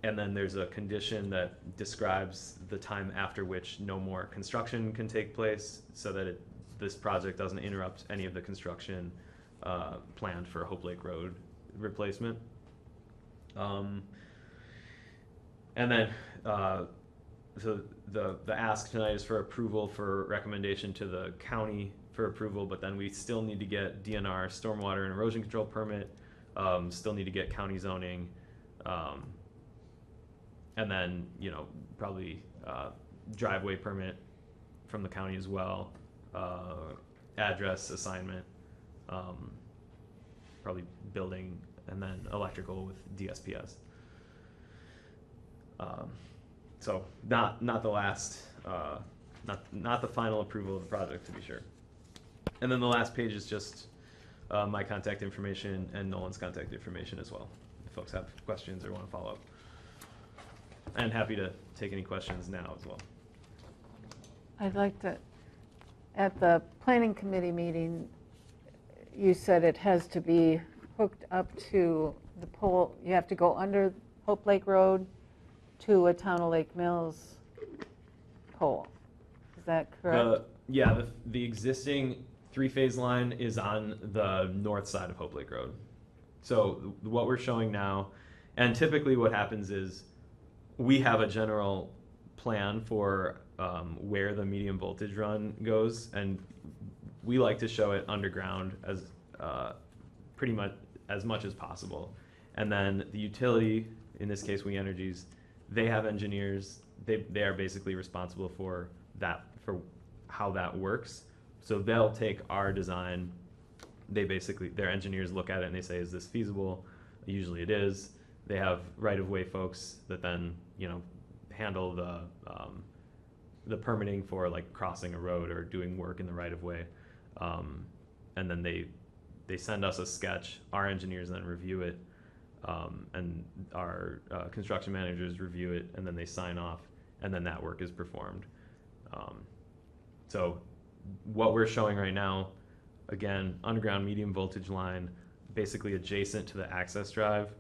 Speaker 15: then there's a condition that describes the time after which no more construction can take place, so that this project doesn't interrupt any of the construction planned for Hope Lake Road replacement. And then so the ask tonight is for approval for recommendation to the county for approval, but then we still need to get DNR stormwater and erosion control permit, still need to get county zoning, and then probably driveway permit from the county as well, address assignment, probably building, and then electrical with DSPS. So not the last, not the final approval of the project, to be sure. And then the last page is just my contact information and Nolan's contact information as well, if folks have questions or want to follow up. And happy to take any questions now as well.
Speaker 5: I'd like to, at the planning committee meeting, you said it has to be hooked up to the pole. You have to go under Hope Lake Road to a Town of Lake Mills pole. Is that correct?
Speaker 15: The existing three-phase line is on the north side of Hope Lake Road. So what we're showing now, and typically what happens is we have a general plan for where the medium voltage run goes, and we like to show it underground as pretty much as possible. And then the utility, in this case We Energies, they have engineers. They are basically responsible for that, for how that works. So they'll take our design. Their engineers look at it and they say, is this feasible? Usually it is. They have right-of-way folks that then handle the permitting for like crossing a road or doing work in the right-of-way, and then they send us a sketch. Our engineers then review it, and our construction managers review it, and then they sign off, and then that work is performed. So what we're showing right now again, underground medium voltage line, basically adjacent to the access drive,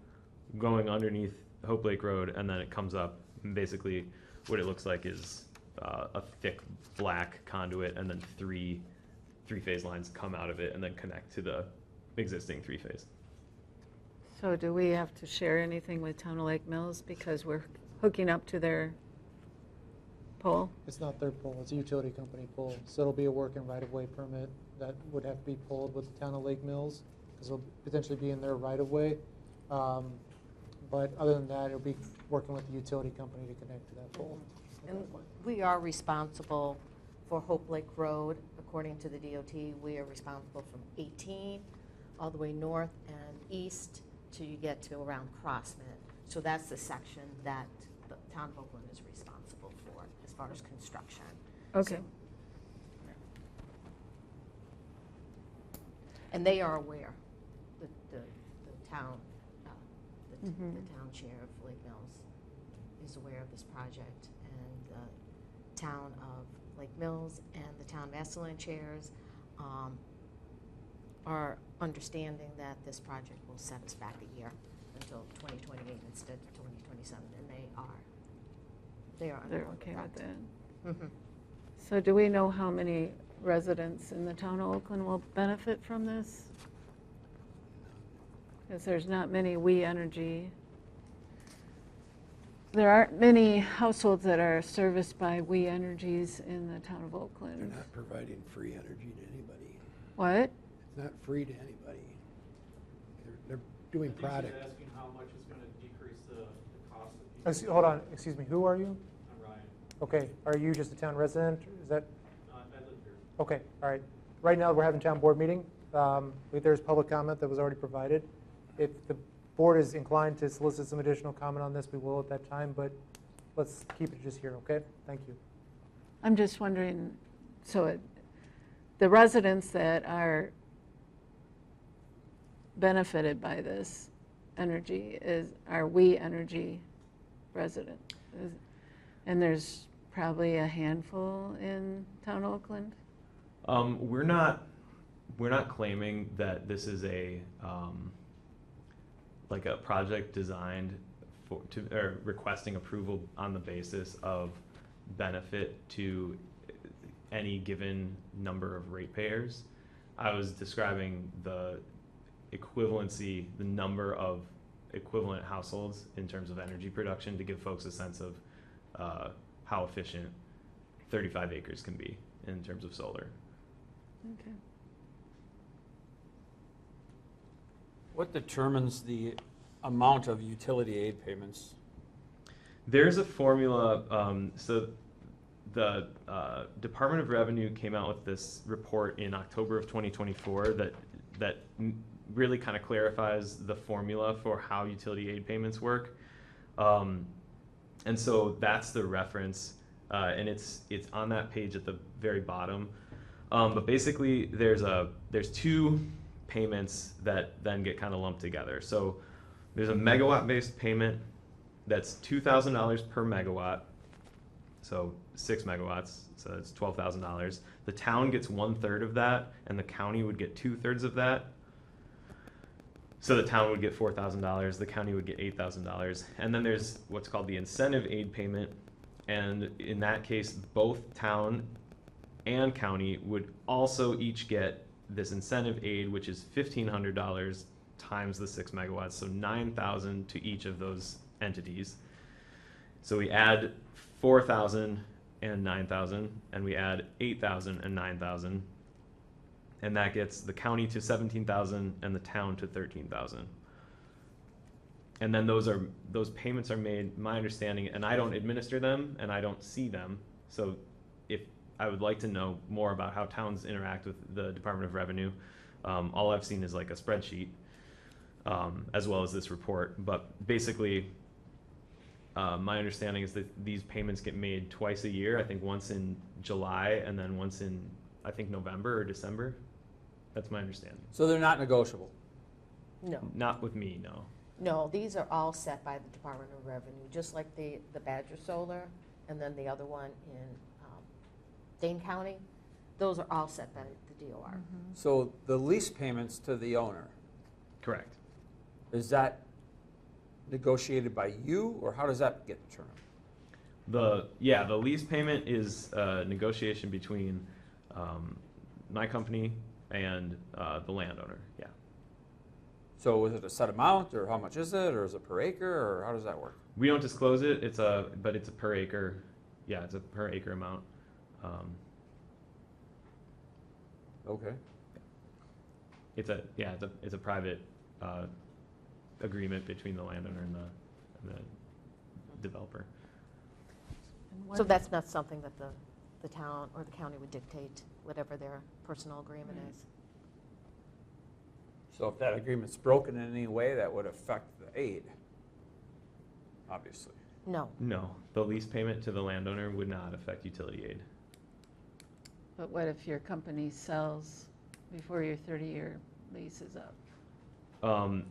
Speaker 15: going underneath Hope Lake Road, and then it comes up. And basically, what it looks like is a thick black conduit, and then three-phase lines come out of it and then connect to the existing three-phase.
Speaker 5: So do we have to share anything with Town of Lake Mills because we're hooking up to their pole?
Speaker 17: It's not their pole, it's a utility company pole. So it'll be a working right-of-way permit that would have to be pulled with the Town of Lake Mills, because it'll potentially be in their right-of-way. But other than that, it'll be working with the utility company to connect to that pole.
Speaker 1: And we are responsible for Hope Lake Road. According to the DOT, we are responsible from 18 all the way north and east till you get to around Crossman. So that's the section that the town of Oakland is responsible for as far as construction.
Speaker 5: Okay.
Speaker 1: So, and they are aware, the town, the town chair of Lake Mills is aware of this project, and the town of Lake Mills and the town master plan chairs are understanding that this project will set us back a year until 2028 instead of 2027, and they're
Speaker 5: okay with that. So do we know how many residents in the town of Oakland will benefit from this? Because there's not many We Energy. There aren't many households that are serviced by We Energies in the town of Oakland.
Speaker 10: They're not providing free energy to anybody.
Speaker 5: What?
Speaker 10: It's not free to anybody. They're doing product.
Speaker 8: He's asking how much is going to decrease the cost of
Speaker 17: Hold on, excuse me, who are you?
Speaker 8: I'm Ryan.
Speaker 17: Okay, are you just a town resident? Is that?
Speaker 8: I live here.
Speaker 17: Okay, all right. Right now, we're having town board meeting. There's public comment that was already provided. If the board is inclined to solicit some additional comment on this, we will at that time, but let's keep it just here, okay? Thank you.
Speaker 5: I'm just wondering, so the residents that are benefited by this energy are We Energy resident. And there's probably a handful in town of Oakland?
Speaker 15: We're not claiming that this is a like a project designed or requesting approval on the basis of benefit to any given number of ratepayers. I was describing the equivalency, the number of equivalent households in terms of energy production to give folks a sense of how efficient 35 acres can be in terms of solar.
Speaker 5: Okay.
Speaker 9: What determines the amount of utility aid payments?
Speaker 15: There's a formula. So the Department of Revenue came out with this report in October of 2024 that really kind of clarifies the formula for how utility aid payments work. And so that's the reference, and it's on that page at the very bottom. But basically, there's two payments that then get kind of lumped together. So there's a megawatt-based payment that's $2,000 per megawatt, so 6 megawatts, so that's $12,000. The town gets 1/3 of that, and the county would get 2/3 of that. So the town would get $4,000, the county would get $8,000. And then there's what's called the incentive aid payment, and in that case, both town and county would also each get this incentive aid, which is $1,500 times the 6 megawatts, so $9,000 to each of those entities. So we add 4,000 and 9,000, and we add 8,000 and 9,000, and that gets the county to 17,000 and the town to 13,000. And then those payments are made, my understanding, and I don't administer them and I don't see them. So if I would like to know more about how towns interact with the Department of Revenue, all I've seen is like a spreadsheet, as well as this report. But basically, my understanding is that these payments get made twice a year. I think once in July and then once in, I think, November or December. That's my understanding.
Speaker 9: So they're not negotiable?
Speaker 1: No.
Speaker 15: Not with me, no.
Speaker 1: No, these are all set by the Department of Revenue, just like the Badger Solar, and then the other one in Dane County.
Speaker 14: those are all set by the DOR.
Speaker 9: So the lease payments to the owner,
Speaker 15: Correct.
Speaker 9: is that negotiated by you, or how does that get determined?
Speaker 15: The lease payment is a negotiation between my company and the landowner. Yeah.
Speaker 9: So is it a set amount, or how much is it, or is it per acre, or how does that work?
Speaker 15: We don't disclose it. But it's a per acre. Yeah, it's a per acre amount.
Speaker 9: Okay.
Speaker 15: It's a private agreement between the landowner and the developer.
Speaker 1: So that's not something that the town or the county would dictate, whatever their personal agreement is?
Speaker 9: So if that agreement's broken in any way, that would affect the aid, obviously.
Speaker 1: No.
Speaker 15: No, the lease payment to the landowner would not affect utility aid.
Speaker 5: But what if your company sells before your 30-year lease is up?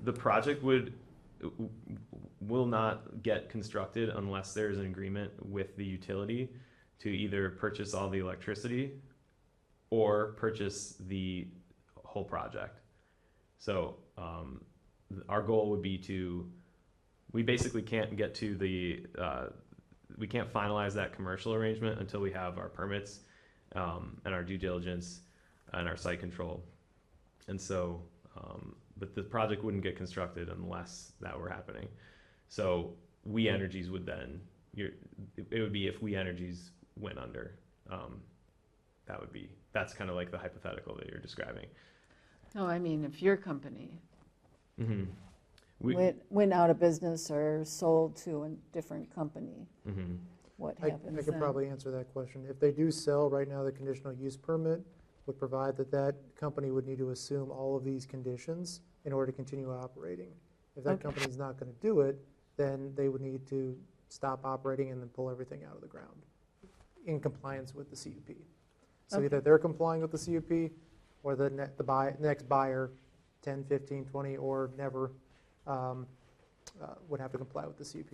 Speaker 15: The project will not get constructed unless there's an agreement with the utility to either purchase all the electricity or purchase the whole project. So our goal would be we basically can't get to we can't finalize that commercial arrangement until we have our permits and our due diligence and our site control. And so, but the project wouldn't get constructed unless that were happening. So We Energies would then, it would be if We Energies went under. That's kind of like the hypothetical that you're describing.
Speaker 5: No, I mean, if your company
Speaker 15: Mm-hmm.
Speaker 5: went out of business or sold to a different company,
Speaker 15: Mm-hmm.
Speaker 5: what
Speaker 17: I
Speaker 5: happens
Speaker 17: could
Speaker 5: then?
Speaker 17: probably answer that question. If they do sell, right now the conditional use permit would provide that company would need to assume all of these conditions in order to continue operating. If that
Speaker 5: Okay.
Speaker 17: company's not going to do it, then they would need to stop operating and then pull everything out of the ground in compliance with the CUP. So
Speaker 5: Okay.
Speaker 17: either they're complying with the CUP or the next buyer, 10, 15, 20, or never, would have to comply with the CUP.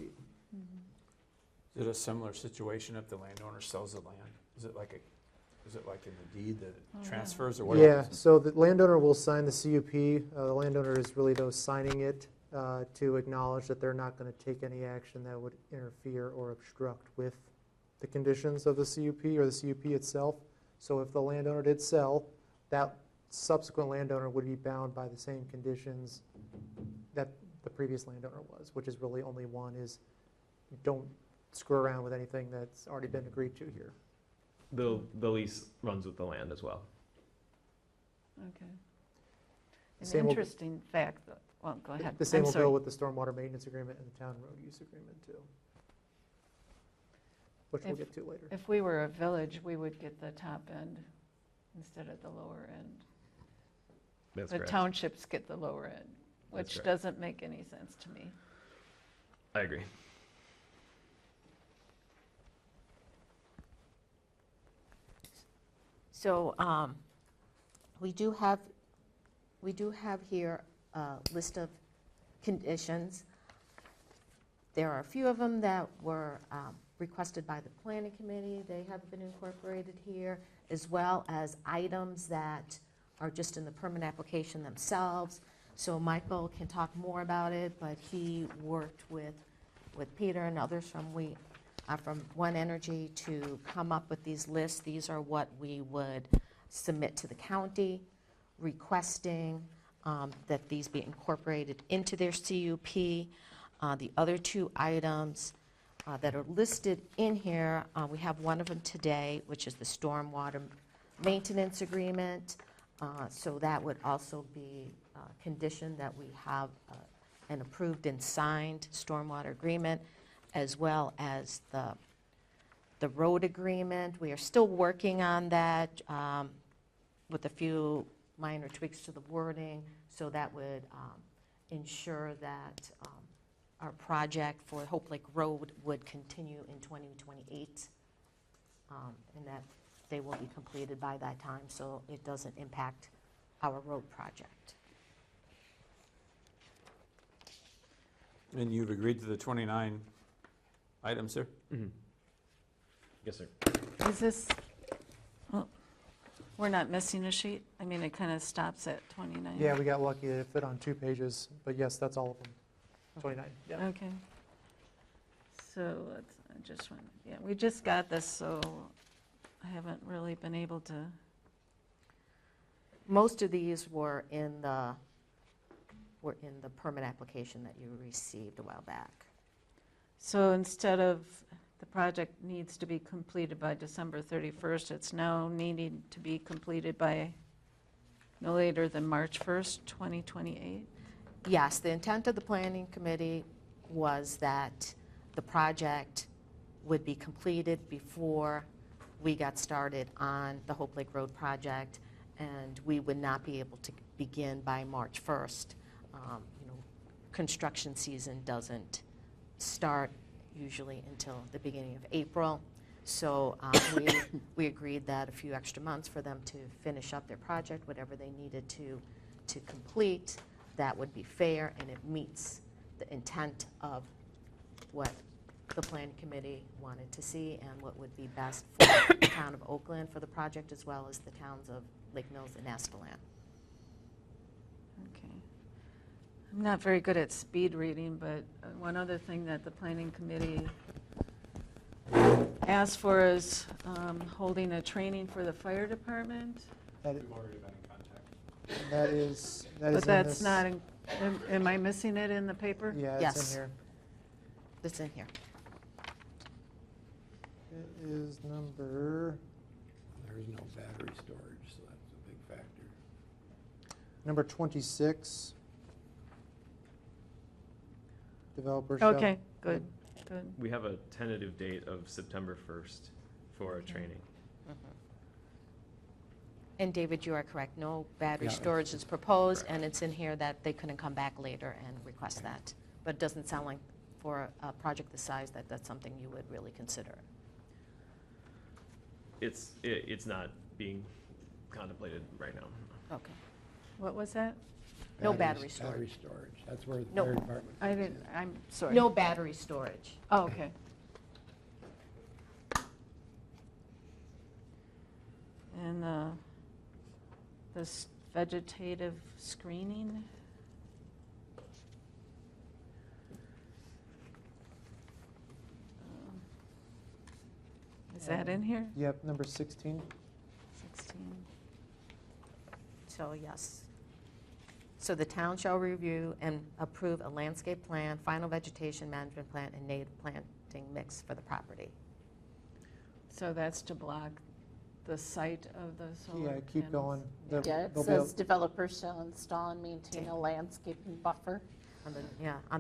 Speaker 9: Is it a similar situation if the landowner sells the land? Is it like in the deed that it transfers, or what
Speaker 17: Yeah,
Speaker 9: happens?
Speaker 17: so the landowner will sign the CUP. The landowner is really those signing it to acknowledge that they're not going to take any action that would interfere or obstruct with the conditions of the CUP or the CUP itself. So if the landowner did sell, that subsequent landowner would be bound by the same conditions that the previous landowner was, which is really only one is don't screw around with anything that's already been agreed to here.
Speaker 15: The lease runs with the land as well.
Speaker 5: Okay. An
Speaker 17: Same will-
Speaker 5: interesting fact, though. Well, go ahead.
Speaker 17: The same
Speaker 5: I'm
Speaker 17: will
Speaker 5: sorry.
Speaker 17: go with the stormwater maintenance agreement and the town road use agreement too, which we'll get to later.
Speaker 5: If we were a village, we would get the top end instead of the lower end.
Speaker 15: That's
Speaker 5: The
Speaker 15: correct.
Speaker 5: townships get the lower end,
Speaker 15: That's
Speaker 5: which
Speaker 15: correct.
Speaker 5: doesn't make any sense to me.
Speaker 15: I agree.
Speaker 1: So we do have here a list of conditions. There are a few of them that were requested by the planning committee. They have been incorporated here, as well as items that are just in the permit application themselves. So Michael can talk more about it, but he worked with Peter and others from One Energy to come up with these lists. These are what we would submit to the county, requesting that these be incorporated into their CUP. The other two items that are listed in here, we have one of them today, which is the stormwater maintenance agreement. So that would also be a condition that we have an approved and signed stormwater agreement, as well as the road agreement. We are still working on that with a few minor tweaks to the wording, so that would ensure that our project for Hope Lake Road would continue in 2028, and that they will be completed by that time, so it doesn't impact our road project.
Speaker 9: And you've agreed to the 29 items, sir?
Speaker 15: Mm-hmm. Yes, sir.
Speaker 5: Is this, oh, We're not missing a sheet? I mean, it kind of stops at 29.
Speaker 17: Yeah, we got lucky that it fit on 2 pages, but yes, that's all of them. 29, yeah.
Speaker 5: Okay. So let's, I just want, yeah, we just got this, so I haven't really been able to.
Speaker 1: Most of these were in the permit application that you received a while back.
Speaker 5: So instead of the project needs to be completed by December 31st, it's now needing to be completed by no later than March 1st, 2028?
Speaker 1: Yes, the intent of the planning committee was that the project would be completed before we got started on the Hope Lake Road project, and we would not be able to begin by March 1st. Construction season doesn't start usually until the beginning of April. So we agreed that a few extra months for them to finish up their project, whatever they needed to complete, that would be fair, and it meets the intent of what the planning committee wanted to see and what would be best for the town of Oakland for the project, as well as the towns of Lake Mills and Astelan.
Speaker 5: Okay. I'm not very good at speed reading, but one other thing that the planning committee asked for is holding a training for the fire department.
Speaker 17: That
Speaker 8: We've already been in contact.
Speaker 17: That is
Speaker 5: But
Speaker 17: in
Speaker 5: that's
Speaker 17: this-
Speaker 5: not, am I missing it in the paper?
Speaker 17: Yeah, it's
Speaker 1: Yes.
Speaker 17: in here.
Speaker 1: It's in here.
Speaker 17: It is number,
Speaker 10: There is no battery storage, so that's a big factor.
Speaker 17: number 26. Developer shall.
Speaker 5: Okay, good, good.
Speaker 15: We have a tentative date of September 1st for a training.
Speaker 1: And David, you are correct. No battery
Speaker 10: Yeah,
Speaker 1: storage is proposed, and it's in here that they couldn't come back later and request that. But it doesn't sound like for a project this size that that's something you would really consider.
Speaker 15: It's not being contemplated right now.
Speaker 1: Okay.
Speaker 5: What was that?
Speaker 1: No battery storage.
Speaker 10: Battery storage, that's where the
Speaker 1: No.
Speaker 10: fire department.
Speaker 5: I didn't, I'm sorry.
Speaker 1: No battery storage.
Speaker 5: Oh, okay. And this vegetative screening? Is that in here?
Speaker 17: Yep, number 16.
Speaker 5: 16.
Speaker 1: So, yes. So the town shall review and approve a landscape plan, final vegetation management plan, and native planting mix for the property.
Speaker 5: So that's to block the site of the solar
Speaker 17: Yeah, keep
Speaker 5: panels?
Speaker 17: going.
Speaker 2: Yeah, it
Speaker 17: They'll be
Speaker 2: says developers shall install and maintain a landscaping buffer.
Speaker 1: On the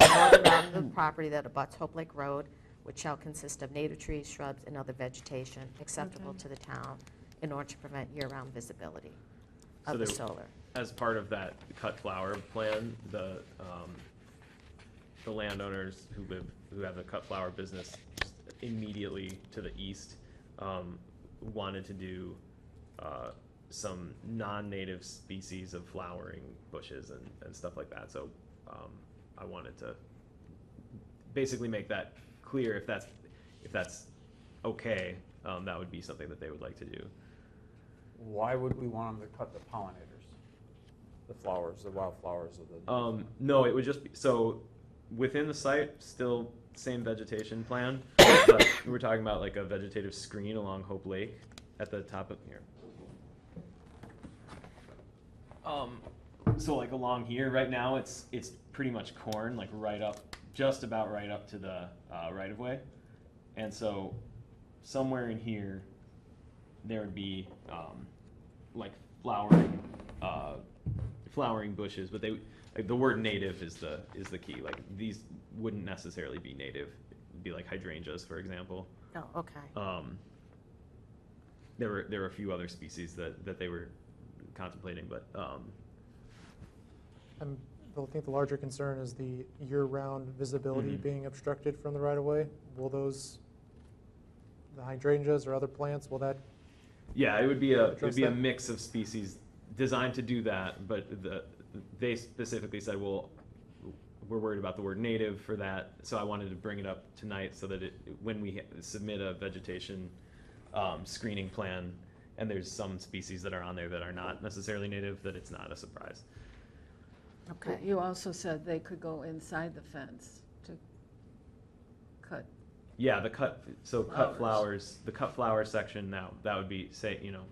Speaker 1: northern bound of the property that abuts Hope Lake Road, which shall consist of native trees, shrubs, and other vegetation acceptable
Speaker 5: Okay.
Speaker 1: to the town in order to prevent year-round visibility
Speaker 15: So
Speaker 1: of the
Speaker 15: there-
Speaker 1: solar.
Speaker 15: As part of that cut flower plan, the landowners who have a cut flower business just immediately to the east wanted to do some non-native species of flowering bushes and stuff like that. So I wanted to basically make that clear. If that's okay, that would be something that they would like to do.
Speaker 9: Why would we want them to cut the pollinators? The flowers, the wildflowers of the.
Speaker 15: No, it would just be, so within the site, still same vegetation plan, but we're talking about like a vegetative screen along Hope Lake at the top of here. So like along here, right now, it's pretty much corn, like just about right up to the right of way. And so somewhere in here, there would be like flowering bushes, but like the word native is the key. Like these wouldn't necessarily be native. It'd be like hydrangeas, for example.
Speaker 1: Oh, okay.
Speaker 15: There were a few other species that they were contemplating, but
Speaker 17: I think the larger concern is the year-round visibility
Speaker 15: Mhm.
Speaker 17: being obstructed from the right-of-way. Will the hydrangeas or other plants, will that?
Speaker 15: yeah, it would be a
Speaker 17: Address
Speaker 15: a
Speaker 17: that?
Speaker 15: mix of species designed to do that. But they specifically said, well, we're worried about the word native for that, so I wanted to bring it up tonight so that when we submit a vegetation screening plan, and there's some species that are on there that are not necessarily native, that it's not a surprise.
Speaker 5: Okay. You also said they could go inside the fence to cut.
Speaker 15: Yeah, the cut flowers, the cut flower section, that would be, say, you know,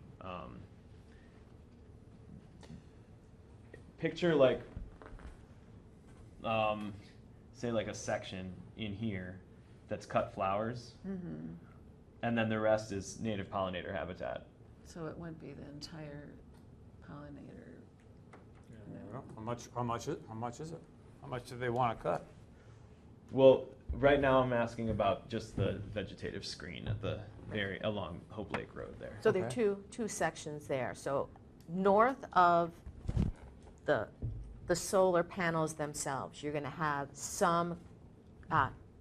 Speaker 15: picture like, say like a section in here that's cut flowers, and then the rest is native pollinator habitat.
Speaker 5: So it wouldn't be the entire pollinator.
Speaker 9: How much is it? How much do they want to cut?
Speaker 15: Well, right now I'm asking about just the vegetative screen at the along Hope Lake Road there.
Speaker 1: So there are two sections there. So north of the solar panels themselves, you're going to have some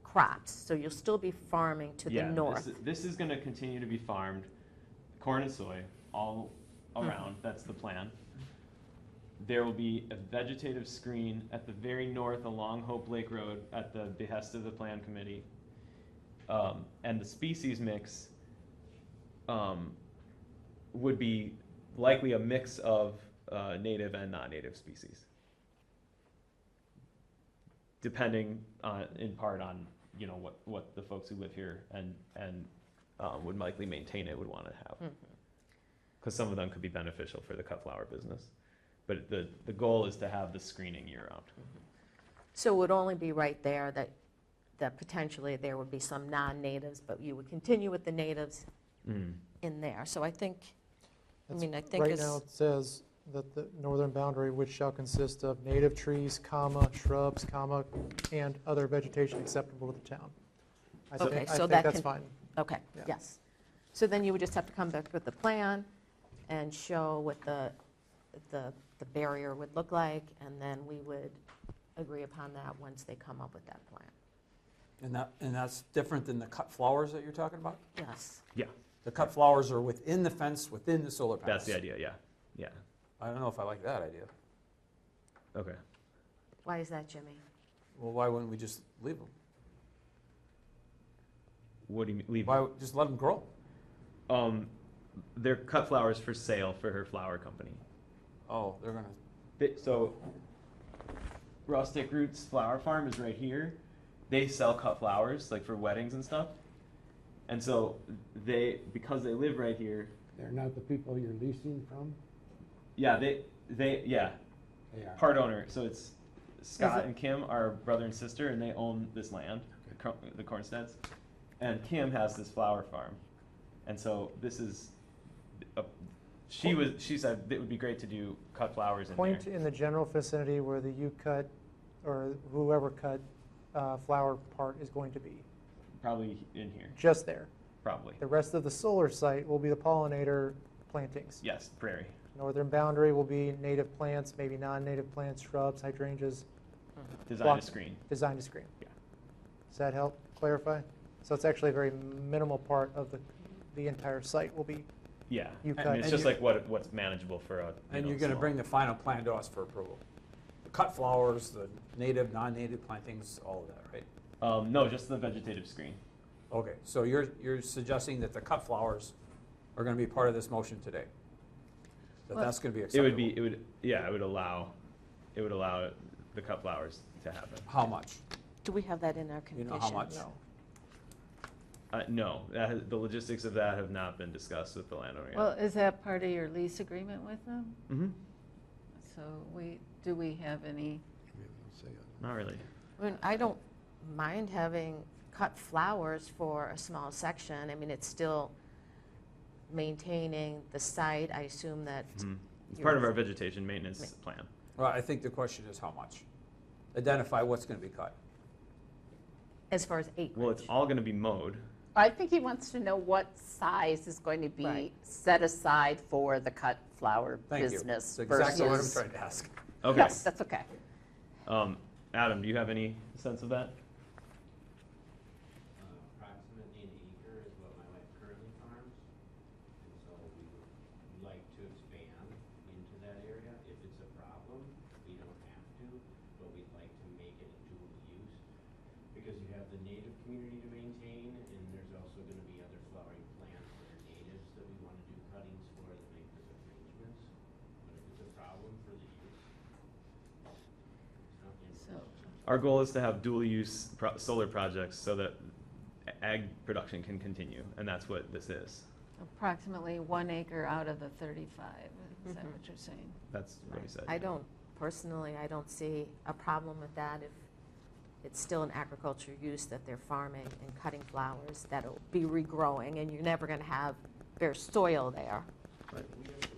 Speaker 1: crops. So you'll still be farming to the north.
Speaker 15: This is going to continue to be farmed, corn and soy all around. That's the plan. There will be a vegetative screen at the very north along Hope Lake Road at the behest of the Plan Committee. And the species mix would be likely a mix of native and non-native species, depending in part on, you know, what the folks who live here and would likely maintain it would want to have. Because some of them could be beneficial for the cut flower business. But the goal is to have the screening year-round.
Speaker 1: So it would only be right there that potentially there would be some non-natives, but you would continue with the natives in there. So I think,
Speaker 17: Right now it says that the northern boundary, which shall consist of native trees, comma, shrubs, comma, and other vegetation acceptable to the town. I think that's fine.
Speaker 1: Okay,
Speaker 17: Yeah.
Speaker 1: yes. So then you would just have to come back with the plan and show what the barrier would look like, and then we would agree upon that once they come up with that plan.
Speaker 9: And that's different than the cut flowers that you're talking about?
Speaker 1: Yes.
Speaker 15: Yeah.
Speaker 9: The cut flowers are within the fence, within the solar panels.
Speaker 15: That's the idea, yeah. Yeah.
Speaker 9: I don't know if I like that idea.
Speaker 15: Okay.
Speaker 1: Why is that, Jimmy?
Speaker 9: Well, why wouldn't we just leave them?
Speaker 15: What do you mean?
Speaker 9: Why just let them grow?
Speaker 15: They're cut flowers for sale for her flower company.
Speaker 9: Oh, they're gonna.
Speaker 15: So, Rustic Roots Flower Farm is right here. They sell cut flowers, like for weddings and stuff. And so because they live right here.
Speaker 10: They're not the people you're leasing from?
Speaker 15: Yeah, they
Speaker 10: They are.
Speaker 15: part owner. So it's Scott and Kim are brother and sister, and they own this land, the Cornsteads. And Kim has this flower farm, and so this is. She said it would be great to do cut flowers in
Speaker 17: Point
Speaker 15: there.
Speaker 17: in the general vicinity where the you cut, or whoever cut flower part is going to be.
Speaker 15: Probably in here.
Speaker 17: Just there.
Speaker 15: Probably.
Speaker 17: The rest of the solar site will be the pollinator plantings.
Speaker 15: Yes, prairie.
Speaker 17: Northern boundary will be native plants, maybe non-native plants, shrubs, hydrangeas.
Speaker 15: Design to screen.
Speaker 17: Design to screen.
Speaker 15: Yeah.
Speaker 17: Does that help clarify? So it's actually a very minimal part of the entire site will be.
Speaker 15: Yeah,
Speaker 17: You
Speaker 15: I
Speaker 17: cut-
Speaker 15: mean, it's
Speaker 17: and
Speaker 15: just
Speaker 17: you-
Speaker 15: like what's manageable for a.
Speaker 9: And you're gonna bring the final plan to us for approval. The cut flowers, the native, non-native plantings, all of that, right?
Speaker 15: No, just the vegetative screen.
Speaker 9: Okay, so you're suggesting that the cut flowers are gonna be part of this motion today? That's gonna be acceptable?
Speaker 15: It would allow the cut flowers to happen.
Speaker 9: How much?
Speaker 1: Do we have that in our
Speaker 9: You
Speaker 1: conditions?
Speaker 9: know how much?
Speaker 15: No, the logistics of that have not been discussed with the landowner yet.
Speaker 5: Well, is that part of your lease agreement with them?
Speaker 15: Mm-hmm.
Speaker 5: So do we have any?
Speaker 15: Not really.
Speaker 1: I mean, I don't mind having cut flowers for a small section. I mean, it's still maintaining the site. I assume that.
Speaker 15: Mm-hmm. It's part of our vegetation maintenance plan.
Speaker 9: Well, I think the question is how much? Identify what's gonna be cut.
Speaker 1: As far as acreage.
Speaker 15: Well, it's all going to be mowed.
Speaker 2: I think he wants to know what size is going to be
Speaker 1: Right.
Speaker 2: set aside for the cut flower
Speaker 9: Thank you.
Speaker 2: business
Speaker 9: That's exactly what I'm
Speaker 2: versus-
Speaker 9: trying to ask.
Speaker 15: Okay.
Speaker 2: Yes, that's okay.
Speaker 15: Adam, do you have any sense of that?
Speaker 18: Approximately an acre is what my wife currently farms, and so we would like to expand into that area. If it's a problem, we don't have to, but we'd like to make it a dual use, because you have the native community to maintain, and there's also gonna be other flowering plants that are natives that we wanna do cuttings
Speaker 15: Our goal is to have dual-use solar projects so that ag production can continue, and that's what this is.
Speaker 5: Approximately 1 acre out of the 35, is that what you're saying?
Speaker 15: That's what he said.
Speaker 1: I don't see a problem with that if it's still an agriculture use that they're farming and cutting flowers that'll be regrowing, and you're never going to have bare soil there.
Speaker 15: Right.
Speaker 18: We just, it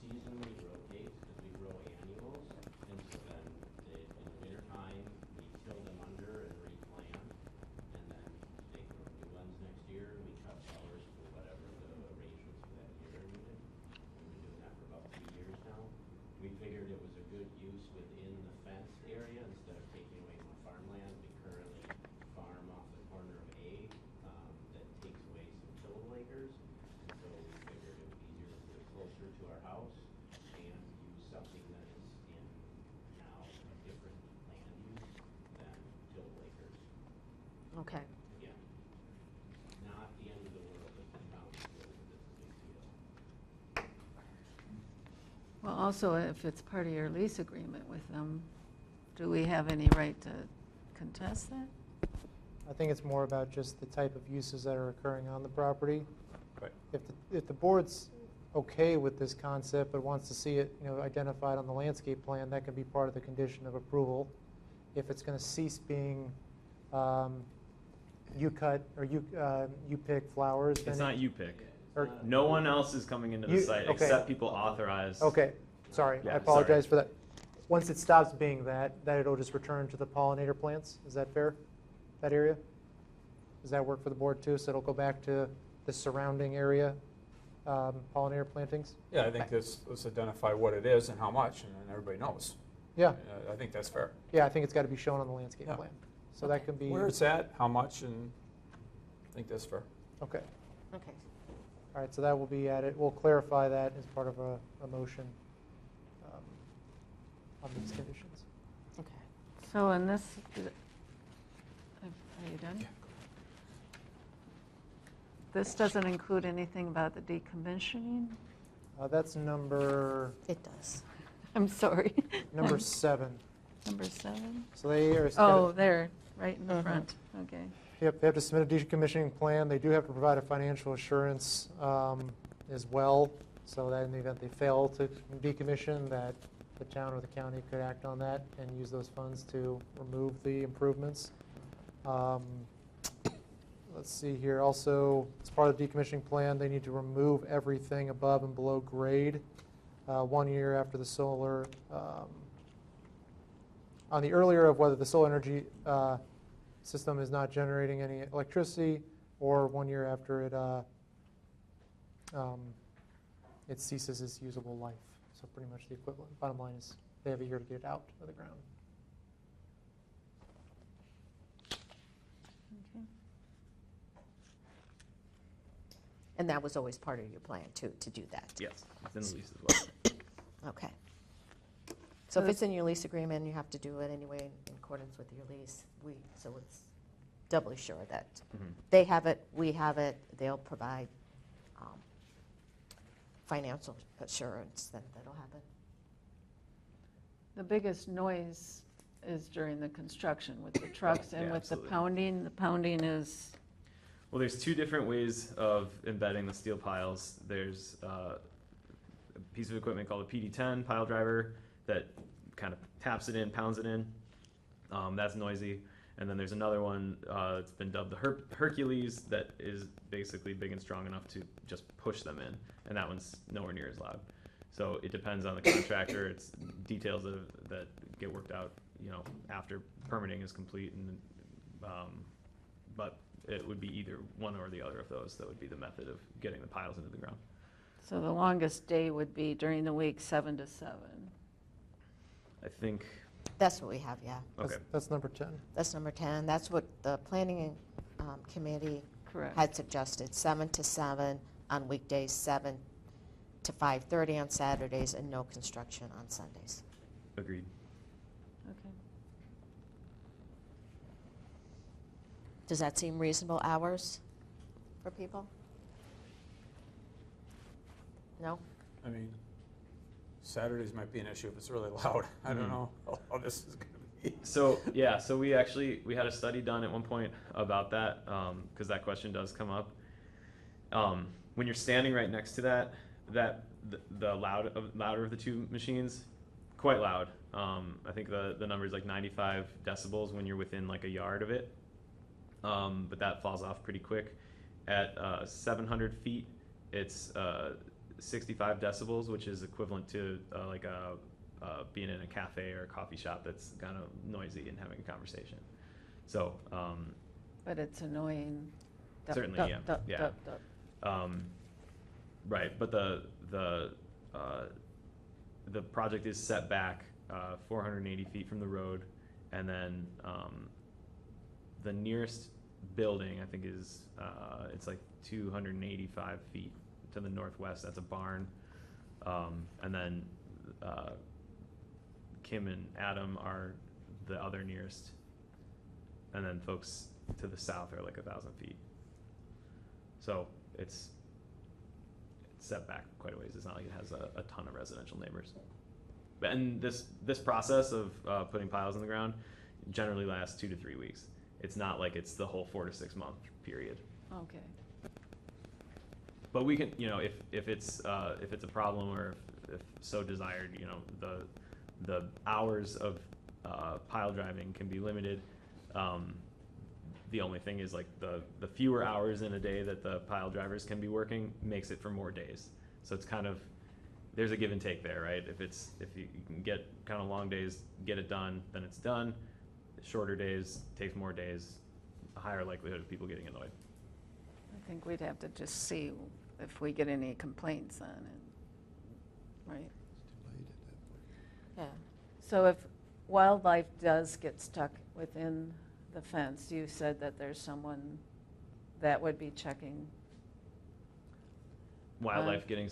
Speaker 18: seasonally rotates because we grow annuals, and so then in the wintertime, we till them under and replant, and then they grow new ones next year, and we cut flowers for whatever the arrangements for that year are needed. We've been doing that for about 2 years now. We figured it was a good use within the fenced area instead of taking away more farmland. We currently farm off the corner of A, that takes away some tillable acres. And so we figured it was easier to put it closer to our house and use something that is in now a different land use than tillable acres.
Speaker 1: Okay.
Speaker 18: Again, not the end of the world if the town feels that this is a big deal.
Speaker 5: Well, also, if it's part of your lease agreement with them, do we have any right to contest that?
Speaker 17: I think it's more about just the type of uses that are occurring on the property.
Speaker 8: Right.
Speaker 17: If the board's okay with this concept but wants to see it, identified on the landscape plan, that can be part of the condition of approval. If it's going to cease being you cut or you pick flowers, then
Speaker 15: It's not you pick.
Speaker 17: or-
Speaker 15: No one else is coming into the site
Speaker 17: okay.
Speaker 15: except people authorized.
Speaker 17: Okay, sorry,
Speaker 15: Yeah,
Speaker 17: I apologize
Speaker 15: sorry.
Speaker 17: for that. Once it stops being that it'll just return to the pollinator plants. Is that fair? That area? Does that work for the board too? So it'll go back to the surrounding area, pollinator plantings?
Speaker 9: Yeah, I think let's identify what it is and how much, and then everybody knows.
Speaker 17: Yeah.
Speaker 9: I think that's fair.
Speaker 17: Yeah, I think it's got to be shown on the landscape
Speaker 9: Yeah.
Speaker 17: plan. So that can be.
Speaker 9: Where it's at, how much, and I think that's fair.
Speaker 17: Okay.
Speaker 1: Okay.
Speaker 17: All right, so that will be added. We'll clarify that as part of a motion on these conditions.
Speaker 1: Okay.
Speaker 5: So in this, are you done? This doesn't include anything about the decommissioning?
Speaker 17: That's number.
Speaker 1: It does.
Speaker 5: I'm sorry.
Speaker 17: Number 7.
Speaker 5: Number 7?
Speaker 17: So they are.
Speaker 5: Oh, there, right in the front, okay.
Speaker 17: Yep, they have to submit a decommissioning plan. They do have to provide a financial assurance as well, so that in the event they fail to decommission, that the town or the county could act on that and use those funds to remove the improvements. Let's see here. Also, as part of the decommissioning plan, they need to remove everything above and below grade 1 year after the solar, on the earlier of whether the solar energy system is not generating any electricity, or 1 year after it ceases its usable life. So pretty much the equivalent. Bottom line is they have a year to get it out of the ground.
Speaker 5: Okay.
Speaker 1: And that was always part of your plan, too, to do that?
Speaker 15: Yes, it's in the lease as well.
Speaker 1: Okay. So if it's in your lease agreement, you have to do it anyway in accordance with your lease. So it's doubly sure that they have it, we have it, they'll provide financial assurance that that'll happen.
Speaker 5: The biggest noise is during the construction with the trucks and
Speaker 15: Yeah,
Speaker 5: with
Speaker 15: absolutely.
Speaker 5: the pounding. The pounding is,
Speaker 15: Well, there's 2 different ways of embedding the steel piles. There's a piece of equipment called a PD-10 pile driver that kind of taps it in, pounds it in. That's noisy. And then there's another one that's been dubbed the Hercules that is basically big and strong enough to just push them in. And that one's nowhere near as loud. So it depends on the contractor. It's details that get worked out, after permitting is complete. And but it would be either one or the other of those. That would be the method of getting the piles into the ground.
Speaker 5: so the longest day would be during the week 7 to 7.
Speaker 15: I think.
Speaker 1: That's what we have, yeah.
Speaker 15: Okay.
Speaker 17: That's number 10.
Speaker 1: That's number 10. That's what the planning committee
Speaker 5: Correct.
Speaker 1: had suggested, 7 to 7 on weekdays, 7 to 5:30 on Saturdays, and no construction on Sundays.
Speaker 15: Agreed.
Speaker 5: Okay.
Speaker 1: Does that seem reasonable hours for people? No?
Speaker 9: I mean, Saturdays might be an issue if it's really loud. I don't know how this is going to be.
Speaker 15: So we had a study done at one point about that, because that question does come up. When you're standing right next to that the louder of the two machines, quite loud. I think the number is like 95 decibels when you're within like a yard of it, but that falls off pretty quick. At 700 feet, it's 65 decibels, which is equivalent to being in a cafe or a coffee shop that's kind of noisy and having a conversation. So,
Speaker 5: But it's annoying.
Speaker 15: certainly, yeah. Right, but the project is set back 480 feet from the road, and then the nearest building, I think, is it's like 285 feet to the northwest. That's a barn, and then Kim and Adam are the other nearest, and then folks to the south are like 1,000 feet. So it's set back quite a ways. It's not like it has a ton of residential neighbors. And this process of putting piles in the ground generally lasts 2 to 3 weeks. It's not like it's the whole 4 to 6 month period.
Speaker 5: Okay.
Speaker 15: But we can, if it's a problem, or if so desired, the hours of pile driving can be limited. The only thing is, like, the fewer hours in a day that the pile drivers can be working makes it for more days. So it's kind of, there's a give and take there, right? If you can get kind of long days, get it done, then it's done. Shorter days takes more days, a higher likelihood of people getting annoyed.
Speaker 5: I think we'd have to just see if we get any complaints on it, right?
Speaker 1: Yeah.
Speaker 5: So if wildlife does get stuck within the fence, you said that there's someone that would be checking.
Speaker 15: Wildlife getting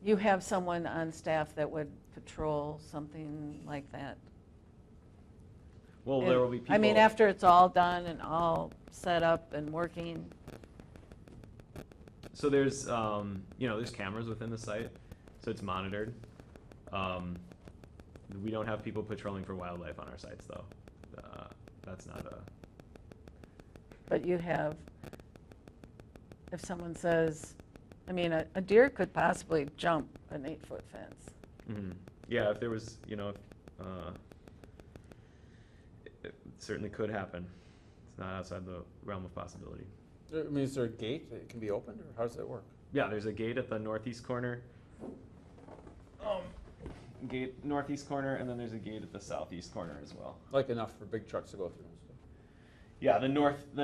Speaker 5: You have someone on staff that would patrol something like that?
Speaker 15: Well, there will be people.
Speaker 5: I mean, after it's all done and all set up and working.
Speaker 15: So there's there's cameras within the site, so it's monitored. We don't have people patrolling for wildlife on our sites, though. That's not a.
Speaker 5: But you have, if someone says, I mean, a deer could possibly jump an 8-foot fence.
Speaker 15: Mm-hmm. Yeah, if there was, it certainly could happen. It's not outside the realm of possibility.
Speaker 9: I mean, is there a gate that can be opened, or how does that work?
Speaker 15: Yeah, there's a gate at the northeast corner. Gate northeast corner, and then there's a gate at the southeast corner as well.
Speaker 9: Like enough for big trucks to go through and stuff?
Speaker 15: Yeah, the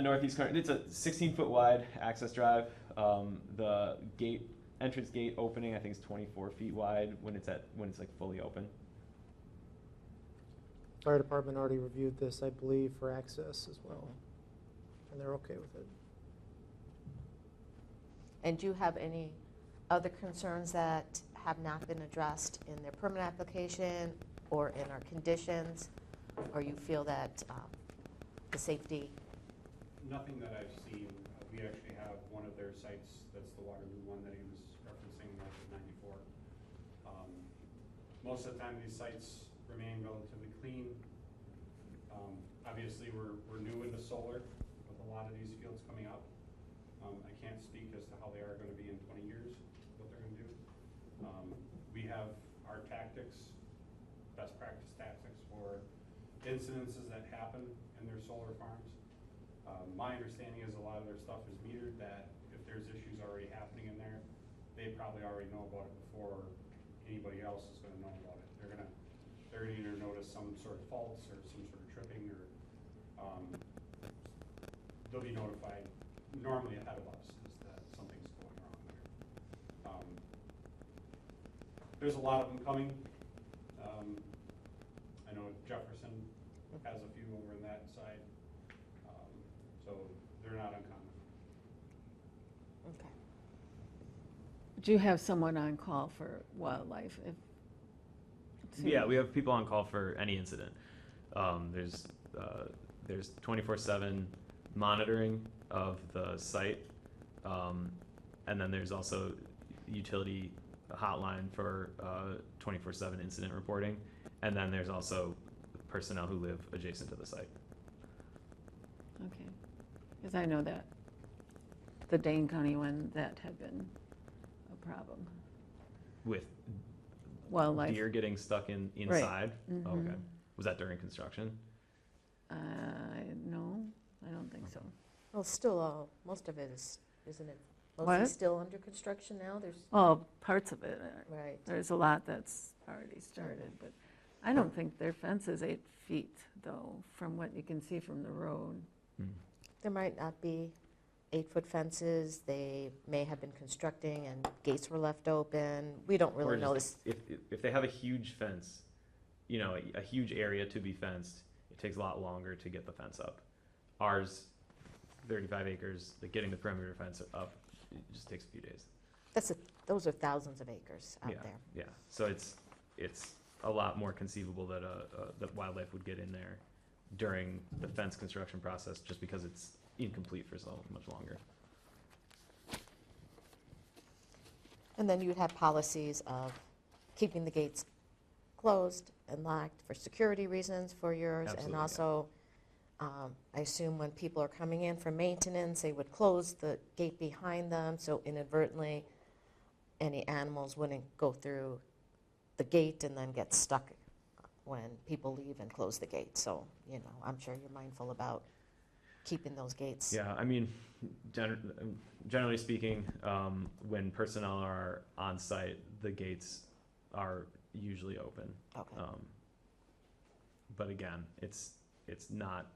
Speaker 15: northeast corner. It's a 16-foot wide access drive. The entrance gate opening, I think, is 24 feet wide when it's like fully open.
Speaker 17: Fire department already reviewed this, I believe, for access as well, and they're okay with it.
Speaker 1: And do you have any other concerns that have not been addressed in their permit application or in our conditions, or you feel that the safety?
Speaker 8: Nothing that I've seen. We actually have one of their sites, that's the Waterloo one that he was referencing, north of 94. Most of the time these sites remain relatively clean. Obviously we're new into solar with a lot of these fields coming up. I can't speak as to how they are going to be in 20 years, what they're going to do. We have our tactics, best practice tactics for incidences that happen in their solar farms. My understanding is a lot of their stuff is metered, that if there's issues already happening in there, they probably already know about it before anybody else is going to know about it. They're going to either notice some sort of faults or some sort of tripping, or they'll be notified normally ahead of us is that something's going wrong there. There's a lot of them coming. I know Jefferson has a few over in that side, so they're not uncommon.
Speaker 1: Okay.
Speaker 5: Do you have someone on call for wildlife?
Speaker 15: Yeah, we have people on call for any incident. There's 24/7 monitoring of the site, and then there's also utility hotline for 24/7 incident reporting, and then there's also personnel who live adjacent to the site.
Speaker 5: Okay. Because I know that the Dane County one, that had been a problem.
Speaker 15: With
Speaker 5: Wildlife.
Speaker 15: deer getting stuck inside?
Speaker 5: Right.
Speaker 15: Oh, okay.
Speaker 5: Mhm.
Speaker 15: Was that during construction?
Speaker 5: No, I don't think so.
Speaker 1: Well, still, most of it is, isn't it?
Speaker 5: What?
Speaker 1: Mostly still under construction now? There's,
Speaker 5: Well, parts of it are.
Speaker 1: right.
Speaker 5: There's a lot that's already started, but I don't think their fence is 8 feet, though, from what you can see from the road.
Speaker 1: There might not be 8-foot fences. They may have been constructing and gates were left open. We don't
Speaker 15: Or
Speaker 1: really know
Speaker 15: just
Speaker 1: this.
Speaker 15: if they have a huge fence, you know, a huge area to be fenced, it takes a lot longer to get the fence up. Ours, 35 acres, like getting the perimeter fence up, it just takes a few days.
Speaker 1: Those are thousands of acres out
Speaker 15: Yeah,
Speaker 1: there.
Speaker 15: yeah. So it's a lot more conceivable that that wildlife would get in there during the fence construction process, just because it's incomplete for so much longer.
Speaker 1: And then you'd have policies of keeping the gates closed and locked for security reasons for yours.
Speaker 15: Absolutely,
Speaker 1: And
Speaker 15: yeah.
Speaker 1: also, I assume when people are coming in for maintenance, they would close the gate behind them, so inadvertently, any animals wouldn't go through the gate and then get stuck when people leave and close the gate. So, you know, I'm sure you're mindful about keeping those gates.
Speaker 15: Yeah, I mean, generally speaking, when personnel are on site, the gates are usually open.
Speaker 1: Okay.
Speaker 15: But again, it's not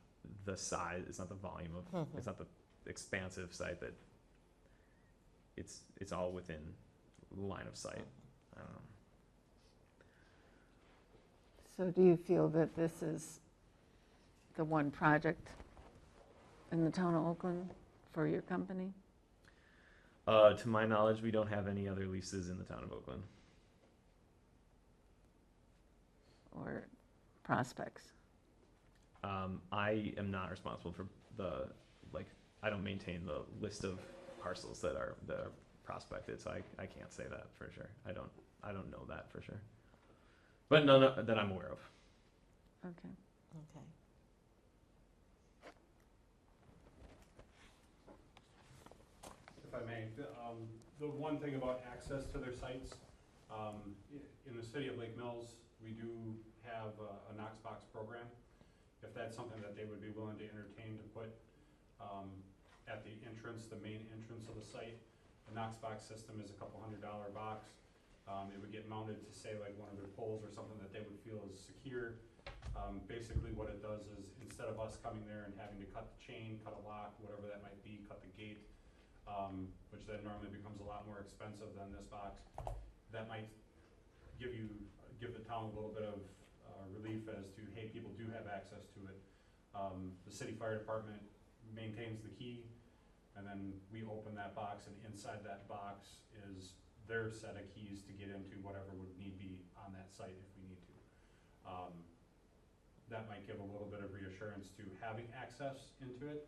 Speaker 15: the size, it's not the volume of, it's not the expansive site that it's all within line of sight. I don't know.
Speaker 5: So do you feel that this is the one project in the town of Oakland for your company?
Speaker 15: To my knowledge, we don't have any other leases in the town of Oakland.
Speaker 5: Or prospects?
Speaker 15: I am not responsible for I don't maintain the list of parcels that are prospected, so I can't say that for sure. I don't know that for sure. But none that I'm aware of.
Speaker 5: Okay.
Speaker 1: Okay.
Speaker 8: If I may, the one thing about access to their sites, in the city of Lake Mills, we do have a Knox box program. If that's something that they would be willing to entertain to put at the entrance, the main entrance of the site, the Knox box system is a couple $100 box. It would get mounted to say like one of their poles or something that they would feel is secure. Basically what it does is instead of us coming there and having to cut the chain, cut a lock, whatever that might be, cut the gate, which then normally becomes a lot more expensive than this box, that might give the town a little bit of relief as to, hey, people do have access to it. The city fire department maintains the key, and then we open that box, and inside that box is their set of keys to get into whatever would need be on that site if we need to. That might give a little bit of reassurance to having access into it.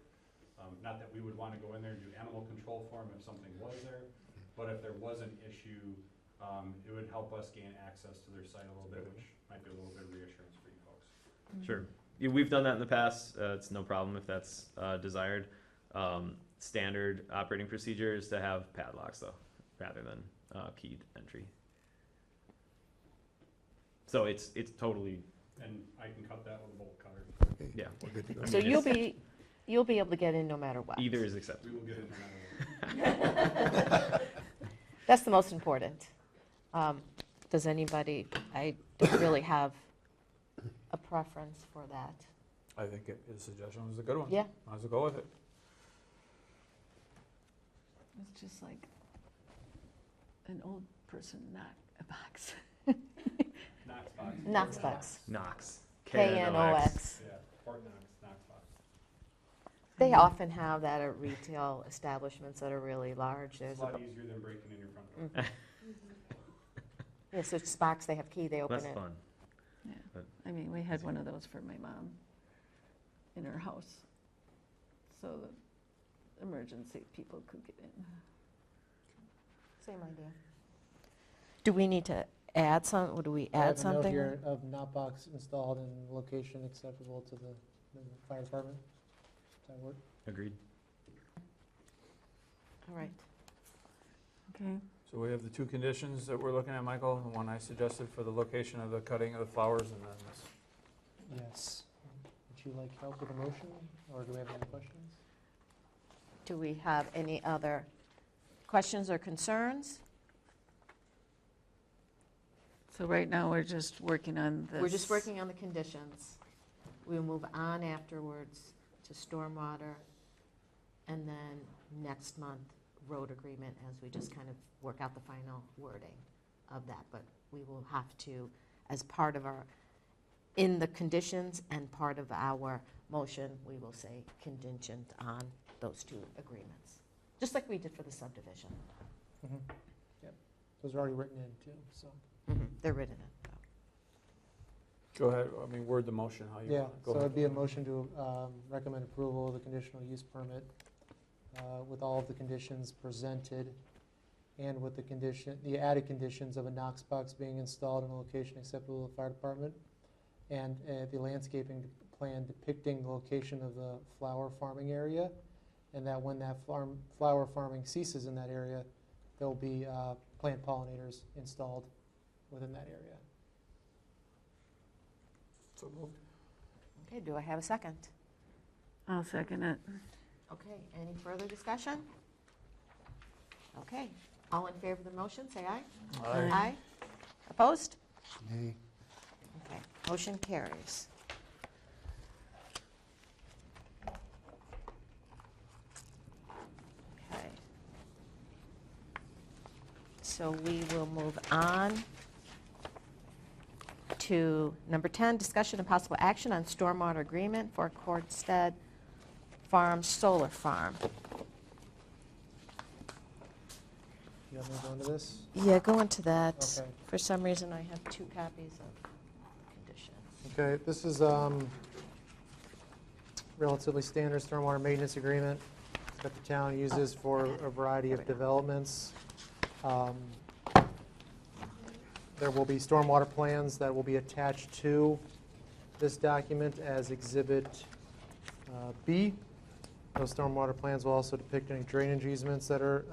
Speaker 8: Not that we would want to go in there and do animal control for them if something was there, but if there was an issue, it would help us gain access to their site a little bit, which might be a little bit of reassurance for you folks.
Speaker 15: Sure. Yeah, we've done that in the past. It's no problem if that's desired. Standard operating procedure is to have padlocks, though, rather than keyed entry. So it's totally.
Speaker 8: And I can cut that with a bolt cutter.
Speaker 7: Okay,
Speaker 15: Yeah.
Speaker 7: we're good to go.
Speaker 1: So you'll be able to get in no matter what.
Speaker 15: Either is accepted.
Speaker 8: We will get in no matter what.
Speaker 1: That's the most important. Does anybody, I don't really have a preference for that.
Speaker 9: I think his suggestion was a good one.
Speaker 1: Yeah.
Speaker 9: Might as well go with it.
Speaker 5: It's just like an old person knock a box.
Speaker 8: Knox box.
Speaker 1: Knox box.
Speaker 15: Knox.
Speaker 1: K-N-O-X.
Speaker 8: Yeah, Fort Knox box.
Speaker 1: They often have that at retail establishments that are really large. There's
Speaker 8: It's a lot easier than breaking in your front door.
Speaker 1: Yeah, so it's box, they have key, they open
Speaker 15: That's
Speaker 1: it.
Speaker 15: fun.
Speaker 5: Yeah.
Speaker 15: But
Speaker 5: I mean, we had one of those for my mom in her house, so the emergency people could get in.
Speaker 1: Same idea. Do we need to add some, do we
Speaker 17: I
Speaker 1: add
Speaker 17: have a note
Speaker 1: something?
Speaker 17: here of knockbox installed in location acceptable to the fire department. Does that work?
Speaker 8: Agreed.
Speaker 1: All right.
Speaker 5: Okay.
Speaker 9: So we have the two conditions that we're looking at, Michael, the one I suggested for the location of the cutting of the flowers, and then this.
Speaker 17: Yes. Would you like help with a motion, or do we have any questions?
Speaker 1: Do we have any other questions or concerns?
Speaker 5: So right now, we're just working on this.
Speaker 1: We're just working on the conditions. We'll move on afterwards to stormwater, and then next month, road agreement, as we just kind of work out the final wording of that. But we will have to, as part of our, in the conditions and part of our motion, we will say contingent on those two agreements, just like we did for the subdivision.
Speaker 17: Mm-hmm. Yep. Those are already written in too, so.
Speaker 1: They're written in.
Speaker 9: Go ahead, I mean, word the motion, how you
Speaker 17: Yeah,
Speaker 9: want it. Go
Speaker 17: so
Speaker 9: ahead.
Speaker 17: it'd be a motion to recommend approval of the conditional use permit with all of the conditions presented and with the condition, the added conditions of a Knox box being installed in a location acceptable to the fire department, and the landscaping plan depicting the location of the flower farming area, and that when that flower farming ceases in that area, there'll be plant pollinators installed within that area.
Speaker 9: So moved.
Speaker 1: Okay, do I have a second?
Speaker 5: I'll second it.
Speaker 1: Okay, any further discussion? Okay, all in favor of the motion, say aye.
Speaker 9: Aye.
Speaker 1: Aye. Opposed?
Speaker 10: Nay.
Speaker 1: Okay, motion carries. Okay. So we will move on to number 10, discussion and possible action on stormwater agreement for Cordstead Farm Solar Farm.
Speaker 17: You want me to go into this?
Speaker 1: Yeah, go into that.
Speaker 17: Okay.
Speaker 1: For some reason, I have 2 copies of conditions.
Speaker 17: Okay, this is relatively standard stormwater maintenance agreement that the town uses for a variety of developments. There will be stormwater plans that will be attached to this document as Exhibit B. Those stormwater plans will also depict any drainage easements that are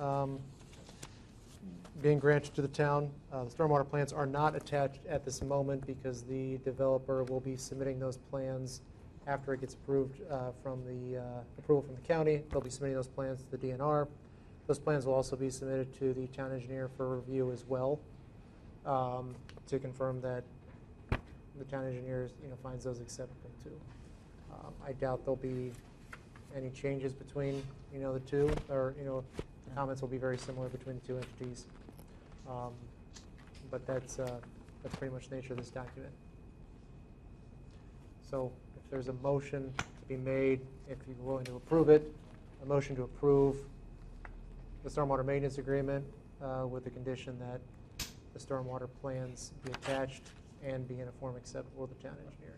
Speaker 17: being granted to the town. The stormwater plans are not attached at this moment because the developer will be submitting those plans after it gets approved from the approval from the county. They'll be submitting those plans to the DNR. Those plans will also be submitted to the town engineer for review as well, to confirm that the town engineer finds those acceptable too. I doubt there'll be any changes between the two, or the comments will be very similar between the two entities. But that's pretty much the nature of this document. So if there's a motion to be made, if you're willing to approve it, a motion to approve the stormwater maintenance agreement with the condition that the stormwater plans be attached and be in a form acceptable to the town engineer.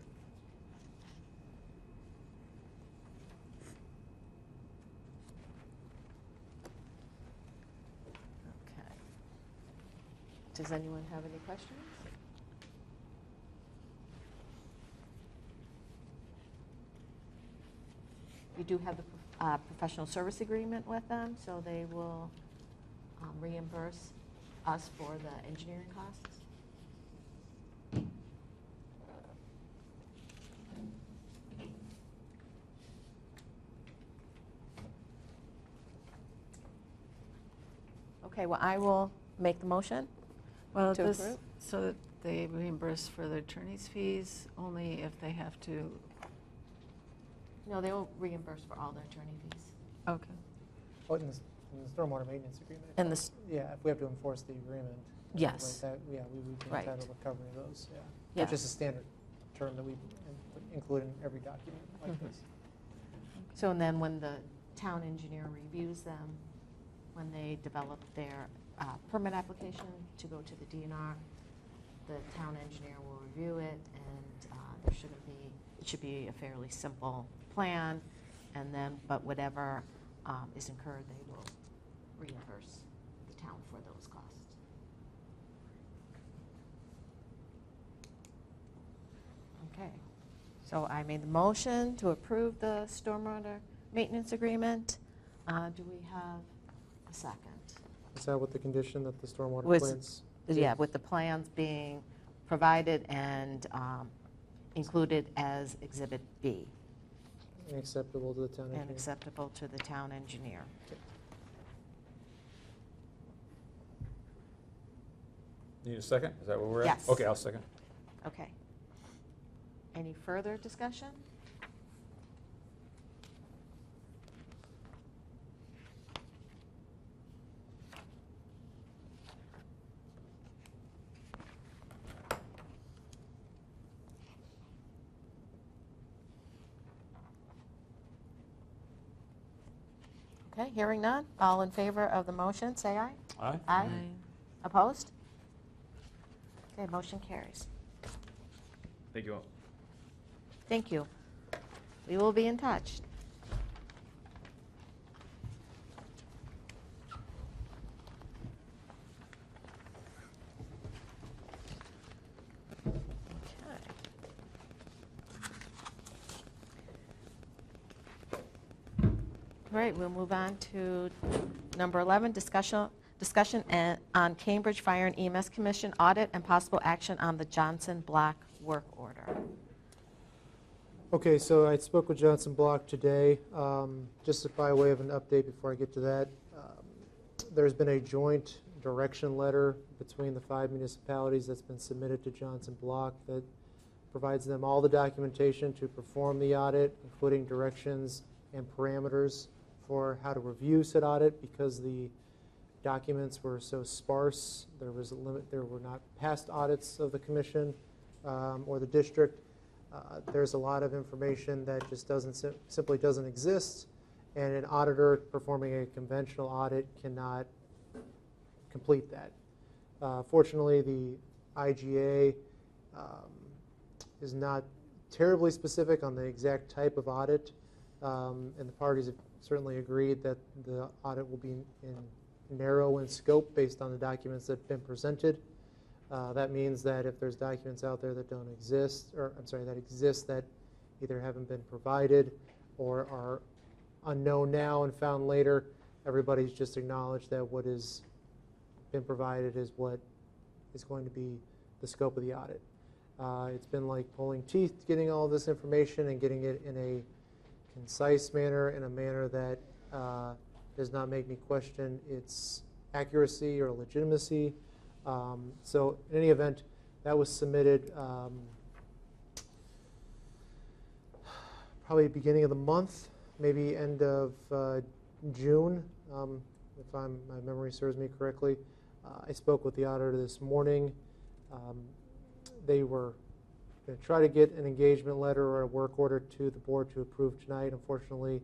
Speaker 1: Okay. Does anyone have any questions? You do have the professional service agreement with them, so they will reimburse us for the engineering costs. Okay, well, I will make the motion
Speaker 5: Well,
Speaker 1: to
Speaker 5: this,
Speaker 1: approve.
Speaker 5: so that they reimburse for their attorney's fees only if they have to.
Speaker 1: No, they will reimburse for all their attorney fees.
Speaker 5: Okay.
Speaker 17: Oh, in the stormwater maintenance agreement.
Speaker 1: And this,
Speaker 17: Yeah, if we have to enforce the agreement.
Speaker 1: Yes.
Speaker 17: Like that, yeah, we would be
Speaker 1: Right.
Speaker 17: entitled to covering those, yeah.
Speaker 1: Yeah.
Speaker 17: Which is a standard term that we include in every document like
Speaker 1: Mhm.
Speaker 17: this.
Speaker 1: so and then when the town engineer reviews them, when they develop their permit application to go to the DNR, the town engineer will review it, and there shouldn't be, it should be a fairly simple plan, and then, but whatever is incurred, they will reimburse the town for those costs. Okay, so I made the motion to approve the stormwater maintenance agreement. Do we have a second?
Speaker 17: Is that with the condition that the stormwater
Speaker 1: Was-
Speaker 17: plans?
Speaker 1: Yeah, with the plans being provided and included as Exhibit B
Speaker 17: And acceptable to the town
Speaker 1: and
Speaker 17: engineer?
Speaker 1: acceptable to the town engineer.
Speaker 9: Need a second? Is that where we're at?
Speaker 1: Yes.
Speaker 9: Okay, I'll second.
Speaker 1: Okay. Any further discussion? Okay, hearing none. All in favor of the motion, say aye.
Speaker 9: Aye.
Speaker 1: Aye. Opposed? Okay, motion carries.
Speaker 15: Thank you all.
Speaker 1: Thank you. We will be in touch. All right, we'll move on to number 11, discussion on Cambridge Fire and EMS Commission audit and possible action on the Johnson Block work order.
Speaker 17: Okay, so I spoke with Johnson Block today. Just by way of an update before I get to that, there's been a joint direction letter between the 5 municipalities that's been submitted to Johnson Block that provides them all the documentation to perform the audit, including directions and parameters for how to review said audit. Because the documents were so sparse, there was a limit. There were not past audits of the commission or the district. There's a lot of information that just simply doesn't exist, and an auditor performing a conventional audit cannot complete that. Fortunately, the IGA is not terribly specific on the exact type of audit, and the parties have certainly agreed that the audit will be narrow in scope based on the documents that have been presented. That means that if there's documents out there that don't exist, or I'm sorry, that exist that either haven't been provided or are unknown now and found later, everybody's just acknowledged that what has been provided is what is going to be the scope of the audit. It's been like pulling teeth getting all this information and getting it in a concise manner, in a manner that does not make me question its accuracy or legitimacy. So in any event, that was submitted probably beginning of the month, maybe end of June, if my memory serves me correctly. I spoke with the auditor this morning. They were going to try to get an engagement letter or a work order to the board to approve tonight. Unfortunately,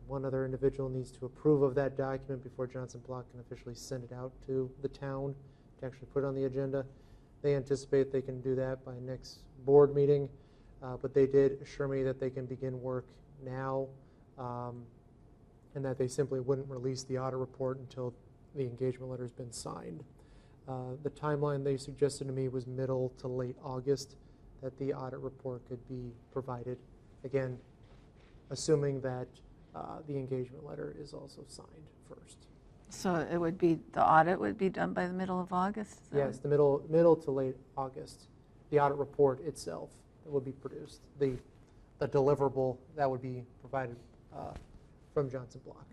Speaker 17: one other individual needs to approve of that document before Johnson Block can officially send it out to the town to actually put it on the agenda. They anticipate they can do that by next board meeting, but they did assure me that they can begin work now, and that they simply wouldn't release the audit report until the engagement letter has been signed. The timeline they suggested to me was middle to late August that the audit report could be provided. Again, assuming that the engagement letter is also signed first.
Speaker 5: So it would be, the audit would be done by the middle of August? Is that
Speaker 17: Yes, the middle to late August. The audit report itself would be produced. The deliverable that would be provided from Johnson Block.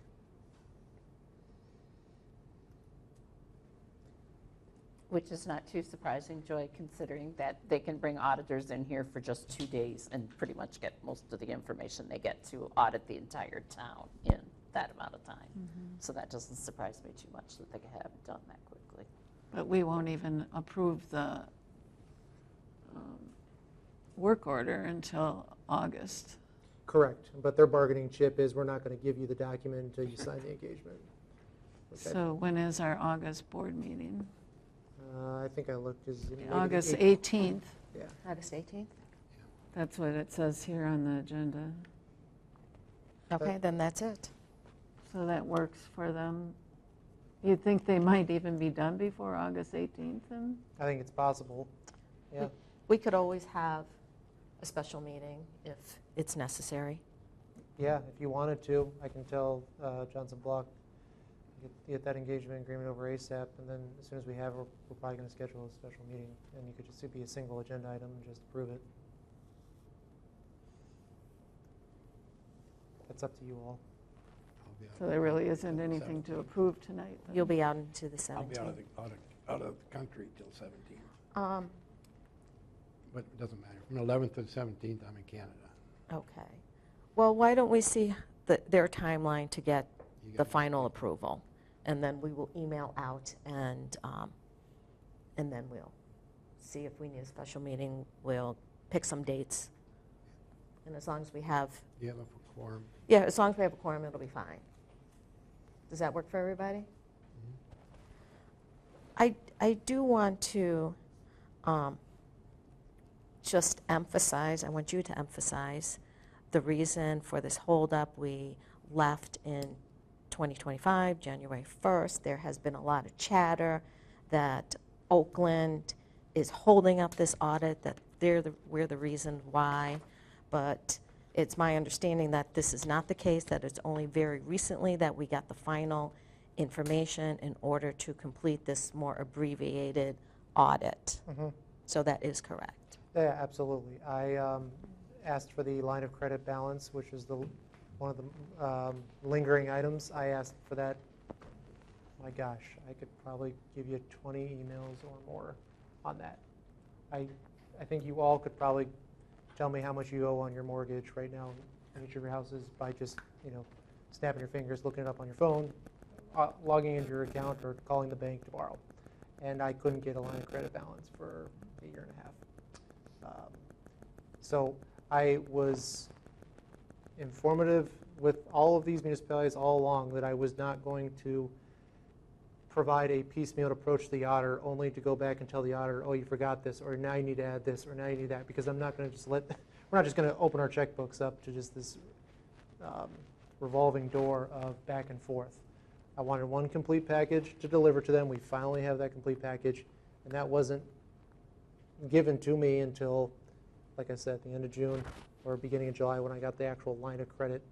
Speaker 2: Which is not too surprising, Joy, considering that they can bring auditors in here for just 2 days and pretty much get most of the information they get to audit the entire town in that amount of time. So that doesn't surprise me too much that they have it done that quickly.
Speaker 5: But we won't even approve the work order until August.
Speaker 17: Correct, but their bargaining chip is we're not going to give you the document until you sign the engagement. Okay.
Speaker 5: So when is our August board meeting?
Speaker 17: I think I looked. Is it maybe
Speaker 5: August
Speaker 17: the
Speaker 5: 18th.
Speaker 17: Yeah.
Speaker 1: August 18th?
Speaker 5: That's what it says here on the agenda.
Speaker 1: Okay, then that's it.
Speaker 5: So that works for them. You think they might even be done before August 18th then?
Speaker 17: I think it's possible. Yeah.
Speaker 1: We could always have a special meeting if it's necessary.
Speaker 17: Yeah, if you wanted to, I can tell Johnson Block, get that engagement agreement over ASAP, and then as soon as we have it, we're probably going to schedule a special meeting, and you could just be a single agenda item and just approve it. That's up to you all.
Speaker 5: So there really isn't anything to approve tonight. then?
Speaker 1: You'll be out into the 17th.
Speaker 10: I'll be out of the country till 17th. But it doesn't matter. From the 11th to the 17th, I'm in Canada.
Speaker 1: Okay. Well, why don't we see their timeline to get the final approval? And then we will email out, and then we'll see if we need a special meeting. We'll pick some dates. And as long as we have...
Speaker 10: Do you have a quorum?
Speaker 1: Yeah, as long as we have a quorum, it'll be fine. Does that work for everybody? I do want to just emphasize, I want you to emphasize the reason for this holdup. We left in 2025, January 1st. There has been a lot of chatter that Oakland is holding up this audit, that we're the reason why. But it's my understanding that this is not the case, that it's only very recently that we got the final information in order to complete this more abbreviated audit. So that is correct.
Speaker 17: Yeah, absolutely. I asked for the line of credit balance, which is one of the lingering items. I asked for that. My gosh, I could probably give you 20 emails or more on that. I think you all could probably tell me how much you owe on your mortgage right now in each of your houses by just, snapping your fingers, looking it up on your phone, logging into your account, or calling the bank to borrow. And I couldn't get a line of credit balance for a year and a half. So I was informative with all of these municipalities all along that I was not going to provide a piecemeal approach to the auditor only to go back and tell the auditor, oh, you forgot this, or now you need to add this, or now you need that, because I'm not going to just we're not just going to open our checkbooks up to just this revolving door of back and forth. I wanted one complete package to deliver to them. We finally have that complete package, and that wasn't given to me until, like I said, at the end of June or beginning of July when I got the actual line of credit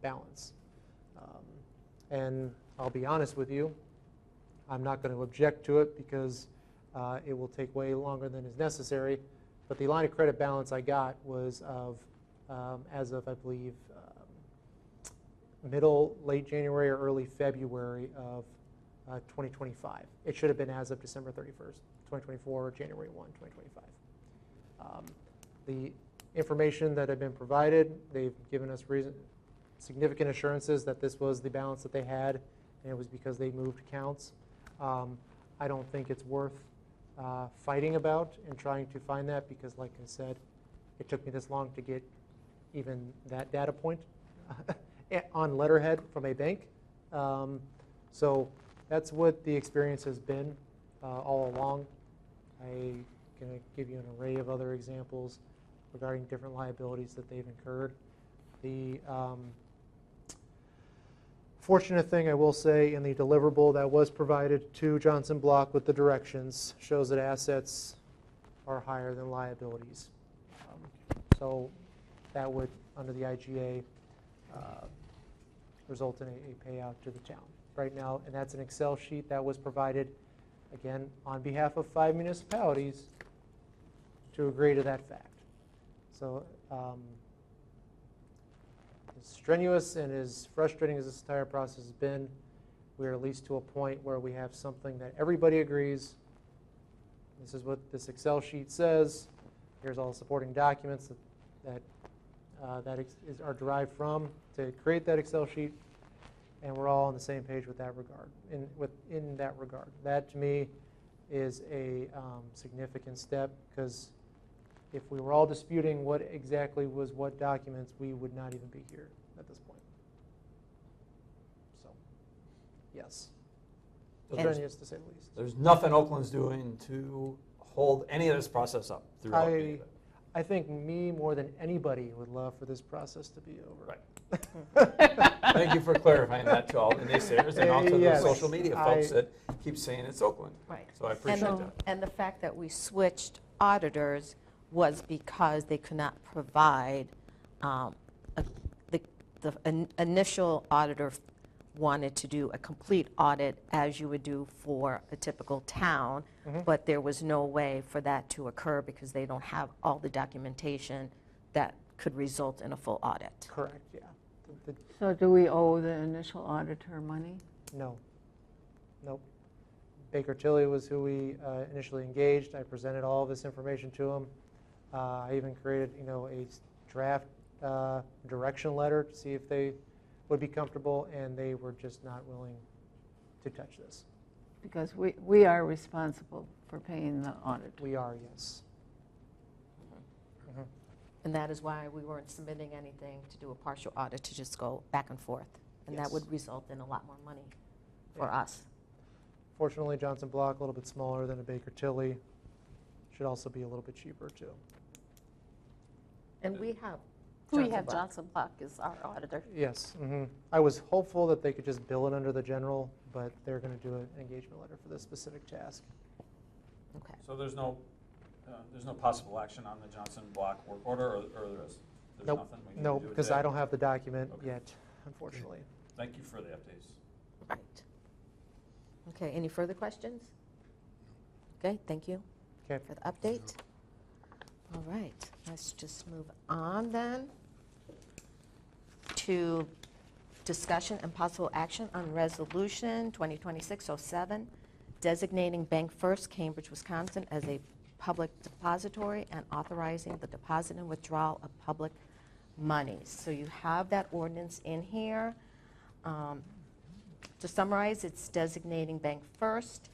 Speaker 17: balance. And I'll be honest with you, I'm not going to object to it because it will take way longer than is necessary. But the line of credit balance I got was of, as of, I believe, late January or early February of 2025. It should have been as of December 31st, 2024, or January 1, 2025. The information that had been provided, they've given us significant assurances that this was the balance that they had, and it was because they moved accounts. I don't think it's worth fighting about and trying to find that because, like I said, it took me this long to get even that data point on letterhead from a bank. So that's what the experience has been all along. I'm going to give you an array of other examples regarding different liabilities that they've incurred. The fortunate thing I will say in the deliverable that was provided to Johnson Block with the directions shows that assets are higher than liabilities. So that would, under the IGA, result in a payout to the town right now. And that's an Excel sheet that was provided, again, on behalf of 5 municipalities to agree to that fact. So as strenuous and as frustrating as this entire process has been, we're at least to a point where we have something that everybody agrees. This is what this Excel sheet says. Here's all the supporting documents that are derived from to create that Excel sheet, and we're all on the same page with that regard. In that regard, that to me is a significant step, because if we were all disputing what exactly was what documents, we would not even be here at this point. So, yes. Strenuous to say the least.
Speaker 9: There's nothing Oakland's doing to hold any of this process up throughout.
Speaker 17: I think me more than anybody would love for this process to be over.
Speaker 9: Right. Thank you for clarifying that to all the naysayers and all to the social media folks that keep saying it's Oakland.
Speaker 1: Right.
Speaker 9: So I appreciate that.
Speaker 1: And the fact that we switched auditors was because they could not provide, the initial auditor wanted to do a complete audit as you would do for a typical town, but there was no way for that to occur because they don't have all the documentation that could result in a full audit.
Speaker 17: Correct, yeah.
Speaker 5: So do we owe the initial auditor money?
Speaker 17: No. Nope. Baker Tilly was who we initially engaged. I presented all of this information to him. I even created, a draft direction letter to see if they would be comfortable, and they were just not willing to touch this.
Speaker 5: Because we are responsible for paying the audit.
Speaker 17: We are, yes.
Speaker 1: And that is why we weren't submitting anything to do a partial audit, to just go back and forth. And that
Speaker 17: Yes.
Speaker 1: would result in a lot more money for
Speaker 17: Yeah.
Speaker 1: us.
Speaker 17: Fortunately, Johnson Block, a little bit smaller than a Baker Tilly, should also be a little bit cheaper too.
Speaker 1: And we have
Speaker 3: We have Johnson Block as our auditor.
Speaker 17: Yes. I was hopeful that they could just bill it under the general, but they're going to do an engagement letter for this specific task.
Speaker 1: Okay.
Speaker 9: So there's no possible action on the Johnson Block work order, or there is? There's
Speaker 17: Nope.
Speaker 9: nothing we can
Speaker 17: Nope,
Speaker 9: do
Speaker 17: because
Speaker 9: today?
Speaker 17: I don't have the document
Speaker 9: Okay.
Speaker 17: yet, unfortunately.
Speaker 9: Thank you for the updates.
Speaker 1: Right. Okay, any further questions? Okay, thank you
Speaker 17: Okay.
Speaker 1: for the update. All right, let's just move on then to discussion and possible action on resolution 2026-07, designating Bank First Cambridge, Wisconsin as a public depository and authorizing the deposit and withdrawal of public monies. So you have that ordinance in here. To summarize, it's designating Bank First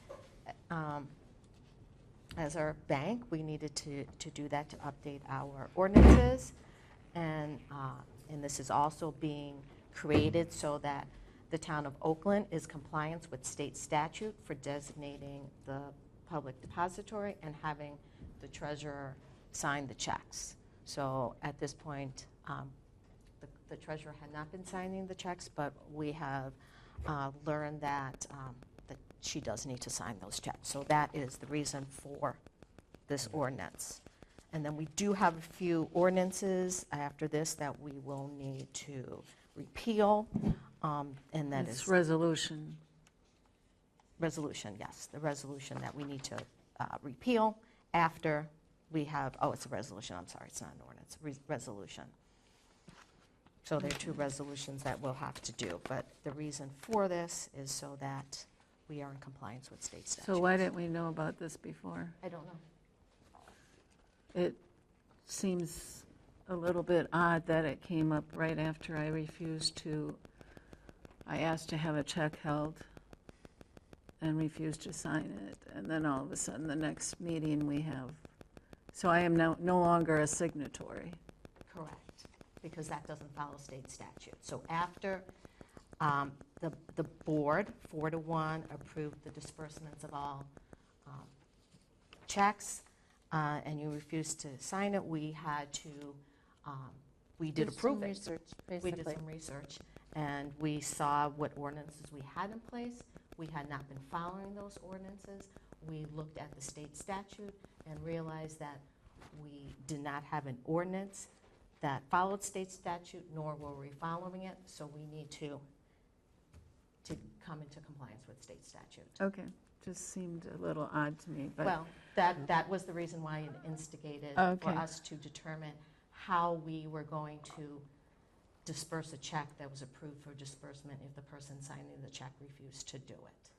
Speaker 1: as our bank. We needed to do that to update our ordinances. And this is also being created so that the town of Oakland is compliant with state statute for designating the public depository and having the treasurer sign the checks. So at this point, the treasurer had not been signing the checks, but we have learned that she does need to sign those checks. So that is the reason for this ordinance. And then we do have a few ordinances after this that we will need to repeal, and that
Speaker 5: It's
Speaker 1: is
Speaker 5: resolution.
Speaker 1: resolution, yes, the resolution that we need to repeal after we have, it's a resolution, I'm sorry, it's not an ordinance, resolution. So there are two resolutions that we'll have to do, but the reason for this is so that we are in compliance with state statutes.
Speaker 5: So why didn't we know about this before?
Speaker 1: I don't know.
Speaker 5: It seems a little bit odd that it came up right after I asked to have a check held and refused to sign it, and then all of a sudden the next meeting we have. So I am no longer a signatory.
Speaker 1: Correct, because that doesn't follow state statute. So after the board, 4-1, approved the disbursements of all checks, and you refused to sign it, we had to, we did approve it.
Speaker 3: Research,
Speaker 1: We did
Speaker 3: basically.
Speaker 1: some research, and we saw what ordinances we had in place. We had not been following those ordinances. We looked at the state statute and realized that we did not have an ordinance that followed state statute, nor were we following it, so we need to come into compliance with state statute.
Speaker 5: Okay, just seemed a little odd to me, but.
Speaker 1: Well, that was the reason why it instigated for
Speaker 5: Okay.
Speaker 1: us to determine how we were going to disperse a check that was approved for disbursement if the person signing the check refused to do it.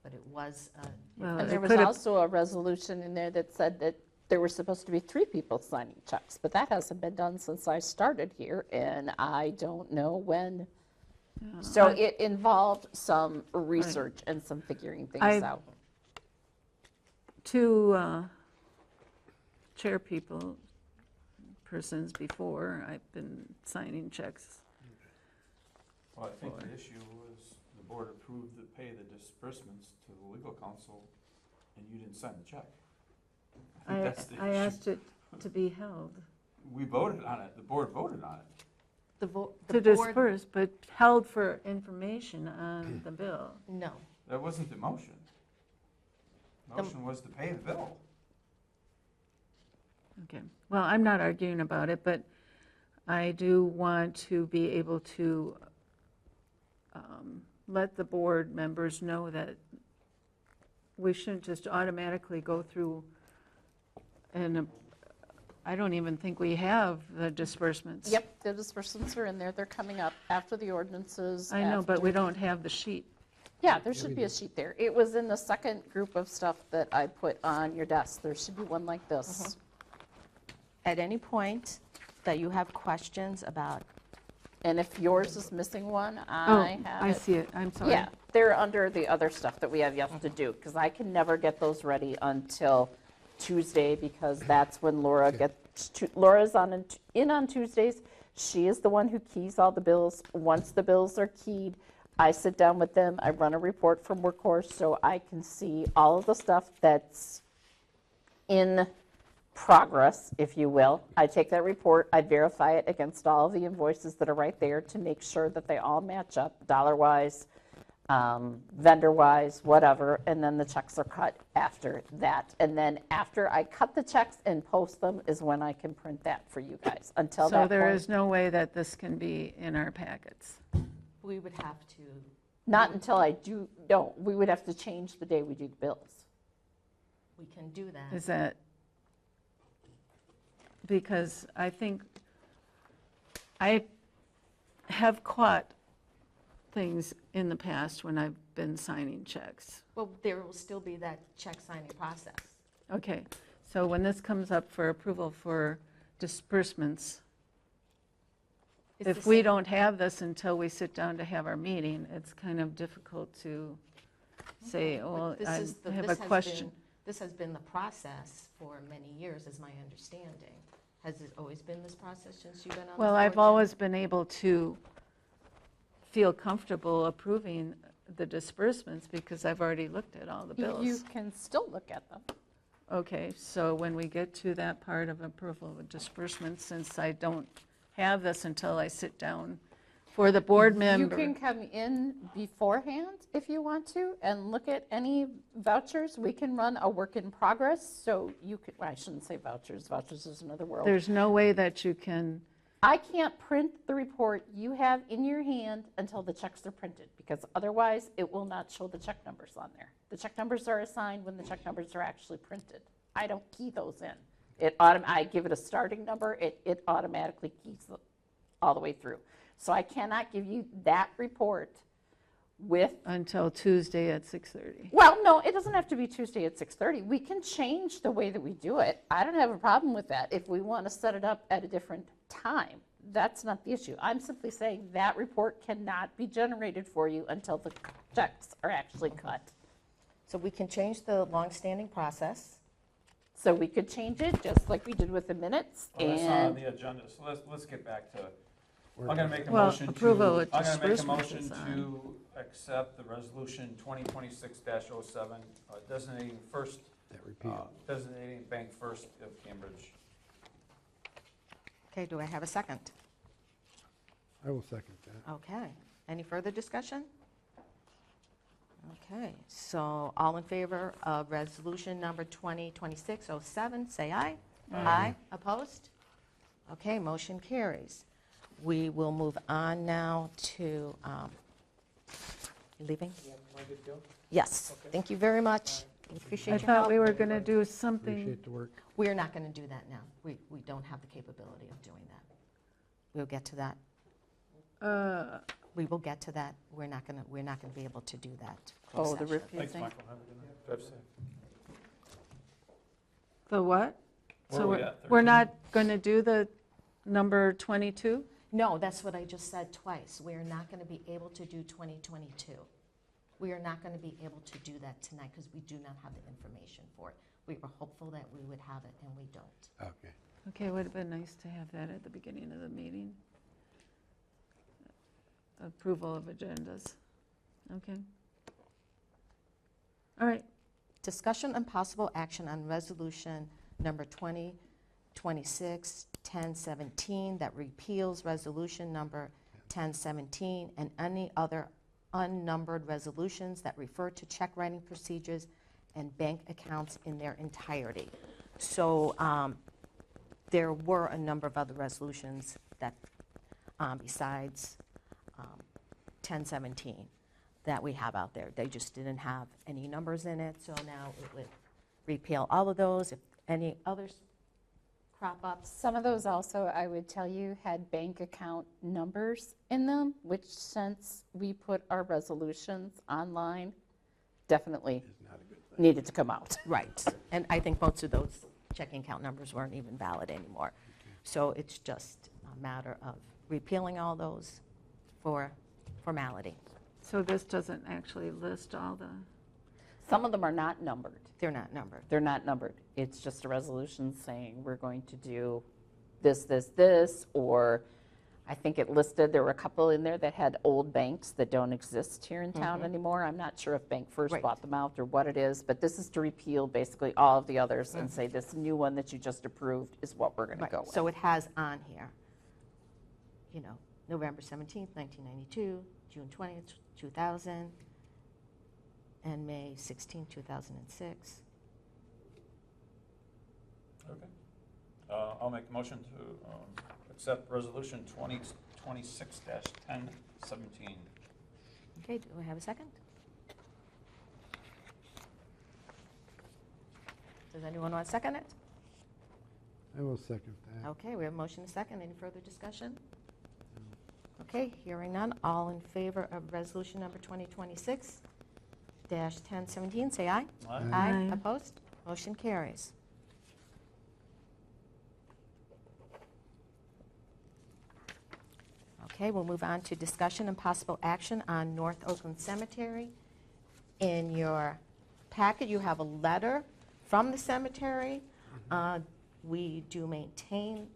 Speaker 1: But it was,
Speaker 5: Well,
Speaker 3: And
Speaker 5: it
Speaker 3: there was
Speaker 5: could've-
Speaker 3: also a resolution in there that said that there were supposed to be 3 people signing checks, but that hasn't been done since I started here, and I don't know when. So it involved some research and some figuring things
Speaker 5: I've-
Speaker 3: out.
Speaker 5: Two chair persons before, I've been signing checks.
Speaker 9: Well, I think the issue was the board approved to pay the disbursements to the legal counsel, and you didn't sign the check. I think that's the
Speaker 5: I
Speaker 9: issue.
Speaker 5: asked it to be held.
Speaker 9: We voted on it, the board voted on it.
Speaker 1: the
Speaker 5: To
Speaker 1: board,
Speaker 5: disperse, but held for information on the bill.
Speaker 1: no.
Speaker 9: That wasn't the motion. Motion was to pay the bill.
Speaker 5: Okay, well, I'm not arguing about it, but I do want to be able to let the board members know that we shouldn't just automatically go through, and I don't even think we have the disbursements.
Speaker 3: Yep, the disbursements are in there. They're coming up after the ordinances.
Speaker 5: I know, but we
Speaker 3: after-
Speaker 5: don't have the sheet.
Speaker 3: Yeah, there should be a sheet there. It was in the second group of stuff that I put on your desk. There should be one like this.
Speaker 1: At any point that you have questions about,
Speaker 3: And if yours is missing one, I have
Speaker 5: I
Speaker 3: it.
Speaker 5: see it, I'm sorry.
Speaker 3: Yeah, they're under the other stuff that we have yet to do, because I can never get those ready until Tuesday, because that's when Laura gets, Laura's in on Tuesdays. She is the one who keys all the bills. Once the bills are keyed, I sit down with them, I run a report from Workhorse, so I can see all of the stuff that's in progress, if you will. I take that report, I verify it against all of the invoices that are right there to make sure that they all match up, dollar-wise, vendor-wise, whatever, and then the checks are cut after that. And then after I cut the checks and post them is when I can print that for you guys. Until that
Speaker 5: So
Speaker 3: point.
Speaker 5: there is no way that this can be in our packets?
Speaker 1: we would have to,
Speaker 3: Not until I do, no, we would have to change the day we do the bills.
Speaker 1: we can do that.
Speaker 5: Is that, because I think I have caught things in the past when I've been signing checks.
Speaker 1: Well, there will still be that check signing process.
Speaker 5: Okay, so when this comes up for approval for disbursements,
Speaker 1: It's
Speaker 5: if
Speaker 1: the
Speaker 5: we
Speaker 1: same-
Speaker 5: don't have this until we sit down to have our meeting, it's kind of difficult to say,
Speaker 1: But
Speaker 5: well,
Speaker 1: this
Speaker 5: I
Speaker 1: is the-
Speaker 5: have
Speaker 1: this
Speaker 5: a
Speaker 1: has
Speaker 5: question.
Speaker 1: This has been the process for many years, is my understanding. Has it always been this process since you've been on the board?
Speaker 5: Well, I've
Speaker 1: Jen?
Speaker 5: always been able to feel comfortable approving the disbursements because I've already looked at all the
Speaker 3: You
Speaker 5: bills.
Speaker 3: can still look at them.
Speaker 5: Okay, so when we get to that part of approval of disbursements, since I don't have this until I sit down for the board member.
Speaker 3: You can come in beforehand if you want to and look at any vouchers. We can run a work in progress, so you could, well, I shouldn't say vouchers, vouchers is another world.
Speaker 5: There's no way that you can,
Speaker 3: I can't print the report you have in your hand until the checks are printed, because otherwise it will not show the check numbers on there. The check numbers are assigned when the check numbers are actually printed. I don't key those in. I give it a starting number, it automatically keys all the way through. So I cannot give you that report with,
Speaker 5: until Tuesday at 6:30.
Speaker 3: well, no, it doesn't have to be Tuesday at 6:30. We can change the way that we do it. I don't have a problem with that. If we want to set it up at a different time, that's not the issue. I'm simply saying that report cannot be generated for you until the checks are actually cut.
Speaker 1: So we can change the longstanding process.
Speaker 3: So we could change it just like we did with the minutes.
Speaker 9: Well, that's not on
Speaker 3: And
Speaker 9: the agenda, so let's get back to, I'm gonna make a
Speaker 5: Well,
Speaker 9: motion to,
Speaker 5: approval of
Speaker 9: I'm gonna make a
Speaker 5: disbursements
Speaker 9: motion
Speaker 5: is
Speaker 9: to accept the resolution 2026-07, designating first, designating Bank First of Cambridge.
Speaker 1: Okay, do I have a second?
Speaker 10: I will second that.
Speaker 1: Okay, any further discussion? Okay, so all in favor of resolution number 2026-07, say aye. Aye. Opposed? Okay, motion carries. We will move on now to, you leaving? Yes, thank you very much. We appreciate
Speaker 5: I
Speaker 1: your
Speaker 5: thought
Speaker 1: help.
Speaker 5: we were going to do something,
Speaker 10: Appreciate the work.
Speaker 1: We are not going to do that now. We don't have the capability of doing that. We'll get to that. We will get to that. We're not going to be able to do that.
Speaker 3: Oh, the
Speaker 1: session.
Speaker 9: Thanks,
Speaker 3: refusing.
Speaker 9: Michael, have a good night. Drive safe.
Speaker 5: the what?
Speaker 9: Where
Speaker 5: So
Speaker 9: are we at,
Speaker 5: we're
Speaker 9: 13?
Speaker 5: not going to do the number 22?
Speaker 1: No, that's what I just said twice. We are not going to be able to do 2022. We are not going to be able to do that tonight because we do not have the information for it. We were hopeful that we would have it, and we don't.
Speaker 10: Okay.
Speaker 5: Okay, it would have been nice to have that at the beginning of the meeting. Approval of agendas. Okay. All right.
Speaker 1: Discussion and possible action on resolution number 2026-1017 that repeals resolution number 1017 and any other unnumbered resolutions that refer to check writing procedures and bank accounts in their entirety. So there were a number of other resolutions that, besides 1017, that we have out there. They just didn't have any numbers in it, so now it would repeal all of those. If any others crop up,
Speaker 3: Some of those also, I would tell you, had bank account numbers in them, which since we put our resolutions online, definitely needed to come out.
Speaker 1: right. And I think most of those checking account numbers weren't even valid anymore. So it's just a matter of repealing all those for formality.
Speaker 5: So this doesn't actually list all the,
Speaker 3: Some of them are not numbered.
Speaker 1: They're not numbered.
Speaker 3: They're not numbered. It's just a resolution saying we're going to do this, this, this, or I think it listed, there were a couple in there that had old banks that don't exist here in town anymore. I'm not sure if Bank First
Speaker 1: Right.
Speaker 3: bought them out or what it is, but this is to repeal basically all of the others and say this new one that you just approved is what we're going to
Speaker 1: Right.
Speaker 3: go with.
Speaker 1: So it has on here, you know, November 17th, 1992, June 20th, 2000, and May 16th, 2006.
Speaker 9: Okay. I'll make a motion to accept resolution 2026-1017.
Speaker 1: Okay, do we have a second? Does anyone want to second it?
Speaker 10: I will second that.
Speaker 1: Okay, we have a motion and a second. Any further discussion? Okay, hearing none. All in favor of resolution number 2026-1017, say aye.
Speaker 9: Aye.
Speaker 5: Aye.
Speaker 1: Opposed? Motion carries. Okay, we'll move on to discussion and possible action on North Oakland Cemetery. In your packet, you have a letter from the cemetery. We do maintain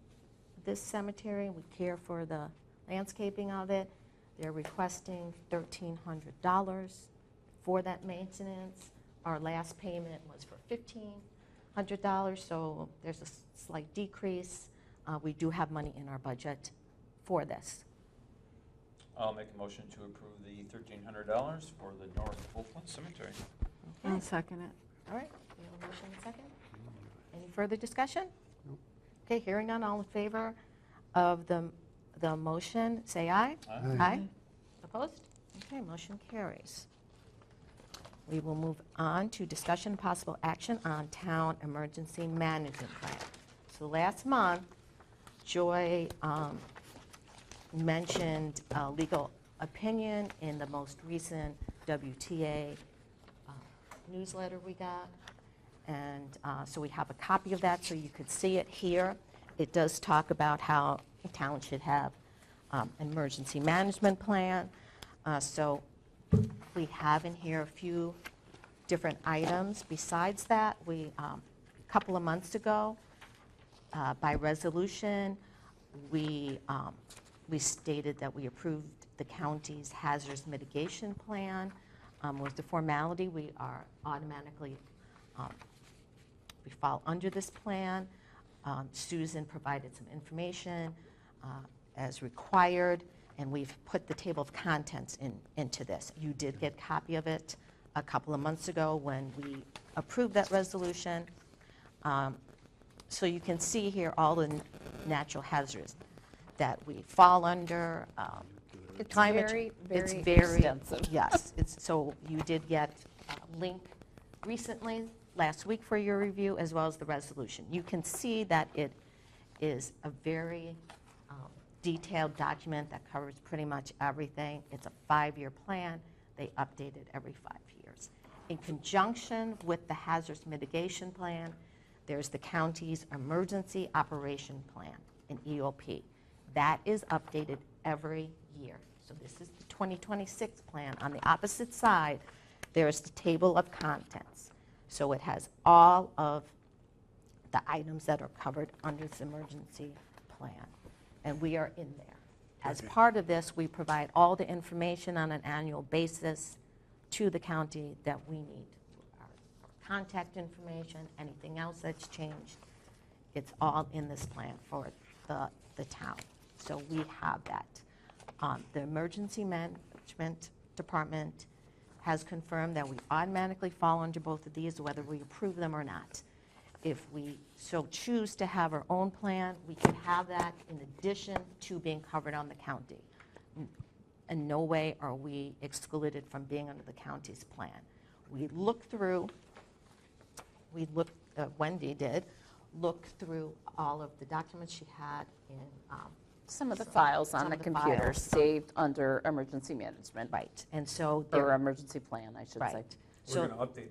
Speaker 1: this cemetery. We care for the landscaping of it. They're requesting $1,300 for that maintenance. Our last payment was for $1,500, so there's a slight decrease. We do have money in our budget for this.
Speaker 9: I'll make a motion to approve the $1,300 for the North Oakland Cemetery.
Speaker 5: I'll second it.
Speaker 1: All right, we have a motion and a second. Any further discussion? Okay, hearing none, all in favor of the motion, say aye.
Speaker 9: Aye.
Speaker 1: Aye. Opposed? Okay, motion carries. We will move on to discussion and possible action on town emergency management plan. So last month, Joy mentioned a legal opinion in the most recent WTA newsletter we got. And so we have a copy of that so you could see it here. It does talk about how a town should have an emergency management plan. So we have in here a few different items. Besides that, we, a couple of months ago, by resolution, we stated that we approved the county's hazardous mitigation plan. With the formality, we are automatically, we fall under this plan. Susan provided some information as required, and we've put the table of contents into this. You did get a copy of it a couple of months ago when we approved that resolution. So you can see here all the natural hazards that we fall under.
Speaker 3: It's
Speaker 1: Climate
Speaker 3: very,
Speaker 1: it's
Speaker 3: very
Speaker 1: very
Speaker 3: extensive.
Speaker 1: Yes, so you did get a link recently, last week for your review, as well as the resolution. You can see that it is a very detailed document that covers pretty much everything. It's a 5-year plan. They update it every 5 years. In conjunction with the hazardous mitigation plan, there's the county's emergency operation plan, an EOP. That is updated every year. So this is the 2026 plan. On the opposite side, there's the table of contents. So it has all of the items that are covered under this emergency plan. And we are in there. As part of this, we provide all the information on an annual basis to the county that we need. Our contact information, anything else that's changed, it's all in this plan for the town. So we have that. The Emergency Management Department has confirmed that we automatically fall under both of these, whether we approve them or not. if we so choose to have our own plan, we can have that in addition to being covered on the county. In no way are we excluded from being under the county's plan. Wendy did, look through all of the documents she had in
Speaker 3: Some of the files on
Speaker 1: some
Speaker 3: the
Speaker 1: of the
Speaker 3: computer
Speaker 1: files.
Speaker 3: saved under emergency management.
Speaker 1: Right, and so
Speaker 3: Or emergency plan, I should say.
Speaker 1: right.
Speaker 9: We're
Speaker 1: So,
Speaker 9: going to update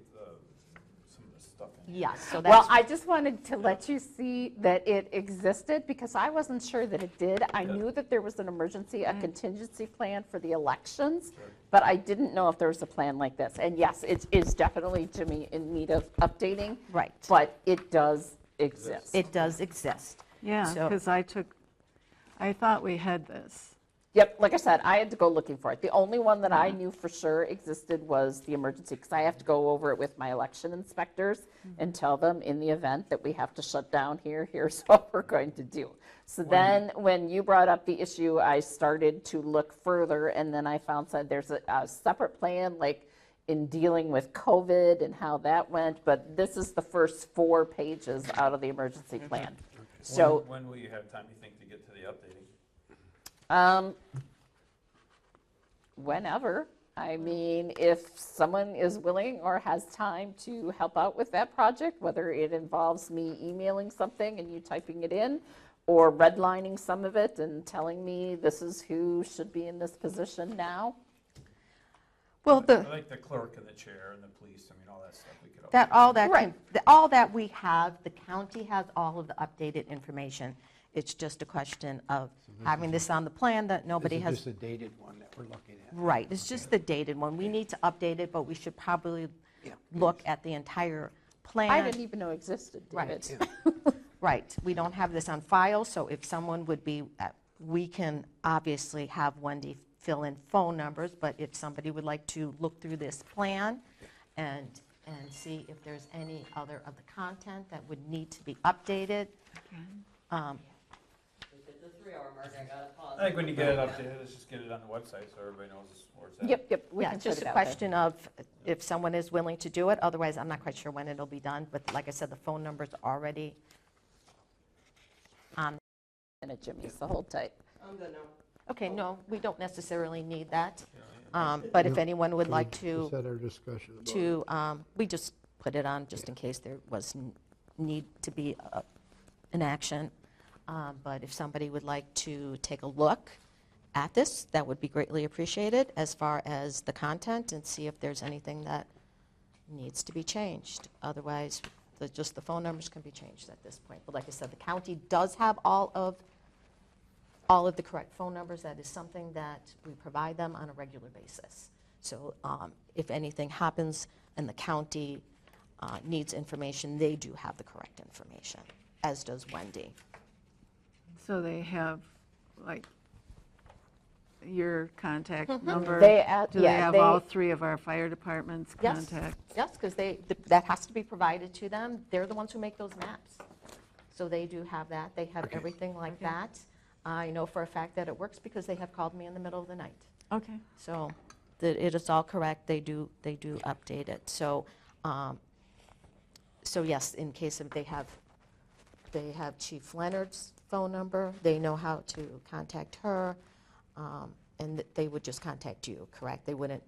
Speaker 9: some of the stuff in here.
Speaker 1: yes, so
Speaker 3: Well,
Speaker 1: that's,
Speaker 3: I just wanted to let you see that it existed because I wasn't sure that it did. I knew that there was an emergency, a contingency plan for the elections, but I didn't know if there was a plan like this. And yes, it is definitely, Jimmy, in need of updating.
Speaker 1: right.
Speaker 3: But it does exist.
Speaker 1: It does exist.
Speaker 5: Yeah,
Speaker 1: So-
Speaker 5: because I thought we had this.
Speaker 3: Yep, like I said, I had to go looking for it. The only one that I knew for sure existed was the emergency, because I have to go over it with my election inspectors and tell them in the event that we have to shut down here, here's what we're going to do. So then, when you brought up the issue, I started to look further, and then I found that there's a separate plan, like in dealing with COVID and how that went, but this is the first 4 pages out of the emergency plan. So
Speaker 9: When will you have time, you think, to get to the updating?
Speaker 3: Whenever. I mean, if someone is willing or has time to help out with that project, whether it involves me emailing something and you typing it in, or redlining some of it and telling me this is who should be in this position now.
Speaker 1: Well,
Speaker 9: I like the clerk and the chair and the police, I mean, all that stuff we could.
Speaker 1: that
Speaker 9: update.
Speaker 1: all that
Speaker 3: Right.
Speaker 1: all that we have, the county has all of the updated information. It's just a question of having this on the plan that nobody has.
Speaker 10: This is just a dated one that we're looking at.
Speaker 1: Right, it's just the dated one. We need to update it, but we should probably look at the entire plan.
Speaker 3: I didn't even know existed,
Speaker 1: Right.
Speaker 3: David.
Speaker 1: Right, we don't have this on file, so if someone would be, we can obviously have Wendy fill in phone numbers, but if somebody would like to look through this plan and see if there's any other of the content that would need to be updated.
Speaker 16: The 3-hour mark, I gotta pause.
Speaker 9: I think when you get it updated, let's just get it on the website so everybody knows where it's at.
Speaker 3: Yep, we
Speaker 1: Yeah,
Speaker 3: can
Speaker 1: it's
Speaker 3: put
Speaker 1: just
Speaker 3: it
Speaker 1: a
Speaker 3: out there.
Speaker 1: question of if someone is willing to do it, otherwise I'm not quite sure when it'll be done, but like I said, the phone number's already on.
Speaker 3: And Jimmy, so hold tight.
Speaker 16: I'm good now.
Speaker 1: Okay, no, we don't necessarily need that, but if anyone would like
Speaker 10: Just had our discussion about it.
Speaker 1: we just put it on just in case there was need to be an action. But if somebody would like to take a look at this, that would be greatly appreciated as far as the content and see if there's anything that needs to be changed. Otherwise, just the phone numbers can be changed at this point. But like I said, the county does have all of the correct phone numbers. That is something that we provide them on a regular basis. So if anything happens and the county needs information, they do have the correct information, as does Wendy.
Speaker 5: So they have, like, your contact number? Do they
Speaker 3: yeah,
Speaker 5: have all 3 of our fire departments'
Speaker 1: Yes,
Speaker 5: contact?
Speaker 1: yes, because that has to be provided to them. They're the ones who make those maps. So they do have that. They have everything like that. I know for a fact that it works because they have called me in the middle of the night.
Speaker 5: Okay.
Speaker 1: So that it is all correct. They do update it. So yes, in case of they have Chief Leonard's phone number. They know how to contact her, and they would just contact you, correct? They wouldn't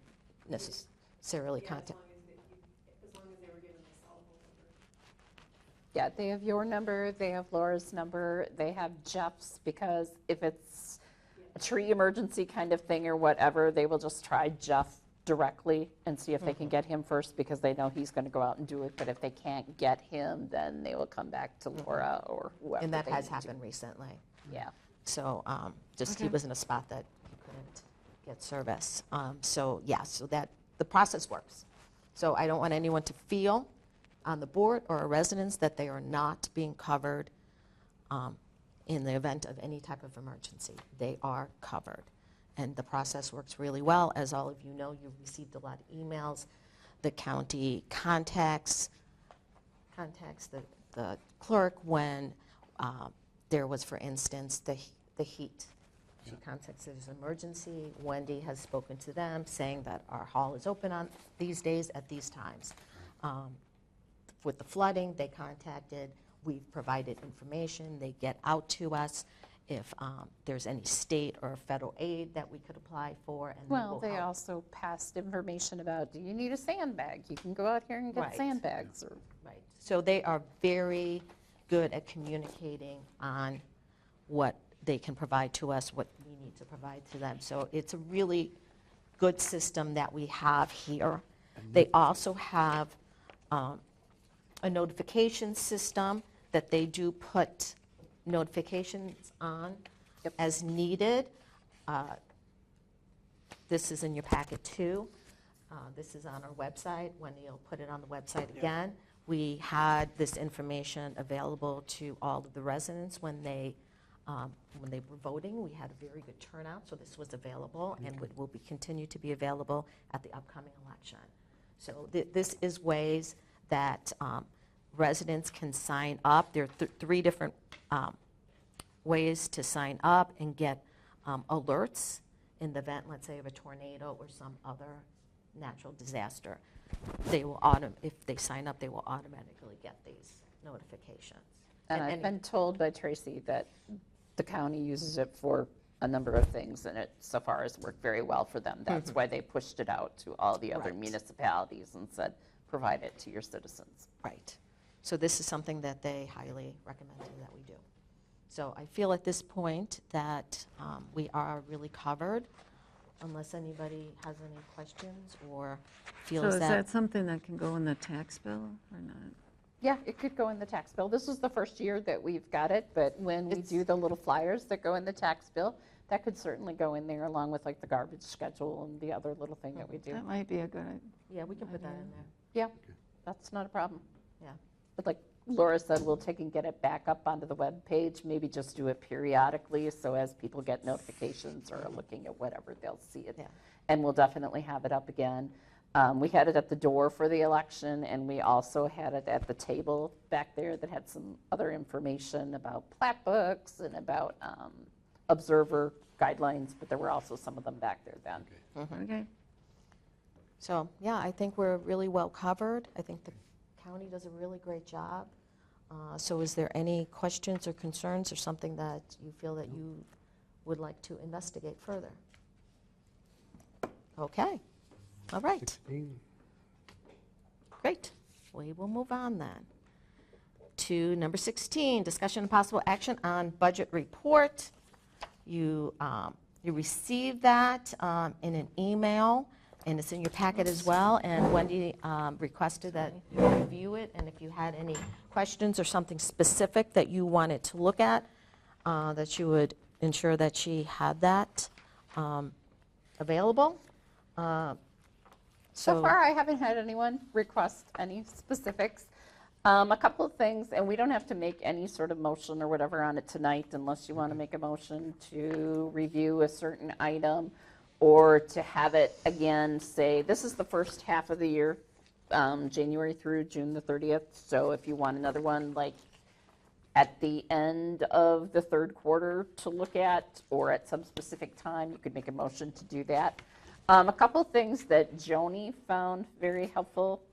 Speaker 1: necessarily contact.
Speaker 2: As long as they were given the cell phone number.
Speaker 3: Yeah, they have your number, they have Laura's number, they have Jeff's, because if it's a tree emergency kind of thing or whatever, they will just try Jeff directly and see if they can get him first, because they know he's going to go out and do it. But if they can't get him, then they will come back to Laura or whoever.
Speaker 1: And that
Speaker 3: they
Speaker 1: has
Speaker 3: need to.
Speaker 1: happened recently.
Speaker 3: Yeah.
Speaker 1: So he was in a spot that he couldn't get service. So that the process works. So I don't want anyone to feel on the board or a residence that they are not being covered in the event of any type of emergency. They are covered. And the process works really well. As all of you know, you've received a lot of emails. The county contacts the clerk when there was, for instance, the heat. She contacts there's an emergency. Wendy has spoken to them saying that our hall is open on these days at these times. with the flooding, they contacted, we've provided information, they get out to us if there's any state or federal aid that we could apply for, and
Speaker 3: Well,
Speaker 1: will
Speaker 3: they
Speaker 1: help.
Speaker 3: also passed information about, do you need a sandbag? You can go out here and get
Speaker 1: Right.
Speaker 3: sandbags. Or
Speaker 1: Right. So they are very good at communicating on what they can provide to us, what we need to provide to them. So it's a really good system that we have here. They also have a notification system that they do put notifications on as needed. This is in your packet too. This is on our website. Wendy will put it on the website again. We had this information available to all of the residents when they were voting. We had a very good turnout, so this was available and will be continue to be available at the upcoming election. So this is ways that residents can sign up. There are three different ways to sign up and get alerts in the event, let's say, of a tornado or some other natural disaster. They will if they sign up, they will automatically get these notifications.
Speaker 3: And I've been told by Tracy that the county uses it for a number of things, and it so far has worked very well for them. That's why they pushed it out to all the other municipalities and said, provide it to your citizens.
Speaker 1: Right. So this is something that they highly recommended that we do. So I feel at this point that we are really covered, unless anybody has any questions or feels
Speaker 5: So is that something that can go in the tax bill or not?
Speaker 3: Yeah, it could go in the tax bill. This is the first year that we've got it, but when we do the little flyers that go in the tax bill, that could certainly go in there along with like the garbage schedule and the other little thing that we do.
Speaker 5: That might be a good idea.
Speaker 1: Yeah, we can put that in there.
Speaker 3: Yeah, that's not a problem.
Speaker 1: Yeah.
Speaker 3: But like Laura said, we'll take and get it back up onto the web page, maybe just do it periodically, so as people get notifications or are looking at whatever, they'll see it.
Speaker 1: Yeah.
Speaker 3: And we'll definitely have it up again. We had it at the door for the election, and we also had it at the table back there that had some other information about plat books and about observer guidelines, but there were also some of them back there then.
Speaker 5: Okay.
Speaker 1: So, yeah, I think we're really well covered. I think the county does a really great job. So is there any questions or concerns or something that you feel that you would like to investigate further? Okay. All right.
Speaker 10: 16.
Speaker 1: Great. We will move on then to number 16, discussion and possible action on budget report. You received that in an email, and it's in your packet as well. And Wendy requested that you review it, and if you had any questions or something specific that you wanted to look at, that you would ensure that she had that available.
Speaker 3: So far, I haven't had anyone request any specifics. A couple of things, and we don't have to make any sort of motion or whatever on it tonight unless you want to make a motion to review a certain item or to have it again say, this is the first half of the year, January through June the 30th. So if you want another one, like at the end of the third quarter to look at or at some specific time, you could make a motion to do that. A couple things that Joni found very helpful.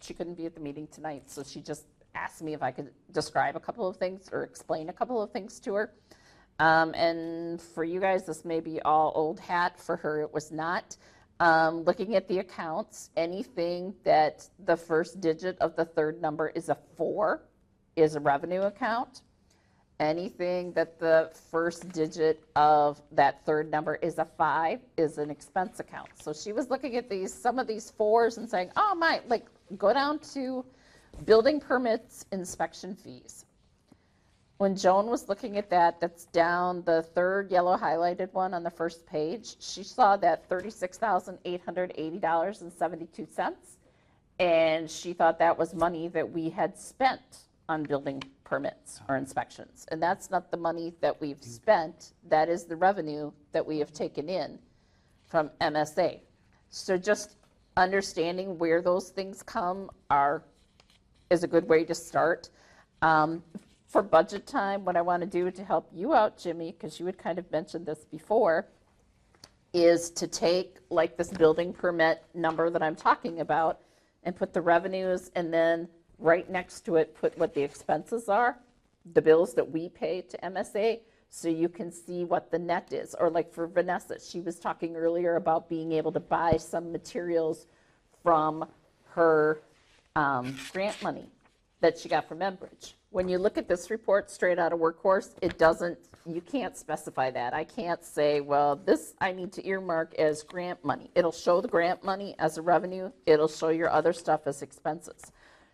Speaker 3: She couldn't be at the meeting tonight, so she just asked me if I could describe a couple of things or explain a couple of things to her. And for you guys, this may be all old hat. For her, it was not. Looking at the accounts, anything that the first digit of the third number is a 4 is a revenue account. Anything that the first digit of that third number is a 5 is an expense account. So she was looking at some of these 4s and saying, oh my, like go down to building permits, inspection fees. When Joan was looking at that, that's down the third yellow highlighted one on the first page, she saw that $36,880.72. And she thought that was money that we had spent on building permits or inspections. And that's not the money that we've spent. That is the revenue that we have taken in from MSA. So just understanding where those things come is a good way to start. For budget time, what I want to do to help you out, Jimmy, because you had kind of mentioned this before, is to take like this building permit number that I'm talking about and put the revenues and then right next to it, put what the expenses are, the bills that we pay to MSA, so you can see what the net is. Or like for Vanessa, she was talking earlier about being able to buy some materials from her grant money that she got from Enbridge. When you look at this report straight out of Workhorse, it doesn't, you can't specify that. I can't say, well, this I need to earmark as grant money. It'll show the grant money as a revenue. It'll show your other stuff as expenses.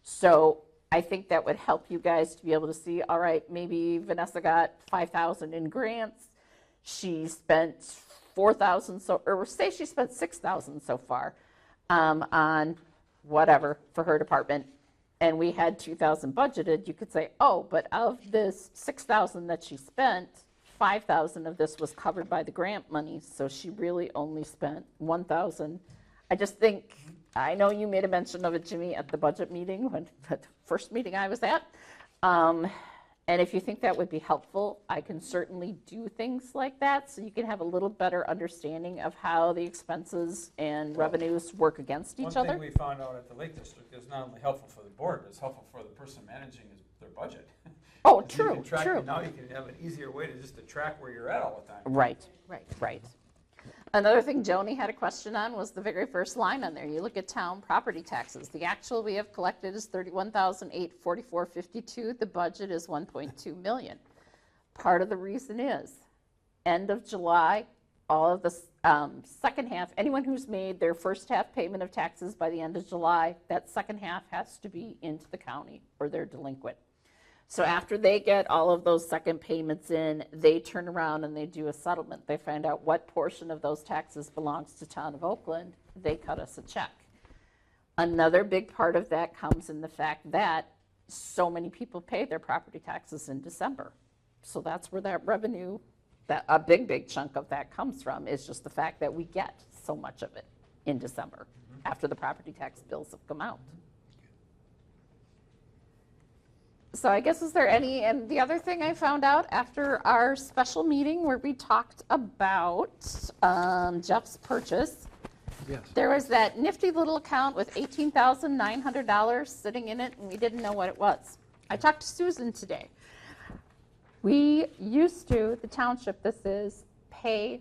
Speaker 3: So I think that would help you guys to be able to see, all right, maybe Vanessa got 5,000 in grants. She spent 4,000, or say she spent 6,000 so far on whatever for her department, and we had 2,000 budgeted. You could say, oh, but of this 6,000 that she spent, 5,000 of this was covered by the grant money, so she really only spent 1,000. I just think, I know you made a mention of it, Jimmy, at the budget meeting, the first meeting I was at. And if you think that would be helpful, I can certainly do things like that so you can have a little better understanding of how the expenses and revenues work against each other.
Speaker 9: One thing we found out at the Lake District is not only helpful for the board, but it's helpful for the person managing their budget.
Speaker 3: Oh,
Speaker 9: 'Cause
Speaker 3: true,
Speaker 9: you can track,
Speaker 3: true.
Speaker 9: Now you can have an easier way to just to track where you're at all the time.
Speaker 3: Right, right. Another thing Joni had a question on was the very first line on there. You look at town property taxes. The actual we have collected is $31,844.52. The budget is $1.2 million. Part of the reason is end of July, all of the second half, anyone who's made their first half payment of taxes by the end of July, that second half has to be into the county or they're delinquent. So after they get all of those second payments in, they turn around and they do a settlement. They find out what portion of those taxes belongs to town of Oakland. They cut us a check. Another big part of that comes in the fact that so many people pay their property taxes in December. So that's where that revenue, that a big chunk of that comes from, is just the fact that we get so much of it in December after the property tax bills have come out. So I guess, is there any, and the other thing I found out after our special meeting where we talked about Jeff's purchase,
Speaker 11: Yes.
Speaker 3: there was that nifty little account with $18,900 sitting in it, and we didn't know what it was. I talked to Susan today. We used to, the township this is, pay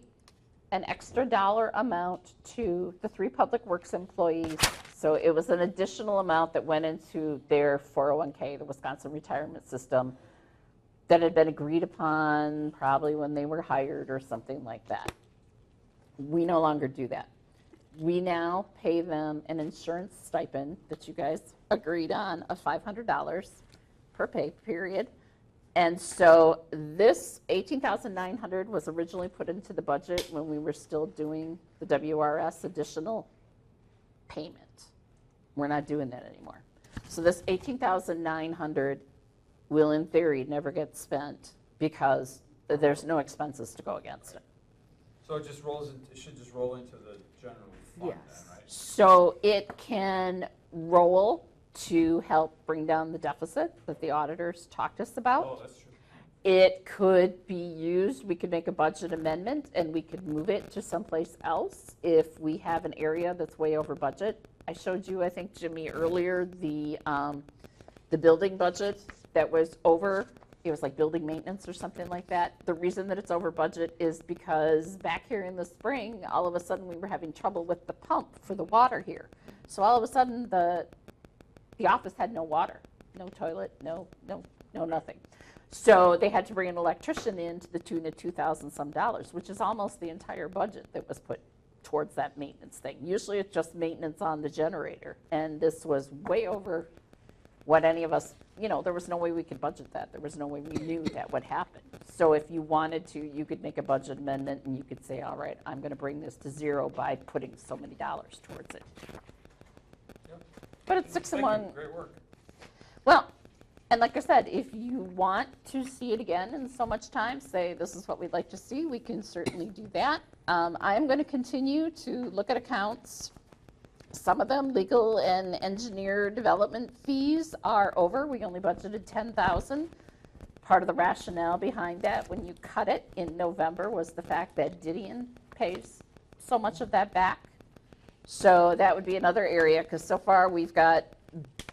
Speaker 3: an extra dollar amount to the 3 public works employees. So it was an additional amount that went into their 401k, the Wisconsin retirement system, that had been agreed upon probably when they were hired or something like that. We no longer do that. We now pay them an insurance stipend that you guys agreed on of $500 per pay period. And so this $18,900 was originally put into the budget when we were still doing the WRS additional payment. We're not doing that anymore. So this $18,900 will, in theory, never get spent because there's no expenses to go against it.
Speaker 9: So it just rolls, it should just roll into the general fund then, right?
Speaker 3: So it can roll to help bring down the deficit that the auditors talked to us about.
Speaker 9: Oh, that's true.
Speaker 3: It could be used, we could make a budget amendment and we could move it to someplace else if we have an area that's way over budget. I showed you, I think, Jimmy, earlier, the building budget that was over. It was like building maintenance or something like that. The reason that it's over budget is because back here in the spring, all of a sudden we were having trouble with the pump for the water here. So all of a sudden the office had no water, no toilet, no nothing. So they had to bring an electrician in to the tune of $2,000 some, which is almost the entire budget that was put towards that maintenance thing. Usually it's just maintenance on the generator, and this was way over what any of us, there was no way we could budget that. There was no way we knew that would happen. So if you wanted to, you could make a budget amendment and you could say, all right, I'm going to bring this to zero by putting so many dollars towards it.
Speaker 9: Yep.
Speaker 3: But it's 6 and 1.
Speaker 9: Great work.
Speaker 3: Well, and like I said, if you want to see it again in so much time, say this is what we'd like to see, we can certainly do that. I am going to continue to look at accounts. Some of them, legal and engineer development fees are over. We only budgeted $10,000. Part of the rationale behind that when you cut it in November was the fact that Didion pays so much of that back. So that would be another area, because so far we've got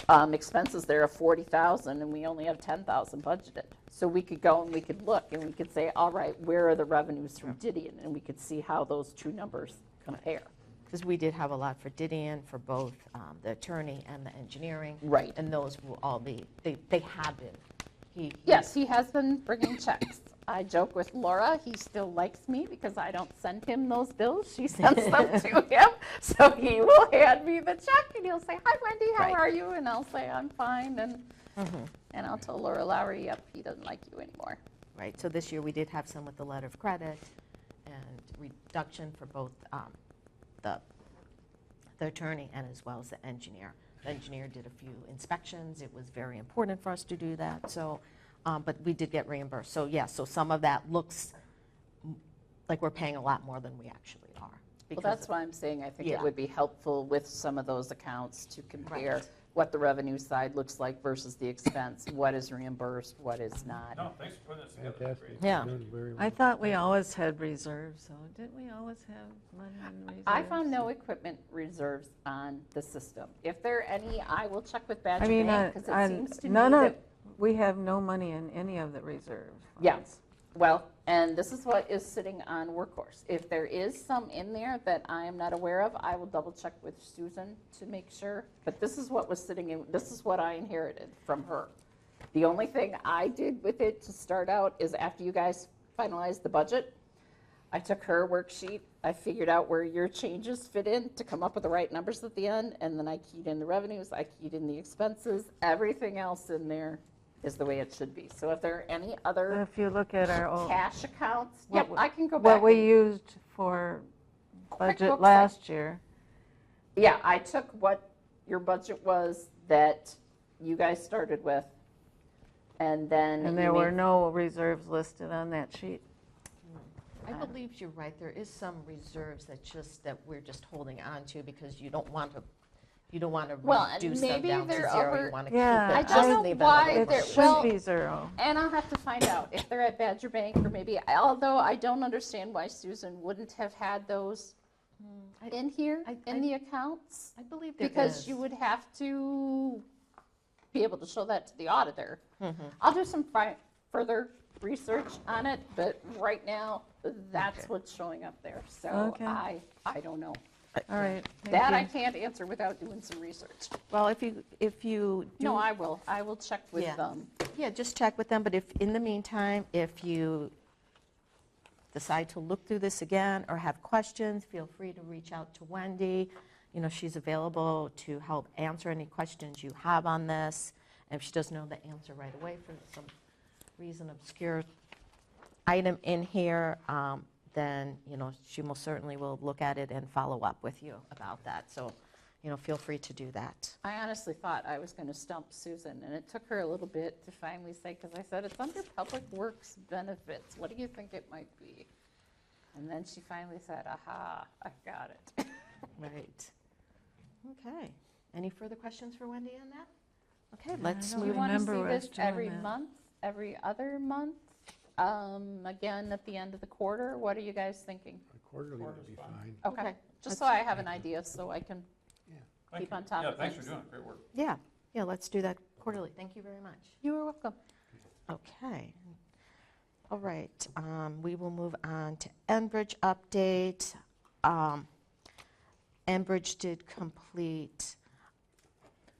Speaker 3: expenses there of 40,000 and we only have 10,000 budgeted. So we could go and we could look and we could say, all right, where are the revenues from Didion? And we could see how those two numbers compare.
Speaker 1: Because we did have a lot for Didion, for both the attorney and the engineering.
Speaker 3: Right.
Speaker 1: And those will all be, they have been.
Speaker 3: Yes, he has been bringing checks. I joke with Laura, he still likes me because I don't send him those bills. She sends them to him. So he will hand me the check and he'll say, hi, Wendy, how are you? And I'll say, I'm fine. And I'll tell Laura Lowry, yep, he doesn't like you anymore.
Speaker 1: Right. So this year we did have some with the letter of credit and reduction for both the attorney and as well as the engineer. The engineer did a few inspections. It was very important for us to do that. So, but we did get reimbursed. So yeah, so some of that looks like we're paying a lot more than we actually are.
Speaker 3: Well, that's why I'm saying I think it
Speaker 1: Yeah.
Speaker 3: would be helpful with some of those accounts to compare what the revenue side looks like versus the expense, what is reimbursed, what is not.
Speaker 9: No, thanks for putting this together.
Speaker 10: Fantastic.
Speaker 1: Yeah.
Speaker 10: You're doing very well.
Speaker 5: I thought we always had reserves, so didn't we always have money in reserves?
Speaker 3: I found no equipment reserves on the system. If there are any, I will check with Badger
Speaker 5: I mean,
Speaker 3: Bank because it seems to me
Speaker 5: none of,
Speaker 3: that.
Speaker 5: we have no money in any of the reserves.
Speaker 3: Yeah, well, and this is what is sitting on Workhorse. If there is some in there that I am not aware of, I will double check with Susan to make sure. But this is what was sitting in, this is what I inherited from her. The only thing I did with it to start out is after you guys finalized the budget, I took her worksheet, I figured out where your changes fit in to come up with the right numbers at the end, and then I keyed in the revenues, I keyed in the expenses, everything else in there is the way it should be. So if there are any other
Speaker 5: If you look at our old.
Speaker 3: cash accounts,
Speaker 5: what
Speaker 3: yep, I can go back.
Speaker 5: What we
Speaker 3: and-
Speaker 5: used for budget
Speaker 3: QuickBooks,
Speaker 5: last year.
Speaker 3: Yeah, I took what your budget was that you guys started with, and then.
Speaker 5: And
Speaker 3: you
Speaker 5: there were
Speaker 3: made-
Speaker 5: no reserves listed on that sheet.
Speaker 1: I believe you're right. There is some reserves that we're just holding on to because you don't want to
Speaker 3: Well, and
Speaker 1: reduce them
Speaker 3: maybe
Speaker 1: down to
Speaker 3: they're
Speaker 1: zero.
Speaker 3: over-
Speaker 1: You want to
Speaker 5: Yeah,
Speaker 1: keep
Speaker 3: I
Speaker 1: it.
Speaker 3: don't know
Speaker 1: leave it
Speaker 3: why
Speaker 1: at
Speaker 5: It
Speaker 3: they're-
Speaker 1: one.
Speaker 3: well-
Speaker 5: should be zero.
Speaker 3: And I'll have to find out if they're at Badger Bank or maybe, although I don't understand why Susan wouldn't have had those in here, in the accounts.
Speaker 1: I believe there
Speaker 3: Because
Speaker 1: is.
Speaker 3: you would have to be able to show that to the auditor.
Speaker 1: Mm-hmm.
Speaker 3: I'll do some further research on it, but right now, that's what's showing up there. So
Speaker 5: Okay.
Speaker 3: I don't know.
Speaker 5: All right. thank
Speaker 3: That I
Speaker 5: you.
Speaker 3: can't answer without doing some research.
Speaker 1: Well, if you do.
Speaker 3: No, I will check with
Speaker 1: Yeah.
Speaker 3: them.
Speaker 1: Yeah, just check with them, but if, in the meantime, if you decide to look through this again or have questions, feel free to reach out to Wendy. You know, she's available to help answer any questions you have on this. And if she doesn't know the answer right away for some reason, obscure item in here, then, you know, she most certainly will look at it and follow up with you about that. So, you know, feel free to do that.
Speaker 3: I honestly thought I was going to stump Susan, and it took her a little bit to finally say, because I said, it's under Public Works benefits. What do you think it might be? And then she finally said, aha, I got it.
Speaker 1: Right. Okay. Any further questions for Wendy on that? Okay,
Speaker 5: I
Speaker 1: let's
Speaker 5: don't
Speaker 3: Do you
Speaker 1: move.
Speaker 3: want to
Speaker 5: remember
Speaker 3: see
Speaker 5: us
Speaker 3: this
Speaker 5: doing
Speaker 3: every
Speaker 5: that.
Speaker 3: month, every other month? Again, at the end of the quarter? What are you guys thinking?
Speaker 10: Quarterly would be fine.
Speaker 3: Okay, just so I have an idea, so I can keep on top
Speaker 9: Yeah,
Speaker 3: of
Speaker 9: thanks for
Speaker 3: things.
Speaker 9: doing it, great work.
Speaker 1: Yeah, let's do that quarterly. Thank you very much.
Speaker 3: You are welcome.
Speaker 1: Okay. All right, we will move on to Enbridge update. Enbridge did complete.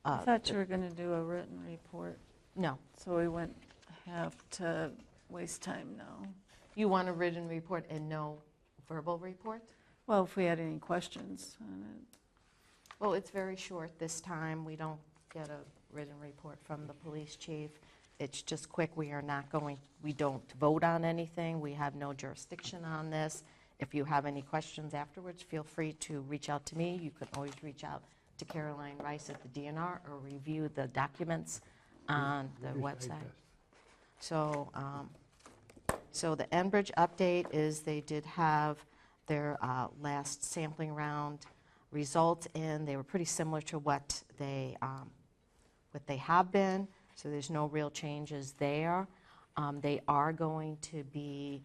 Speaker 5: I thought you were going to do a written report,
Speaker 1: No,
Speaker 5: so we wouldn't have to waste time now.
Speaker 1: you want a written report and no verbal report?
Speaker 5: Well, if we had any questions on it.
Speaker 1: Well, it's very short this time. We don't get a written report from the police chief. It's just quick. We don't vote on anything. We have no jurisdiction on this. If you have any questions afterwards, feel free to reach out to me. You can always reach out to Caroline Rice at the DNR or review the documents on the website. So, so the Enbridge update is they did have their last sampling round results in. They were pretty similar to what they have been, so there's no real changes there. They are going to be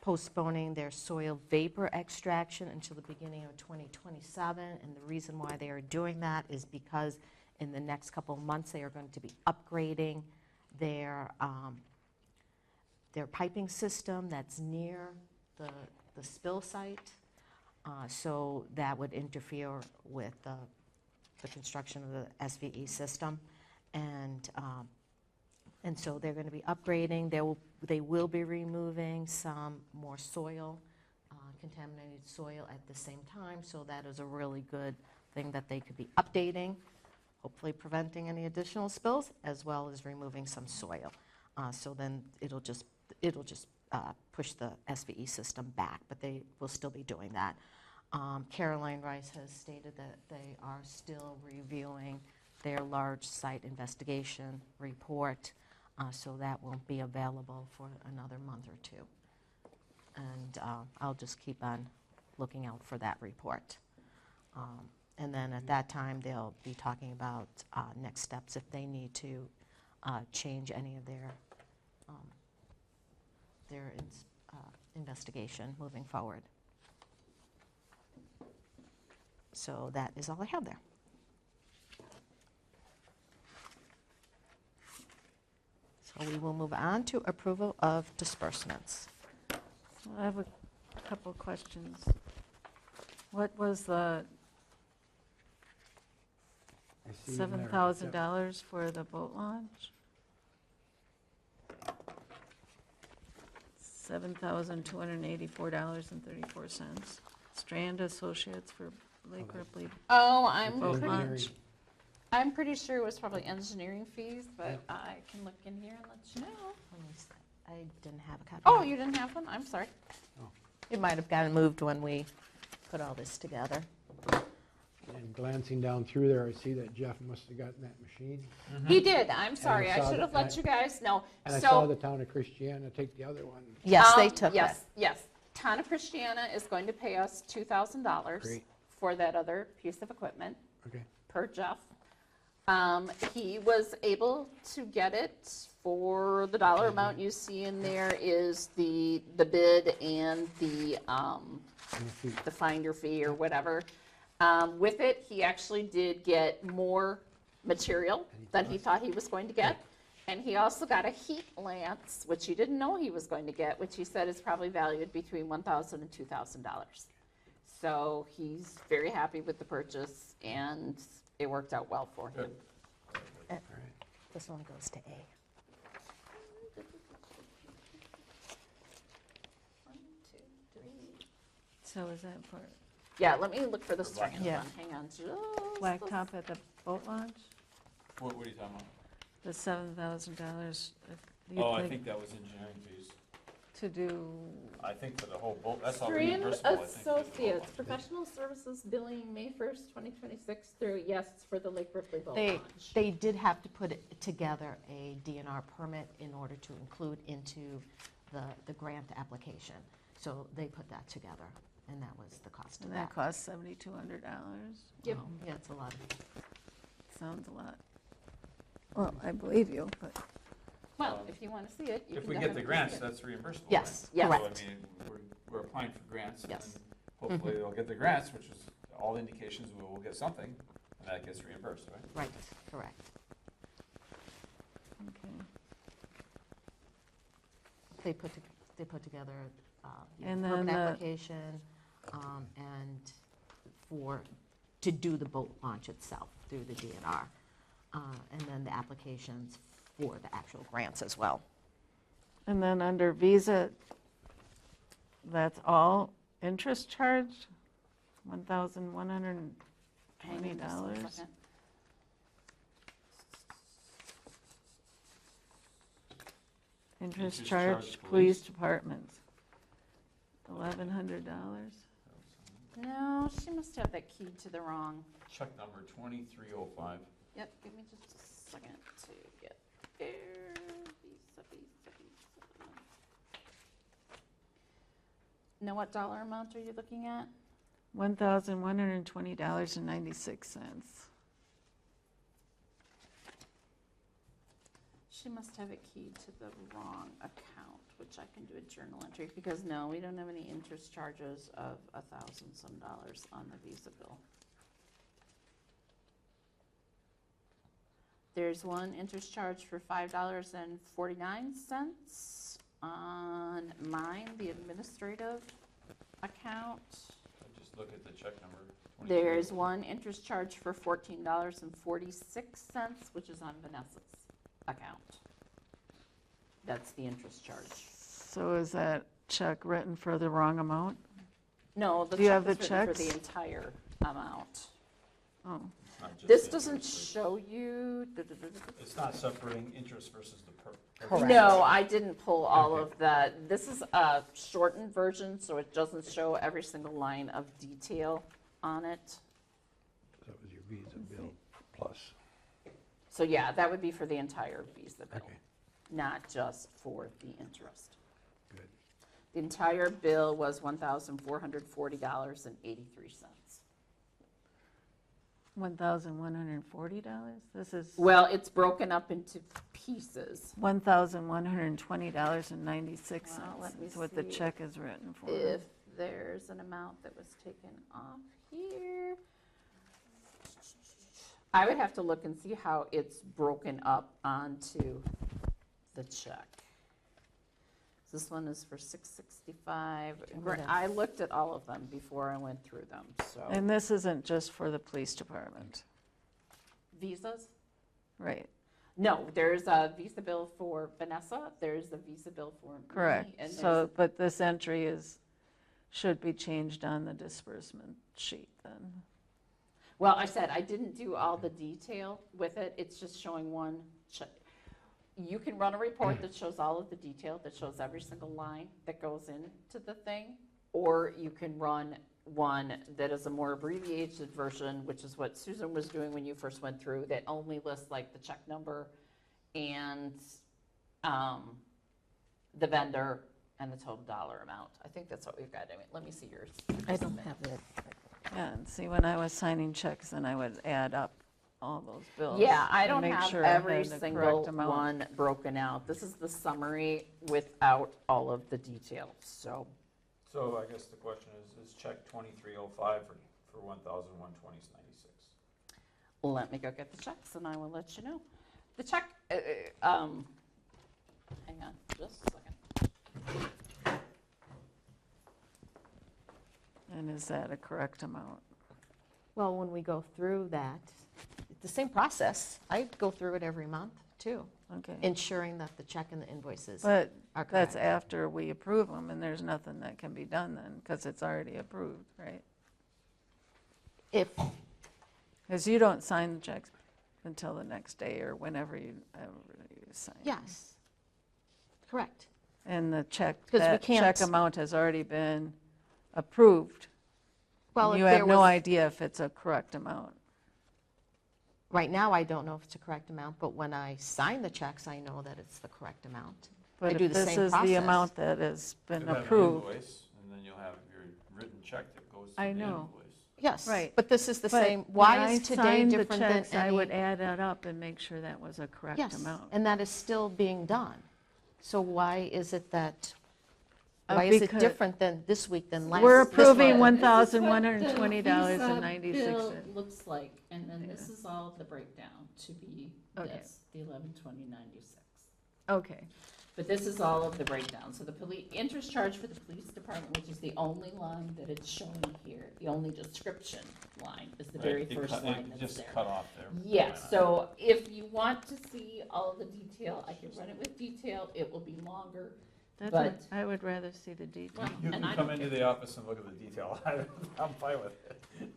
Speaker 1: postponing their soil vapor extraction until the beginning of 2027, and the reason why they are doing that is because in the next couple of months, they are going to be upgrading their piping system that's near the spill site. So that would interfere with the construction of the SVE system. And so they're going to be upgrading. They will be removing some more soil, contaminated soil at the same time. So that is a really good thing that they could be updating, hopefully preventing any additional spills, as well as removing some soil. So then it'll just push the SVE system back, but they will still be doing that. Caroline Rice has stated that they are still reviewing their large site investigation report, so that won't be available for another month or two. And I'll just keep on looking out for that report. And then at that time, they'll be talking about next steps if they need to change any of their investigation moving forward. So that is all I have there. So we will move on to approval of disbursements.
Speaker 5: So I have a couple questions. What was the
Speaker 10: I see there,
Speaker 5: $7,000 for the boat launch? $7,284.34. Strand Associates for Lake Ripley
Speaker 3: Oh, I'm
Speaker 5: boat
Speaker 3: pretty,
Speaker 5: launch.
Speaker 3: I'm pretty sure it was probably engineering fees, but I can look in here and let you know.
Speaker 1: I didn't have a copy.
Speaker 3: Oh, you didn't have one? I'm sorry.
Speaker 1: It might have gotten moved when we put all this together.
Speaker 10: And glancing down through there, I see that Jeff must have gotten that machine.
Speaker 3: He did. I'm sorry.
Speaker 10: I
Speaker 3: I
Speaker 10: saw
Speaker 3: should have
Speaker 10: that-
Speaker 3: let you guys know.
Speaker 10: And I
Speaker 3: So-
Speaker 10: saw the town of Christiana take the other one.
Speaker 1: Yes, they took it.
Speaker 3: Yes, yes. Town of Christiana is going to pay us $2,000
Speaker 10: Great.
Speaker 3: for that other piece of equipment
Speaker 10: Okay.
Speaker 3: per Jeff. He was able to get it for the dollar amount you see in there is the bid and the finder fee or whatever. With it, he actually did get more material than he thought he was going to get. And he also got a heat lance, which he didn't know he was going to get, which he said is probably valued between $1,000 and $2,000. So he's very happy with the purchase, and it worked out well for him.
Speaker 1: This one goes to A.
Speaker 5: So is that for
Speaker 3: Yeah, let me look for the strand
Speaker 5: Yeah.
Speaker 3: one. Hang on.
Speaker 5: blacktop at the boat launch?
Speaker 9: What are you talking about?
Speaker 5: The $7,000.
Speaker 9: Oh, I think that was engineering fees.
Speaker 5: To do,
Speaker 9: I think for the whole boat, that's all
Speaker 3: Strand
Speaker 9: reimbursable, I think. for the whole
Speaker 3: Associates,
Speaker 9: bunch.
Speaker 3: professional services billing May 1st, 2026 through, yes, it's for the Lake Ripley boat
Speaker 1: They,
Speaker 3: launch.
Speaker 1: they did have to put it together a DNR permit in order to include into the grant application. So they put that together, and that was the cost of
Speaker 5: and
Speaker 1: that.
Speaker 5: that cost $7,200.
Speaker 3: Yep.
Speaker 1: Yeah, it's a lot.
Speaker 5: Sounds a lot. Well, I believe you, but.
Speaker 3: Well, if you want to see it, you
Speaker 9: If
Speaker 3: can
Speaker 9: we get the
Speaker 3: definitely
Speaker 9: grants,
Speaker 3: see it.
Speaker 9: that's reimbursable.
Speaker 1: Yes,
Speaker 9: right?
Speaker 1: correct.
Speaker 9: So, I mean, we're applying for grants, and
Speaker 1: Yes.
Speaker 9: then hopefully they'll get the grants, which is all indications we will get something, and that gets reimbursed, right?
Speaker 1: Right, correct.
Speaker 5: Okay.
Speaker 1: They put together the
Speaker 5: And
Speaker 1: permit
Speaker 5: then the-
Speaker 1: application, and to do the boat launch itself through the DNR. And then the applications for the actual grants as well.
Speaker 5: And then under Visa, that's all interest charged?
Speaker 3: Hang on just a
Speaker 5: $1,120?
Speaker 3: second.
Speaker 5: Interest
Speaker 9: Interest
Speaker 5: charged
Speaker 9: charged
Speaker 5: police
Speaker 9: police.
Speaker 5: departments, $1,100.
Speaker 3: No, she must have that key to the wrong.
Speaker 9: Check number 2305.
Speaker 3: Yep, give me just a second to get there. Visa. Know what dollar amount are you looking at?
Speaker 5: $1,120.96.
Speaker 3: She must have a key to the wrong account, which I can do a journal entry, because no, we don't have any interest charges of $1,000 some on the Visa bill. There's one interest charge for $5.49 on mine, the administrative account.
Speaker 9: Just look at the check number.
Speaker 3: There's one interest charge for $14.46, which is on Vanessa's account. That's the interest charge.
Speaker 5: So is that check written for the wrong amount?
Speaker 3: No, the
Speaker 5: Do you
Speaker 3: check
Speaker 5: have
Speaker 3: is
Speaker 5: the
Speaker 3: written for
Speaker 5: checks?
Speaker 3: the entire amount.
Speaker 5: Oh,
Speaker 3: This doesn't show you.
Speaker 9: It's not separating interest versus the
Speaker 3: No, I didn't pull all of that. This is a shortened version, so it doesn't show every single line of detail on it.
Speaker 10: That was your Visa bill plus.
Speaker 3: So yeah, that would be for the entire Visa bill, not just for the interest.
Speaker 10: Good.
Speaker 3: The entire bill was $1,440.83.
Speaker 5: $1,140? This is.
Speaker 3: Well, it's broken up into pieces.
Speaker 5: $1,120.96
Speaker 3: Well, let me
Speaker 5: is what the
Speaker 3: see
Speaker 5: check is written for.
Speaker 3: If there's an amount that was taken off here. I would have to look and see how it's broken up onto the check. This one is for $665. I looked at all of them before I went through them, so.
Speaker 5: And this isn't just for the police department?
Speaker 3: Visas?
Speaker 5: Right.
Speaker 3: No, there's a Visa bill for Vanessa, there's a Visa bill for me.
Speaker 5: Correct.
Speaker 3: And
Speaker 5: So, but this entry should be changed on the disbursement sheet then.
Speaker 3: Well, I said I didn't do all the detail with it, it's just showing one check. You can run a report that shows all of the detail, that shows every single line that goes into the thing, or you can run one that is a more abbreviated version, which is what Susan was doing when you first went through, that only lists like the check number and the vendor and the total dollar amount. I think that's what we've got. I mean, let me see yours.
Speaker 1: I don't have it.
Speaker 5: Yeah, and see, when I was signing checks, then I would add up all those bills.
Speaker 3: Yeah, I
Speaker 5: and
Speaker 3: don't
Speaker 5: make
Speaker 3: have
Speaker 5: sure I
Speaker 3: every
Speaker 5: had the
Speaker 3: single
Speaker 5: correct amount.
Speaker 3: one broken out. This is the summary without all of the details, so.
Speaker 9: So I guess the question is check 2305 for $1,120.96?
Speaker 3: Let me go get the checks and I will let you know. The check, hang on just a second.
Speaker 5: And is that a correct amount?
Speaker 1: Well, when we go through that, it's the same process. I go through it every month, too.
Speaker 5: Okay.
Speaker 1: Ensuring that the check and the invoices
Speaker 5: But
Speaker 1: are correct.
Speaker 5: that's after we approve them, and there's nothing that can be done then, because it's already approved, right? Because you don't sign the checks until the next day or whenever you sign.
Speaker 1: Yes, correct.
Speaker 5: And the check,
Speaker 1: 'Cause we
Speaker 5: that check
Speaker 1: can't-
Speaker 5: amount has already been approved.
Speaker 1: Well,
Speaker 5: And
Speaker 1: if
Speaker 5: you
Speaker 1: there
Speaker 5: have no
Speaker 1: was-
Speaker 5: idea if it's a correct amount.
Speaker 1: Right now, I don't know if it's a correct amount, but when I sign the checks, I know that it's the correct amount. I
Speaker 5: But
Speaker 1: do
Speaker 5: if
Speaker 1: the
Speaker 5: this
Speaker 1: same
Speaker 5: is
Speaker 1: process.
Speaker 5: the amount that has been
Speaker 9: You'll have an
Speaker 5: approved.
Speaker 9: invoice, and then you'll have your written check that goes to
Speaker 5: I
Speaker 9: the
Speaker 5: know.
Speaker 9: invoice.
Speaker 1: Yes,
Speaker 5: Right.
Speaker 1: but this is the
Speaker 5: But
Speaker 1: same.
Speaker 5: when
Speaker 1: Why
Speaker 5: I
Speaker 1: is today
Speaker 5: signed the
Speaker 1: different than
Speaker 5: checks, I would
Speaker 1: any?
Speaker 5: add that up and make sure that was a correct
Speaker 1: Yes,
Speaker 5: amount.
Speaker 1: and that is still being done. So why is it that,
Speaker 5: Uh,
Speaker 1: why is it
Speaker 5: because
Speaker 1: different than this week than last?
Speaker 5: We're
Speaker 1: this
Speaker 5: approving
Speaker 1: month?
Speaker 5: $1,120.96.
Speaker 3: Looks like, and then this is all the breakdown to be
Speaker 5: Okay.
Speaker 3: this, the 1120.96.
Speaker 5: Okay.
Speaker 3: But this is all of the breakdown. So the interest charge for the police department, which is the only line that it's showing here, the only description line is the very
Speaker 9: Right,
Speaker 3: first line
Speaker 9: it
Speaker 3: that's
Speaker 9: just
Speaker 3: there.
Speaker 9: cut off there.
Speaker 3: Yes, so if you want to see all of the detail, I can run it with detail. It will be longer,
Speaker 5: That's
Speaker 3: but.
Speaker 5: what, I would rather see the detail.
Speaker 9: You
Speaker 3: And
Speaker 9: can
Speaker 3: I
Speaker 9: come
Speaker 3: don't
Speaker 9: into the office and look at the detail. I'm fine with it.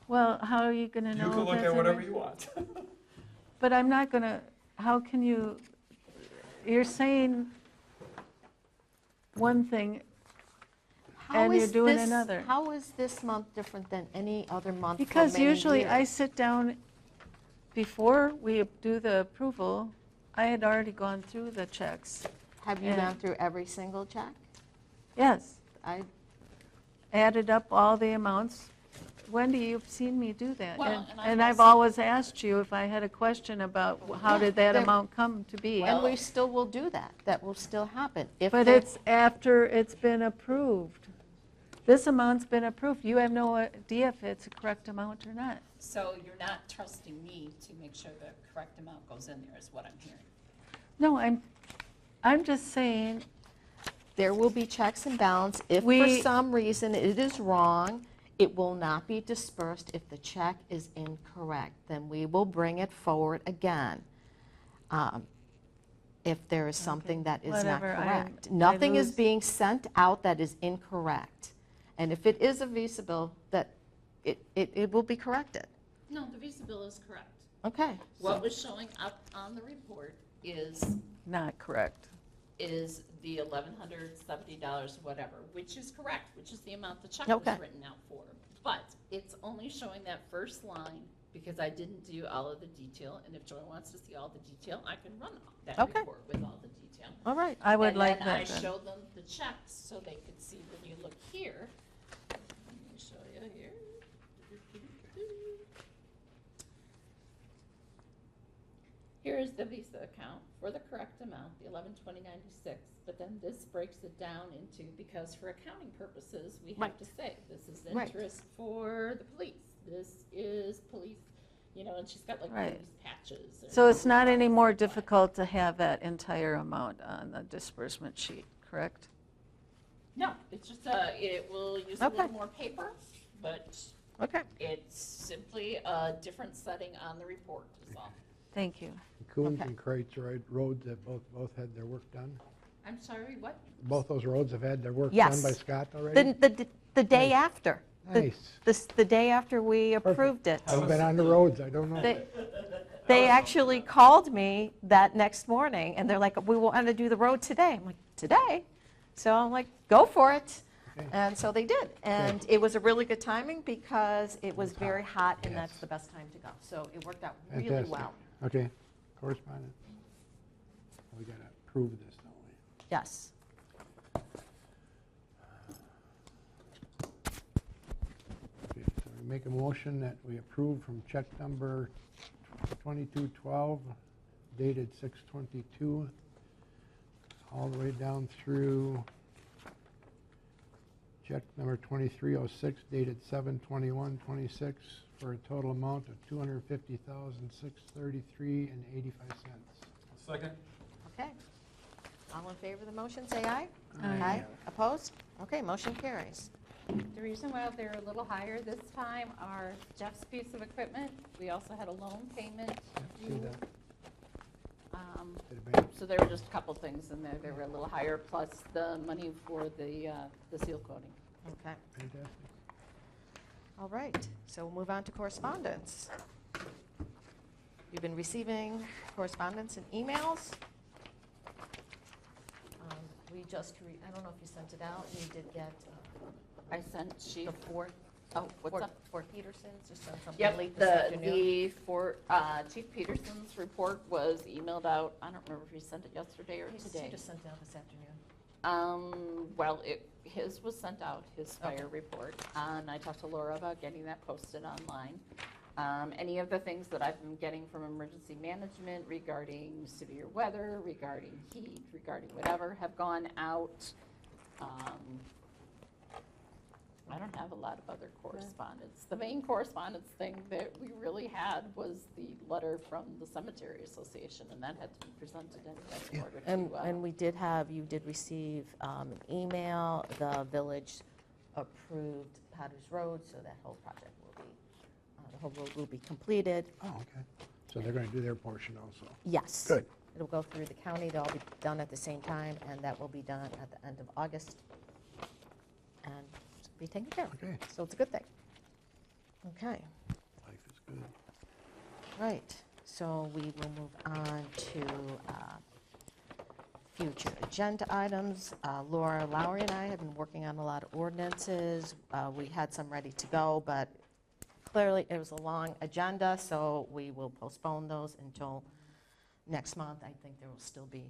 Speaker 5: Well, how are you going to know?
Speaker 9: You can
Speaker 5: if
Speaker 9: look
Speaker 5: that's
Speaker 9: at whatever
Speaker 5: right?
Speaker 9: you want.
Speaker 5: But I'm not going to, how can you, you're saying one thing
Speaker 1: How
Speaker 5: and you're
Speaker 1: is
Speaker 5: doing
Speaker 1: this-
Speaker 5: another.
Speaker 1: How is this month different than any other month for
Speaker 5: Because
Speaker 1: many
Speaker 5: usually I
Speaker 1: years?
Speaker 5: sit down, before we do the approval, I had already gone through the checks.
Speaker 1: Have you
Speaker 5: and-
Speaker 1: gone through every single check?
Speaker 5: Yes,
Speaker 1: I,
Speaker 5: added up all the amounts. Wendy, you've seen me do that.
Speaker 3: Well,
Speaker 5: And
Speaker 3: and
Speaker 5: and
Speaker 3: I've
Speaker 5: I've
Speaker 3: also-
Speaker 5: always asked you if I had a question about how
Speaker 1: Yeah,
Speaker 5: did that
Speaker 1: there-
Speaker 5: amount come to be.
Speaker 1: and we still will do that. That will still happen. If
Speaker 5: But
Speaker 1: there-
Speaker 5: it's after it's been approved. this amount's been approved. You have no idea if it's a correct amount or not.
Speaker 3: So you're not trusting me to make sure the correct amount goes in there, is what I'm hearing.
Speaker 5: No, I'm just saying,
Speaker 1: There will be checks and balance. If for
Speaker 5: We-
Speaker 1: some reason it is wrong, it will not be dispersed if the check is incorrect. Then we will bring it forward again. If there is something that is not
Speaker 5: whatever,
Speaker 1: correct.
Speaker 5: I
Speaker 1: Nothing is
Speaker 5: lose-
Speaker 1: being sent out that is incorrect. And if it is a Visa bill, that it will be corrected.
Speaker 3: No, the Visa bill is correct.
Speaker 1: Okay.
Speaker 3: What was showing up on the report is
Speaker 5: not correct.
Speaker 3: is the $1,170, whatever, which is correct, which is the amount the check
Speaker 1: Okay.
Speaker 3: was written out for. But it's only showing that first line because I didn't do all of the detail. And if Joy wants to see all the detail, I can run that
Speaker 1: Okay.
Speaker 3: report with all the detail.
Speaker 1: All right.
Speaker 5: I would
Speaker 3: And
Speaker 5: like
Speaker 3: then
Speaker 5: that
Speaker 3: I
Speaker 5: then.
Speaker 3: showed them the checks so they could see when you look here. Let me show you here. Here is the Visa account for the correct amount, the $1120.96. But then this breaks it down into, because for accounting purposes, we have
Speaker 1: Right.
Speaker 3: to say, this is
Speaker 1: Right.
Speaker 3: interest for the police. This is police, and she's got like
Speaker 5: Right.
Speaker 3: police patches. and-
Speaker 5: So it's not any more difficult to have that entire amount on the disbursement sheet, correct?
Speaker 3: No, it's just, it will use a
Speaker 1: Okay.
Speaker 3: little more paper, but
Speaker 1: Okay.
Speaker 3: it's simply a different setting on the report is all.
Speaker 5: Thank you.
Speaker 10: Coons
Speaker 1: Okay.
Speaker 10: and Kreitz roads that both had their work done.
Speaker 3: I'm sorry, what?
Speaker 10: Both those roads have had their work
Speaker 1: Yes.
Speaker 10: done by Scott already?
Speaker 1: The day
Speaker 10: Nice.
Speaker 1: after.
Speaker 10: Nice.
Speaker 1: The day after we approved it.
Speaker 10: I haven't been on the roads, I don't know.
Speaker 1: They actually called me that next morning, and they're like, we want to do the road today. I'm like, today? So I'm like, go for it.
Speaker 10: Okay.
Speaker 1: And so they did. And it was a really good timing because it was very hot, and that's
Speaker 10: Yes.
Speaker 1: the best time to go. So it worked out really
Speaker 10: Fantastic.
Speaker 1: well.
Speaker 10: Okay, correspondence. We gotta approve this, don't we?
Speaker 1: Yes.
Speaker 10: Okay, so we make a motion that we approve from check number 2212 dated 6/22 all the way down through check number 2306 dated 7/21/26 for a total amount of $250,633.85.
Speaker 8: Second.
Speaker 1: Okay. All in favor of the motion, say aye.
Speaker 5: Aye.
Speaker 1: Opposed? Okay, motion carries.
Speaker 3: The reason why they're a little higher this time are Jeff's piece of equipment. We also had a loan payment.
Speaker 10: See that? To the bank.
Speaker 3: So there were just a couple things in there. They were a little higher, plus the money for the seal coating.
Speaker 1: Okay.
Speaker 10: Fantastic.
Speaker 1: All right, so we'll move on to correspondence. You've been receiving correspondence and emails. We just, I don't know if you sent it out, you did get
Speaker 3: I sent Chief.
Speaker 1: the Fort,
Speaker 3: What's up?
Speaker 1: Fort Peterson's, just sent something
Speaker 3: Yep,
Speaker 1: late this afternoon.
Speaker 3: Chief Peterson's report was emailed out. I don't remember if he sent it yesterday or
Speaker 1: He
Speaker 3: today.
Speaker 1: just sent it out this afternoon.
Speaker 3: Well, his was sent out, his fire report, and I talked to Laura about getting that posted online. Any of the things that I've been getting from emergency management regarding severe weather, regarding heat, regarding whatever, have gone out. I don't have a lot of other correspondence. The main correspondence thing that we really had was the letter from the Cemetery Association, and that had to be presented anyway in order to.
Speaker 1: And we did have, you did receive an email, the village approved Potter's Road, so that whole project will be, the whole road will be completed.
Speaker 10: Oh, okay. So they're gonna do their portion also.
Speaker 1: Yes.
Speaker 10: Good.
Speaker 1: It'll go through the county, they'll all be done at the same time, and that will be done at the end of August. And be taken care of.
Speaker 10: Okay.
Speaker 1: So it's a good thing. Okay,
Speaker 10: Life is good.
Speaker 1: right. So we will move on to future agenda items. Laura Lowry and I have been working on a lot of ordinances. We had some ready to go, but clearly it was a long agenda, so we will postpone those until next month. I think there will still be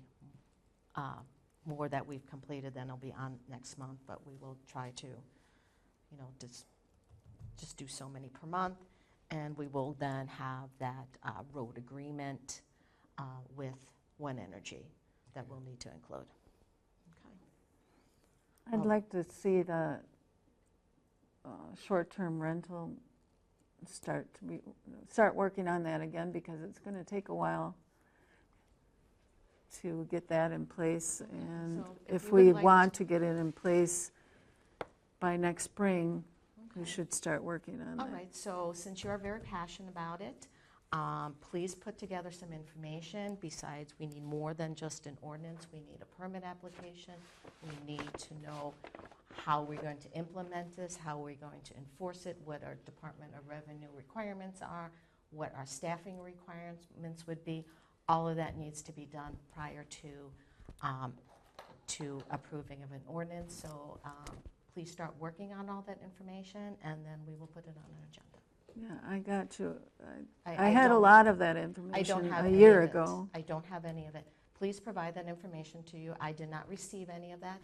Speaker 1: more that we've completed than will be on next month, but we will try to, just do so many per month. And we will then have that road agreement with One Energy that we'll need to include. Okay.
Speaker 5: I'd like to see the short-term rental, start working on that again, because it's going to take a while to get that in place. And
Speaker 1: So
Speaker 5: if
Speaker 1: we
Speaker 5: we
Speaker 1: would like
Speaker 5: want to get it in place by next spring, we should start working on
Speaker 1: All
Speaker 5: that.
Speaker 1: right, so since you're very passionate about it, please put together some information. Besides, we need more than just an ordinance. We need a permit application. We need to know how we're going to implement this, how we're going to enforce it, what our Department of Revenue requirements are, what our staffing requirements would be. All of that needs to be done prior to approving of an ordinance. So please start working on all that information, and then we will put it on an agenda.
Speaker 5: Yeah, I got you.
Speaker 1: I
Speaker 5: I had a
Speaker 1: don't-
Speaker 5: lot of that
Speaker 1: I
Speaker 5: information
Speaker 1: don't have
Speaker 5: a
Speaker 1: any
Speaker 5: year
Speaker 1: of it.
Speaker 5: ago.
Speaker 1: I don't have any of it. Please provide that information to you. I did not receive any of that.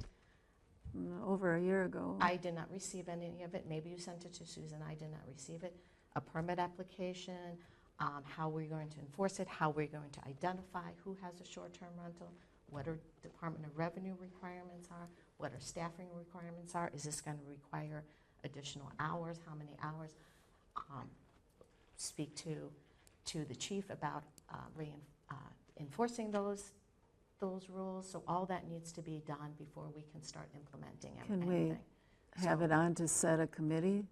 Speaker 5: Over a year ago.
Speaker 1: I did not receive any of it. Maybe you sent it to Susan. I did not receive it. A permit application, how we're going to enforce it, how we're going to identify who has a short-term rental, what our Department of Revenue requirements are, what our staffing requirements are. Is this going to require additional hours? How many hours? Speak to the chief about enforcing those rules. So all that needs to be done before we can start implementing
Speaker 5: Can
Speaker 1: anything.
Speaker 5: we have it on to set a committee?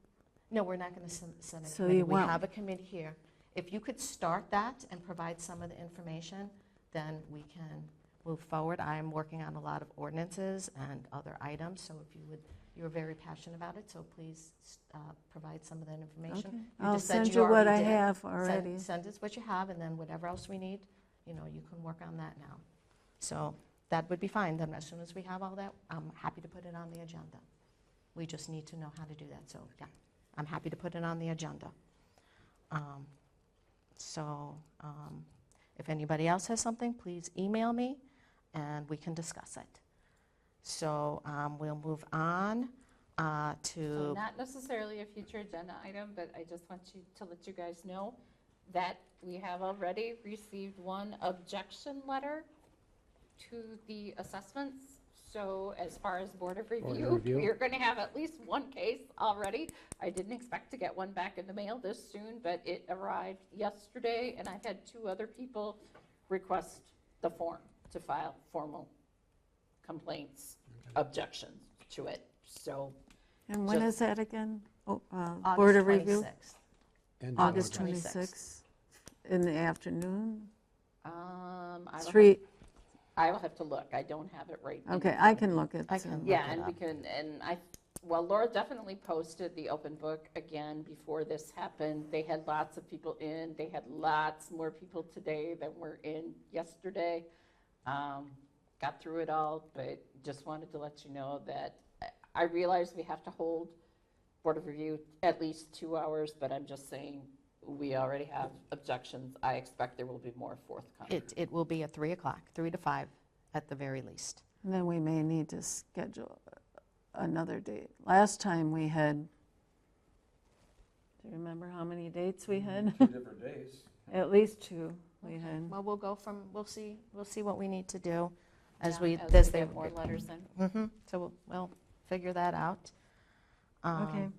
Speaker 1: No, we're not going to send a
Speaker 5: So
Speaker 1: committee.
Speaker 5: you
Speaker 1: We
Speaker 5: want-
Speaker 1: have a committee here. If you could start that and provide some of the information, then we can move forward. I'm working on a lot of ordinances and other items, so if you would, you're very passionate about it, so please provide some of that information.
Speaker 5: Okay.
Speaker 1: You
Speaker 5: I'll
Speaker 1: just said
Speaker 5: send you what
Speaker 1: already
Speaker 5: I
Speaker 1: did.
Speaker 5: have already.
Speaker 1: Send us what you have, and then whatever else we need, you can work on that now. So that would be fine. Then as soon as we have all that, I'm happy to put it on the agenda. We just need to know how to do that. So yeah, I'm happy to put it on the agenda. If anybody else has something, please email me, and we can discuss it. So we'll move on
Speaker 3: So
Speaker 1: to.
Speaker 3: not necessarily a future agenda item, but I just want to let you guys know that we have already received one objection letter to the assessments. So as far as Board of Review, we're going to have at least one case already. I didn't expect to get one back in the mail this soon, but it arrived yesterday, and I've had 2 other people request the form to file formal complaints, objections to it. So.
Speaker 5: And when
Speaker 3: just-
Speaker 5: is that again? Oh,
Speaker 1: August
Speaker 5: Board of Review?
Speaker 1: 26th.
Speaker 5: August
Speaker 1: 26th.
Speaker 5: 26th, in the afternoon?
Speaker 3: I will have to look. I don't have it right. in
Speaker 5: Okay,
Speaker 3: front
Speaker 5: I
Speaker 3: of
Speaker 5: can
Speaker 3: me.
Speaker 5: look at.
Speaker 3: Yeah, and we can, well, Laura definitely posted the open book again before this happened. They had lots of people in. They had lots more people today than were in yesterday. Got through it all, but just wanted to let you know that I realize we have to hold Board of Review at least 2 hours, but I'm just saying we already have objections. I expect there will be more forthcoming.
Speaker 1: It will be at 3 o'clock, 3 to 5 at the very least.
Speaker 5: And then we may need to schedule another date. Last time we had, do you remember how many dates we had?
Speaker 9: 2 different days.
Speaker 5: At least 2 we had.
Speaker 1: Well, we'll see what we need to do as
Speaker 3: Yeah,
Speaker 1: we
Speaker 3: as we get more letters in.
Speaker 1: So we'll figure that out.
Speaker 5: Okay.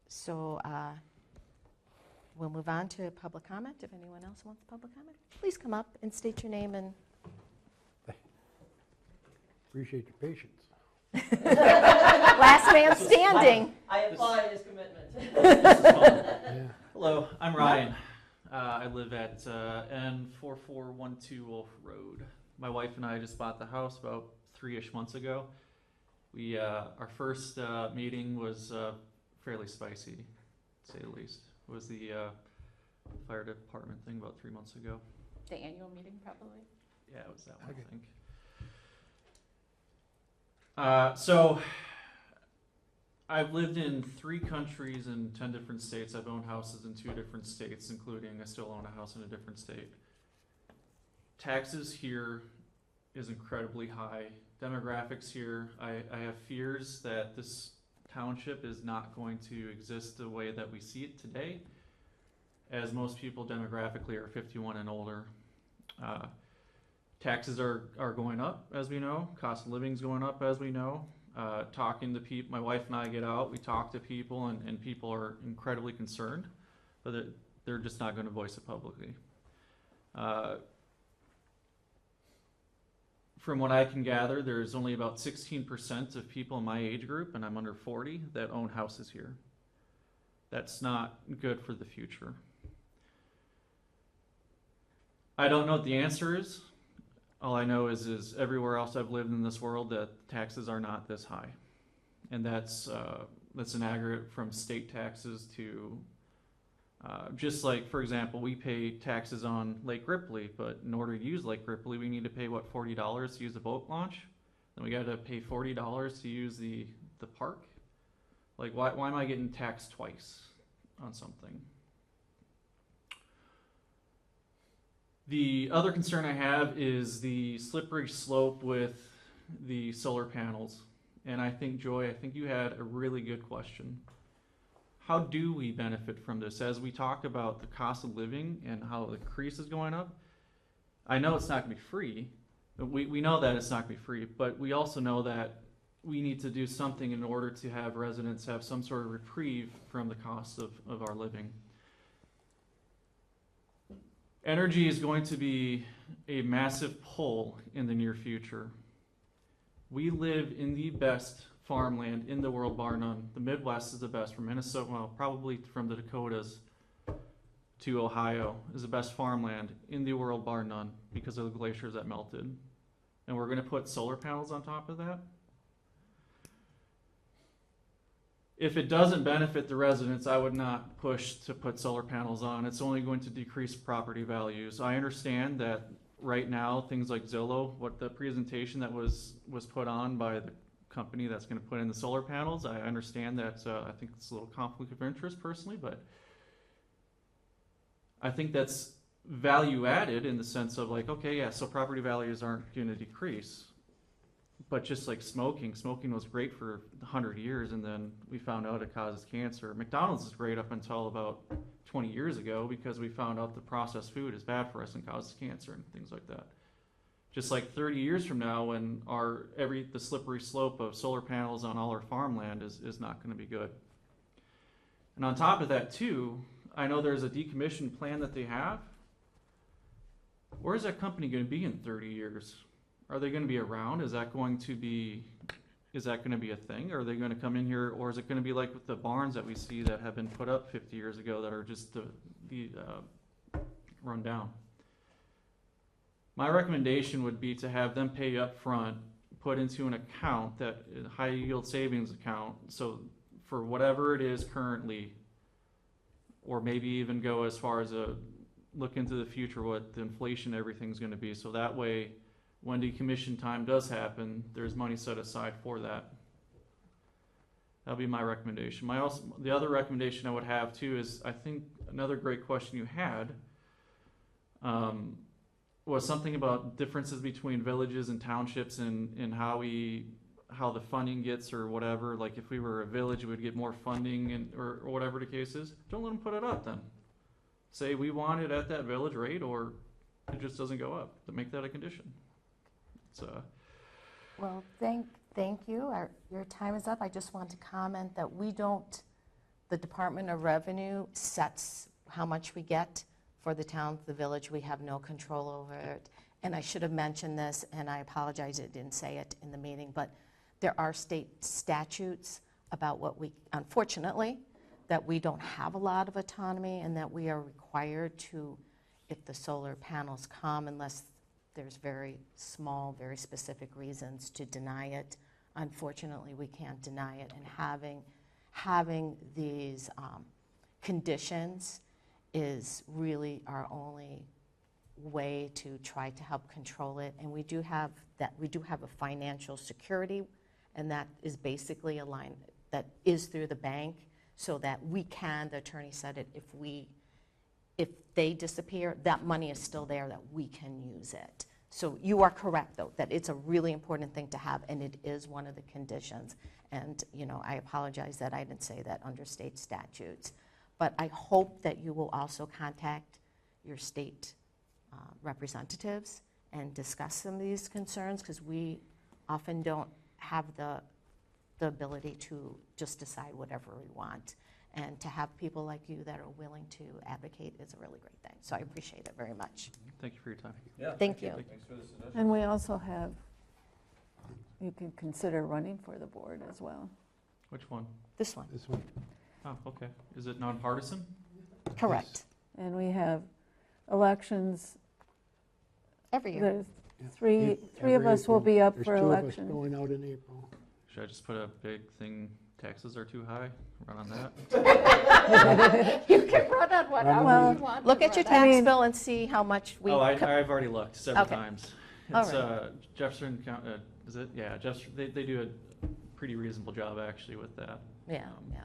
Speaker 1: So we'll move on to public comment. If anyone else wants public comment, please come up and state your name and.
Speaker 10: Appreciate your patience.
Speaker 1: Last man standing.
Speaker 16: I applaud his commitment.
Speaker 19: Hello, I'm Ryan. I live at N4412 Wolf Road. My wife and I just bought the house about 3-ish months ago. Our first meeting was fairly spicy, to say the least. It was the fire department thing about 3 months ago.
Speaker 3: The annual meeting, probably?
Speaker 19: Yeah, it was that one, I think. So I've lived in 3 countries and 10 different states. I've owned houses in 2 different states, including I still own a house in a different state. Taxes here is incredibly high. Demographics here, I have fears that this township is not going to exist the way that we see it today, as most people demographically are 51 and older. Taxes are going up, as we know. Cost of living is going up, as we know. talking to people. My wife and I get out, we talk to people, and people are incredibly concerned, but they're just not going to voice it publicly. From what I can gather, there's only about 16% of people in my age group, and I'm under 40, that own houses here. That's not good for the future. I don't know what the answer is. All I know is everywhere else I've lived in this world that taxes are not this high. And that's an aggregate from state taxes to, just like, for example, we pay taxes on Lake Ripley, but in order to use Lake Ripley, we need to pay, what, $40 to use the boat launch? Then we got to pay $40 to use the park? Like, why am I getting taxed twice on something? The other concern I have is the slippery slope with the solar panels. And I think, Joy, you had a really good question. How do we benefit from this? As we talk about the cost of living and how the increase is going up, I know it's not going to be free. We know that it's not going to be free, but we also know that we need to do something in order to have residents have some sort of reprieve from the cost of our living. Energy is going to be a massive pull in the near future. We live in the best farmland in the world, bar none. The Midwest is the best, from Minnesota, well, probably from the Dakotas to Ohio is the best farmland in the world, bar none, because of the glaciers that melted. And we're going to put solar panels on top of that? If it doesn't benefit the residents, I would not push to put solar panels on. It's only going to decrease property values. I understand that right now, things like Zillow, what the presentation that was put on by the company that's going to put in the solar panels, I understand that. I think it's a little conflict of interest personally, but I think that's value added in the sense of like, okay, yeah, so property values aren't going to decrease. But just like smoking was great for 100 years, and then we found out it causes cancer. McDonald's is great up until about 20 years ago because we found out the processed food is bad for us and causes cancer and things like that. Just like 30 years from now, when the slippery slope of solar panels on all our farmland is not going to be good. And on top of that too, I know there's a decommission plan that they have. Where is that company going to be in 30 years? Are they going to be around? Is that going to be a thing? Are they going to come in here, or is it going to be like with the barns that we see that have been put up 50 years ago that are just run down? My recommendation would be to have them pay up front, put into an account, that high yield savings account, so for whatever it is currently, or maybe even go as far as look into the future what the inflation everything's going to be, so that way when decommission time does happen, there's money set aside for that. That'll be my recommendation. The other recommendation I would have too is, I think another great question you had was something about differences between villages and townships and how the funding gets or whatever. Like if we were a village, we would get more funding or whatever the case is. Don't let them put it up then. Say we want it at that village rate, or it just doesn't go up. To make that a condition.
Speaker 1: Well, thank you. Your time is up. I just want to comment that the Department of Revenue sets how much we get for the town, the village. We have no control over it. And I should have mentioned this, and I apologize I didn't say it in the meeting, but there are state statutes about unfortunately, that we don't have a lot of autonomy, and that we are required to, if the solar panels come, unless there's very small, very specific reasons to deny it. Unfortunately, we can't deny it, and having these conditions is really our only way to try to help control it. And we do have a financial security, and that is basically a line that is through the bank, so that we can, the attorney said it, if they disappear, that money is still there, that we can use it. So you are correct, though, that it's a really important thing to have, and it is one of the conditions. And, I apologize that I didn't say that under state statutes. But I hope that you will also contact your state representatives and discuss some of these concerns, because we often don't have the the ability to just decide whatever we want. And to have people like you that are willing to advocate is a really great thing. So I appreciate it very much.
Speaker 19: Thank you for your time.
Speaker 9: Yeah.
Speaker 1: Thank you.
Speaker 9: Thanks for the suggestion.
Speaker 5: And we also have, you can consider running for the board as well.
Speaker 19: Which one?
Speaker 1: This one.
Speaker 10: This one.
Speaker 19: Oh, okay. Is it nonpartisan?
Speaker 1: Correct.
Speaker 5: And we have elections.
Speaker 1: Every year.
Speaker 5: There's
Speaker 10: Yeah.
Speaker 5: three of
Speaker 10: Every
Speaker 5: us will
Speaker 10: April.
Speaker 5: be up
Speaker 10: There's
Speaker 5: for
Speaker 10: 2 of us
Speaker 5: election.
Speaker 10: going out in April.
Speaker 19: Should I just put a big thing, taxes are too high, run on that?
Speaker 3: You can run on whatever
Speaker 5: Well,
Speaker 3: you want.
Speaker 1: Look
Speaker 3: to
Speaker 1: at your
Speaker 3: run on.
Speaker 1: tax bill and see how much we.
Speaker 19: Oh, I've already looked several
Speaker 1: Okay.
Speaker 19: times.
Speaker 1: All
Speaker 19: It's
Speaker 1: right.
Speaker 19: Jefferson County, is it? Yeah, Jefferson, they do a pretty reasonable job actually with that.
Speaker 1: Yeah, yeah.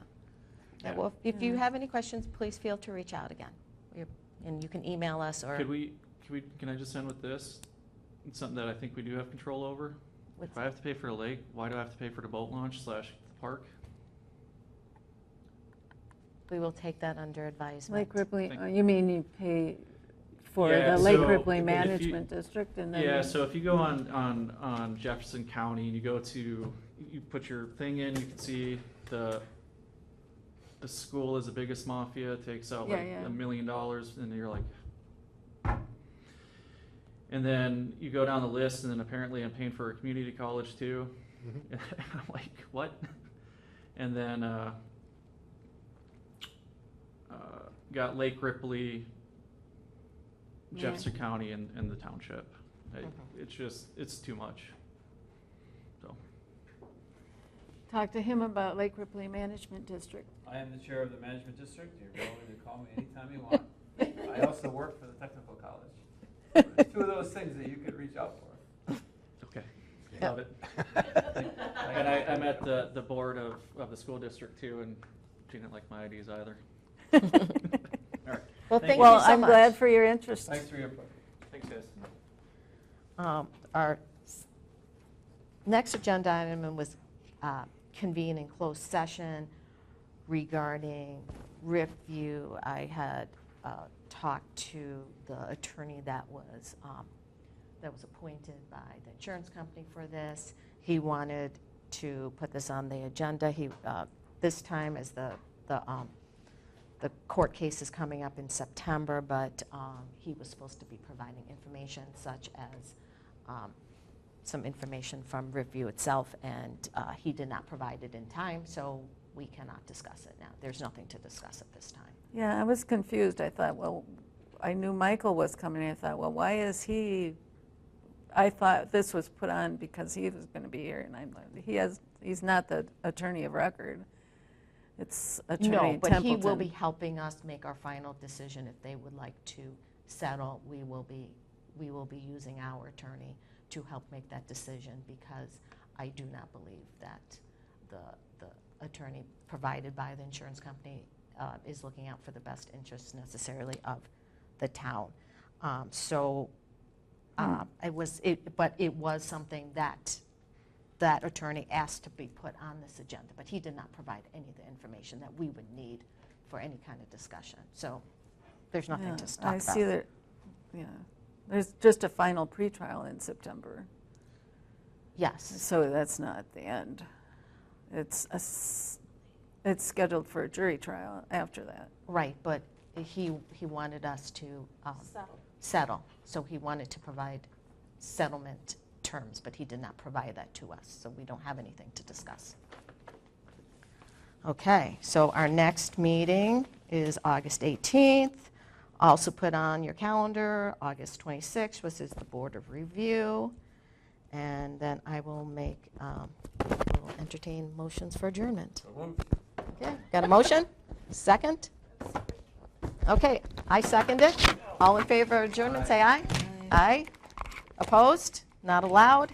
Speaker 1: Yeah,
Speaker 19: yeah.
Speaker 1: well, if you have any questions, please feel to reach out again. And you can email us or.
Speaker 19: Can I just end with this? It's something that I think we do have control over.
Speaker 1: What's
Speaker 19: If I have to pay for a lake, why do I have to pay for the boat launch / the park?
Speaker 1: We will take that under advisement.
Speaker 5: Lake Ripley,
Speaker 19: Thank-
Speaker 5: you mean you pay for
Speaker 19: Yeah,
Speaker 5: the Lake
Speaker 19: so
Speaker 5: Ripley
Speaker 19: if you-
Speaker 5: Management District and then?
Speaker 19: Yeah, so if you go on Jefferson County and you go to, you put your thing in, you can see the school is the biggest mafia, takes out
Speaker 5: Yeah,
Speaker 19: like
Speaker 5: yeah.
Speaker 19: $1 million, and you're like. And then you go down the list, and then apparently I'm paying for a community college too. And I'm like, what? And then got Lake Ripley, Jefferson County, and the township. It's too much. So.
Speaker 5: Talk to him about Lake Ripley Management District.
Speaker 9: I am the chair of the management district. You're welcome to call me anytime you want. I also work for the technical college. It's 2 of those things that you could reach out for.
Speaker 19: Okay. Love it. And I'm at the board of the school district too, and she didn't like my ideas either. All right.
Speaker 1: Well, thank you
Speaker 5: Well,
Speaker 1: so
Speaker 5: I'm
Speaker 1: much.
Speaker 5: glad for your interest.
Speaker 9: Thanks for your input.
Speaker 19: Thanks, guys.
Speaker 1: Our next agenda item was convene in closed session regarding review. I had talked to the attorney that was appointed by the insurance company for this. He wanted to put this on the agenda. He this time as the court case is coming up in September, but he was supposed to be providing information such as some information from review itself, and he did not provide it in time, so we cannot discuss it now. There's nothing to discuss at this time.
Speaker 5: Yeah, I was confused. I thought, well, I knew Michael was coming. I thought, well, why is he? I thought this was put on because he was going to be here, and he's not the attorney of record. It's Attorney
Speaker 1: No, but he will
Speaker 5: Templeton.
Speaker 1: be helping us make our final decision. If they would like to settle, we will be using our attorney to help make that decision, because I do not believe that the attorney provided by the insurance company is looking out for the best interests necessarily of the town. But it was something that attorney asked to be put on this agenda, but he did not provide any of the information that we would need for any kind of discussion. So there's nothing to talk about.
Speaker 5: I see that, yeah. There's just a final pretrial in September.
Speaker 1: Yes.
Speaker 5: So that's not the end. It's scheduled for a jury trial after that.
Speaker 1: Right, but he wanted us to settle. So he wanted to provide settlement terms, but he did not provide that to us, so we don't have anything to discuss. Okay, so our next meeting is August 18th. Also put on your calendar, August 26th, which is the Board of Review. And then I will will entertain motions for adjournment. Okay, got a motion? Second? Okay, I second it. All in favor of adjournment, say aye. Aye. Opposed? Not allowed?